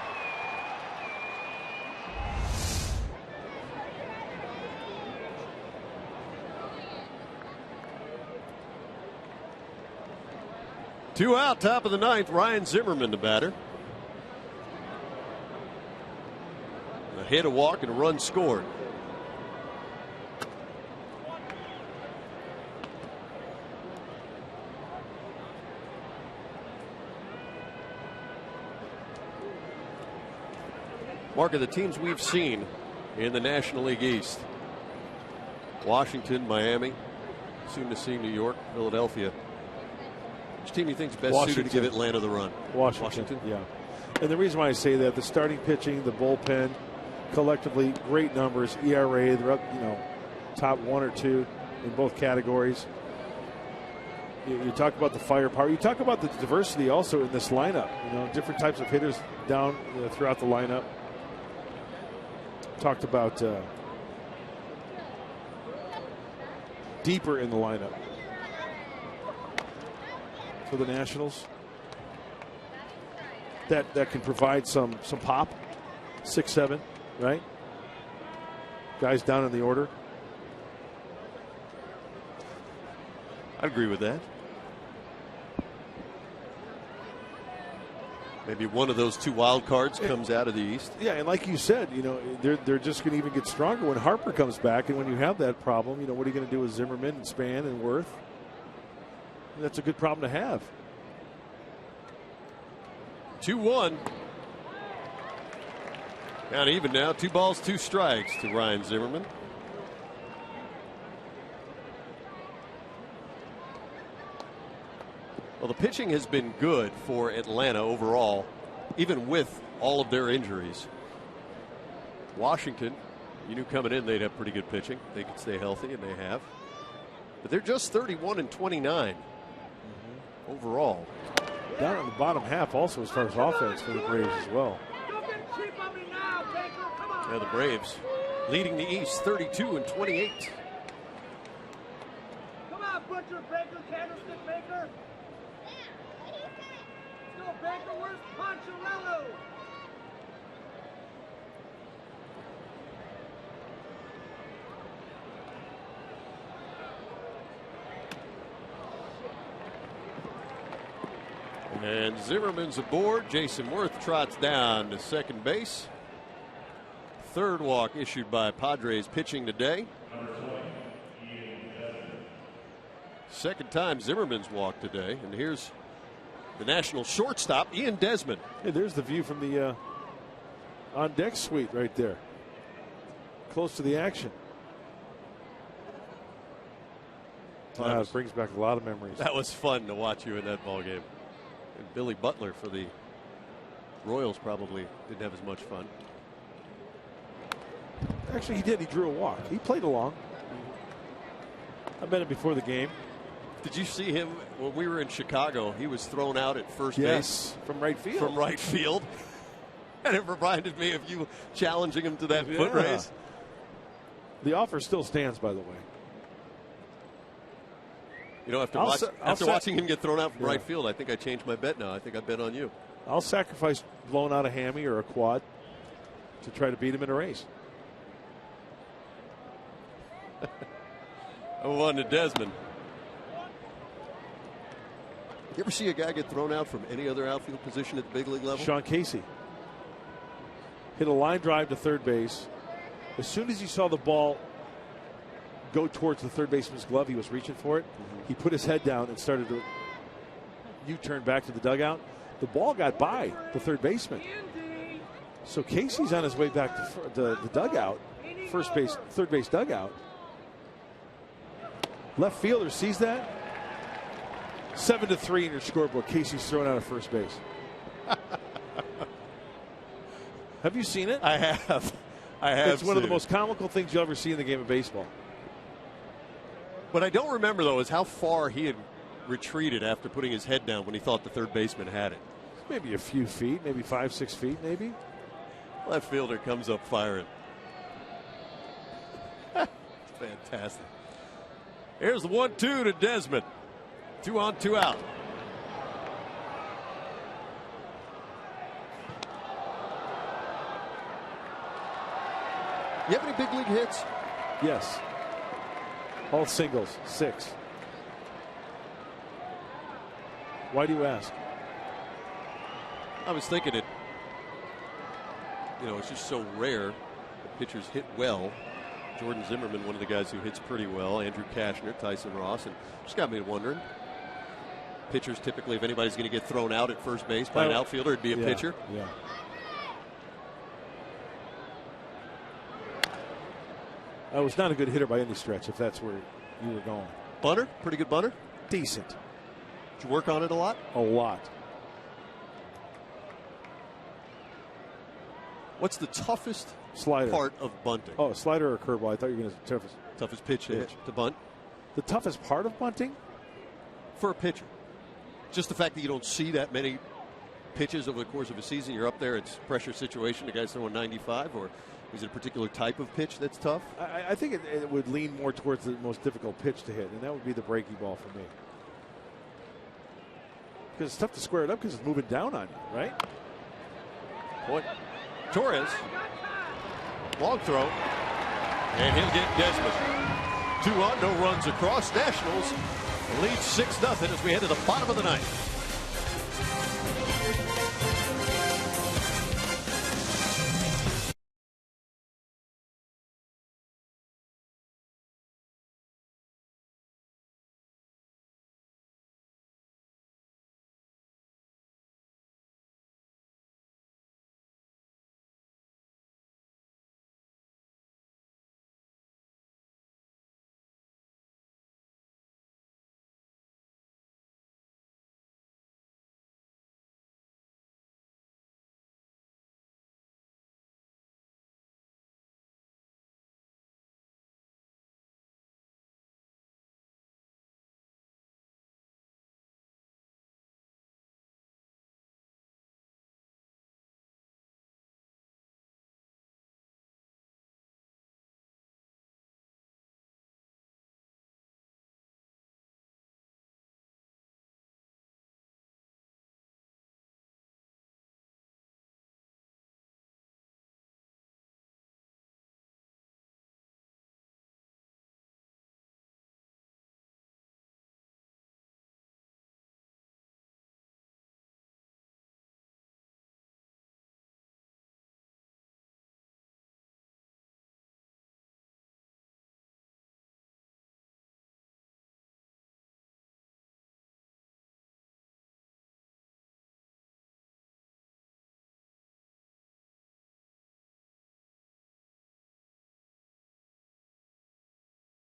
Two out, top of the 9th. Ryan Zimmerman, the batter. A hit, a walk, and a run scored. Mark, of the teams we've seen in the National League East: Washington, Miami, soon to see New York, Philadelphia. Which team do you think is best Washington. suited to give Atlanta the run? Washington. Yeah. And the reason why I say that, the starting pitching, the bullpen, collectively great numbers. ERA, they're up, top 1 or 2 in both categories. You talk about the firepower. You talk about the diversity also in this lineup. Different types of hitters down throughout the lineup. Talked about deeper in the lineup for the Nationals. That can provide some pop. 6-7, right? Guys down in the order. I'd agree with that. Maybe one of those 2 wild cards comes out of the East. Yeah, and like you said, they're just going to even get stronger when Harper comes back. And when you have that problem, what are you going to do with Zimmerman and Span and Worth? That's a good problem to have. 2-1. Count even now. 2 balls, 2 strikes to Ryan Zimmerman. Well, the pitching has been good for Atlanta overall, even with all of their injuries. Washington, you knew coming in they'd have pretty good pitching. They could stay healthy, and they have. But they're just 31-29 overall. Down in the bottom half also as far as offense for the Braves as well. Yeah, the Braves leading the East 32-28. Come on, Butcher, Baker, Candlestick Baker. Go, Baker, where's Poncherello? And Zimmerman's aboard. Jason Worth trots down to second base. 3rd walk issued by Padres pitching today. 2nd time Zimmerman's walked today. And here's the National shortstop, Ian Desmond. Hey, there's the view from the on-deck suite right there. Close to the action. It brings back a lot of memories. That was fun to watch you in that ball game. And Billy Butler for the Royals probably didn't have as much fun. Actually, he did. He drew a walk. He played along. I met him before the game. Did you see him when we were in Chicago? He was thrown out at first base. From right field. From right field. And it reminded me of you challenging him to that foot race. The offer still stands, by the way. After watching him get thrown out from right field, I think I changed my bet now. I think I bet on you. I'll sacrifice blowing out a hammy or a quad to try to beat him in a race. 0-1 to Desmond. You ever see a guy get thrown out from any other outfield position at the big league level? Sean Casey hit a line drive to third base. As soon as he saw the ball go towards the third baseman's glove, he was reaching for it. He put his head down and started to U-turn back to the dugout. The ball got by the third baseman. So Casey's on his way back to the dugout, third base dugout. Left fielder sees that. 7-3 in your scoreboard. Casey's thrown out of first base. Have you seen it? I have. It's one of the most comical things you'll ever see in the game of baseball. What I don't remember, though, is how far he had retreated after putting his head down when he thought the third baseman had it. Maybe a few feet, maybe 5-6 feet, maybe. Left fielder comes up firing. Fantastic. Here's the 1-2 to Desmond. 2 on, 2 out. You have any big league hits? Yes. All singles, 6. Why do you ask? I was thinking it's just so rare that pitchers hit well. Jordan Zimmerman, one of the guys who hits pretty well. Andrew Kashner, Tyson Ross, and just got me wondering. Pitchers typically, if anybody's going to get thrown out at first base by an outfielder, it'd be a pitcher. Yeah. I was not a good hitter by any stretch, if that's where you were going. Bunter? Pretty good bunter? Decent. you work on it a lot? A lot. What's the toughest slider part of bunting? Oh, slider or curveball? I thought you were going to say toughest pitch to bunt. The toughest part of bunting for a pitcher, just the fact that you don't see that many pitches over the course of a season. You're up there, it's pressure situation. The guy's throwing 95, or is it a particular type of pitch that's tough? I think it would lean more towards the most difficult pitch to hit, and that would be the breaking ball for me. Because it's tough to square it up because it's moving down on you, right? Point. Torres, long throw, and he'll get Desmond. 2 on, no runs across. Nationals lead 6-0 as we head to the bottom of the ninth.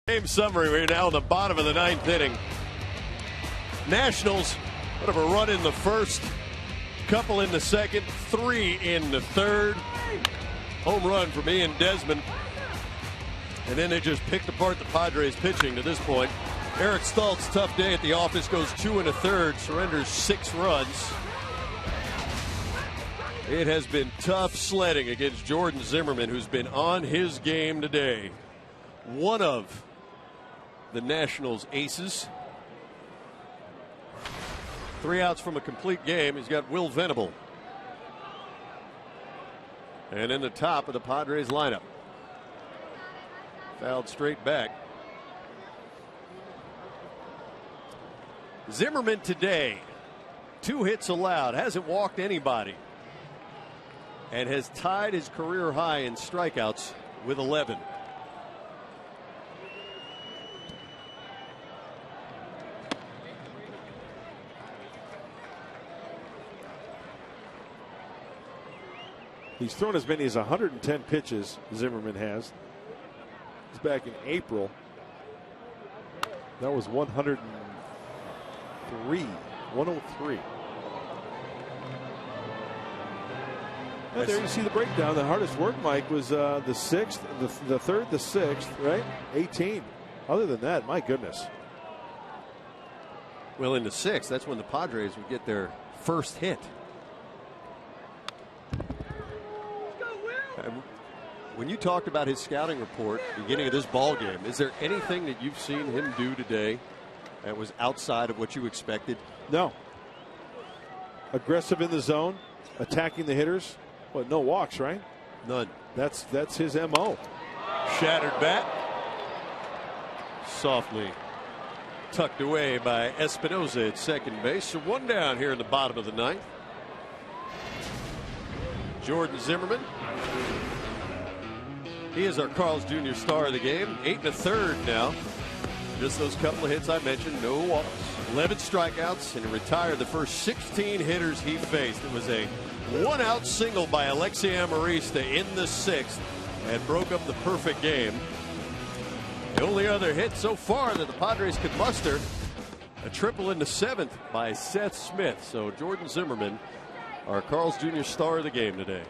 Game summary. We're now in the bottom of the ninth inning. Nationals would have a run in the first, couple in the second, 3 in the third. Home run from Ian Desmond. And then they just picked apart the Padres pitching to this point. Eric Stoltz, tough day at the office, goes 2 1/3, surrenders 6 runs. It has been tough sledding against Jordan Zimmermann, who's been on his game today. One of the Nationals' aces. 3 outs from a complete game. He's got Will Venable. And in the top of the Padres lineup. Fouled straight back. Zimmermann today, 2 hits allowed, hasn't walked anybody, and has tied his career high in strikeouts with 11. He's thrown as many as 110 pitches, Zimmermann has. He's back in April. That was 103. And there you see the breakdown. The hardest work, Mike, was the 6th, the 3rd, the 6th, right? 18. Other than that, my goodness. Well, in the 6th, that's when the Padres would get their first hit. When you talked about his scouting report at the beginning of this ball game, is there anything that you've seen him do today that was outside of what you expected? No. Aggressive in the zone, attacking the hitters. Well, no walks, right? None. That's his MO. Shattered bat. Softly tucked away by Espinosa at second base. So 1 down here in the bottom of the ninth. Jordan Zimmermann. He is our Carl's Jr. star of the game. 8 1/3 now. Just those couple of hits I mentioned. No walks. 11 strikeouts, and he retired the first 16 hitters he faced. It was a 1-out single by Alexei Amarista in the 6th and broke up the perfect game. The only other hit so far that the Padres could muster A triple in the 7th by Seth Smith. So Jordan Zimmermann, our Carl's Jr. star of the game today.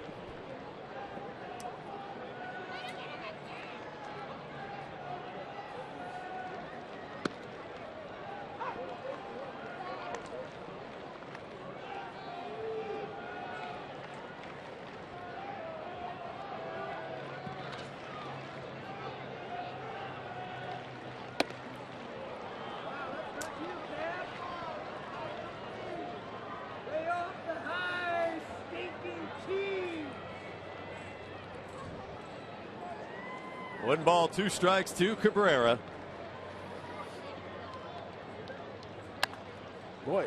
One ball, 2 strikes to Cabrera. Boy.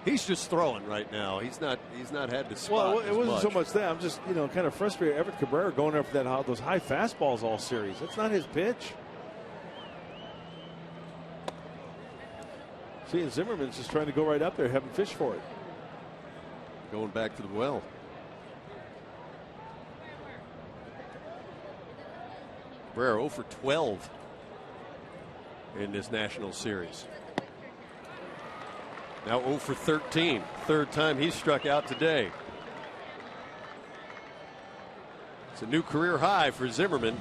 He's just throwing right now. He's not had to spot. Well, it wasn't so much that. I'm just kind of frustrated. Everett Cabrera going there for those high fastballs all series. That's not his pitch. See, and Zimmerman's just trying to go right up there, having fish for it. Going back to the well. Cabrera 0 for 12 in this National Series. Now 0 for 13. Third time he struck out today. It's a new career high for Zimmermann.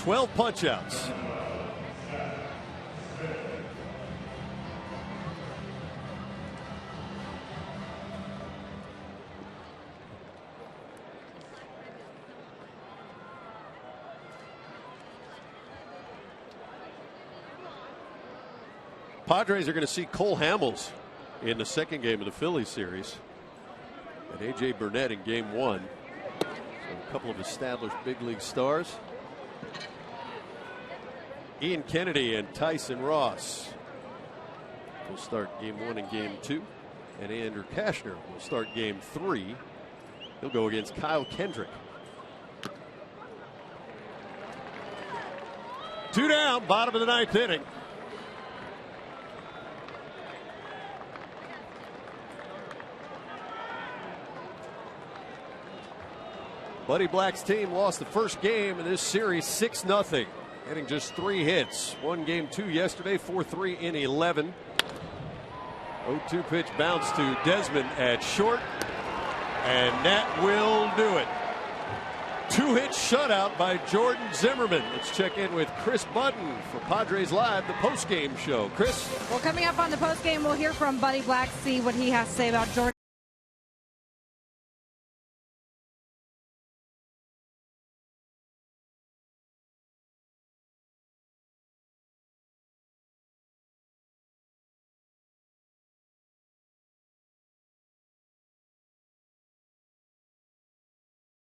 12 punchouts. Padres are going to see Cole Hamels in the second game of the Phillies series, and A.J. Burnett in game 1. So a couple of established big league stars. Ian Kennedy and Tyson Ross will start game 1 and game 2, and Andrew Kashner will start game 3. He'll go against Kyle Kendrick. 2 down, bottom of the 9th inning. Buddy Black's team lost the first game in this series 6-0, hitting just 3 hits. Won game 2 yesterday, 4-3 in 11. 0-2 pitch bounce to Desmond at short, and that will do it. 2-hit shutout by Jordan Zimmermann. Let's check in with Chris Budden for Padres Live, the postgame show. Chris? Well, coming up on the postgame, we'll hear from Buddy Black, see what he has to say about Jordan.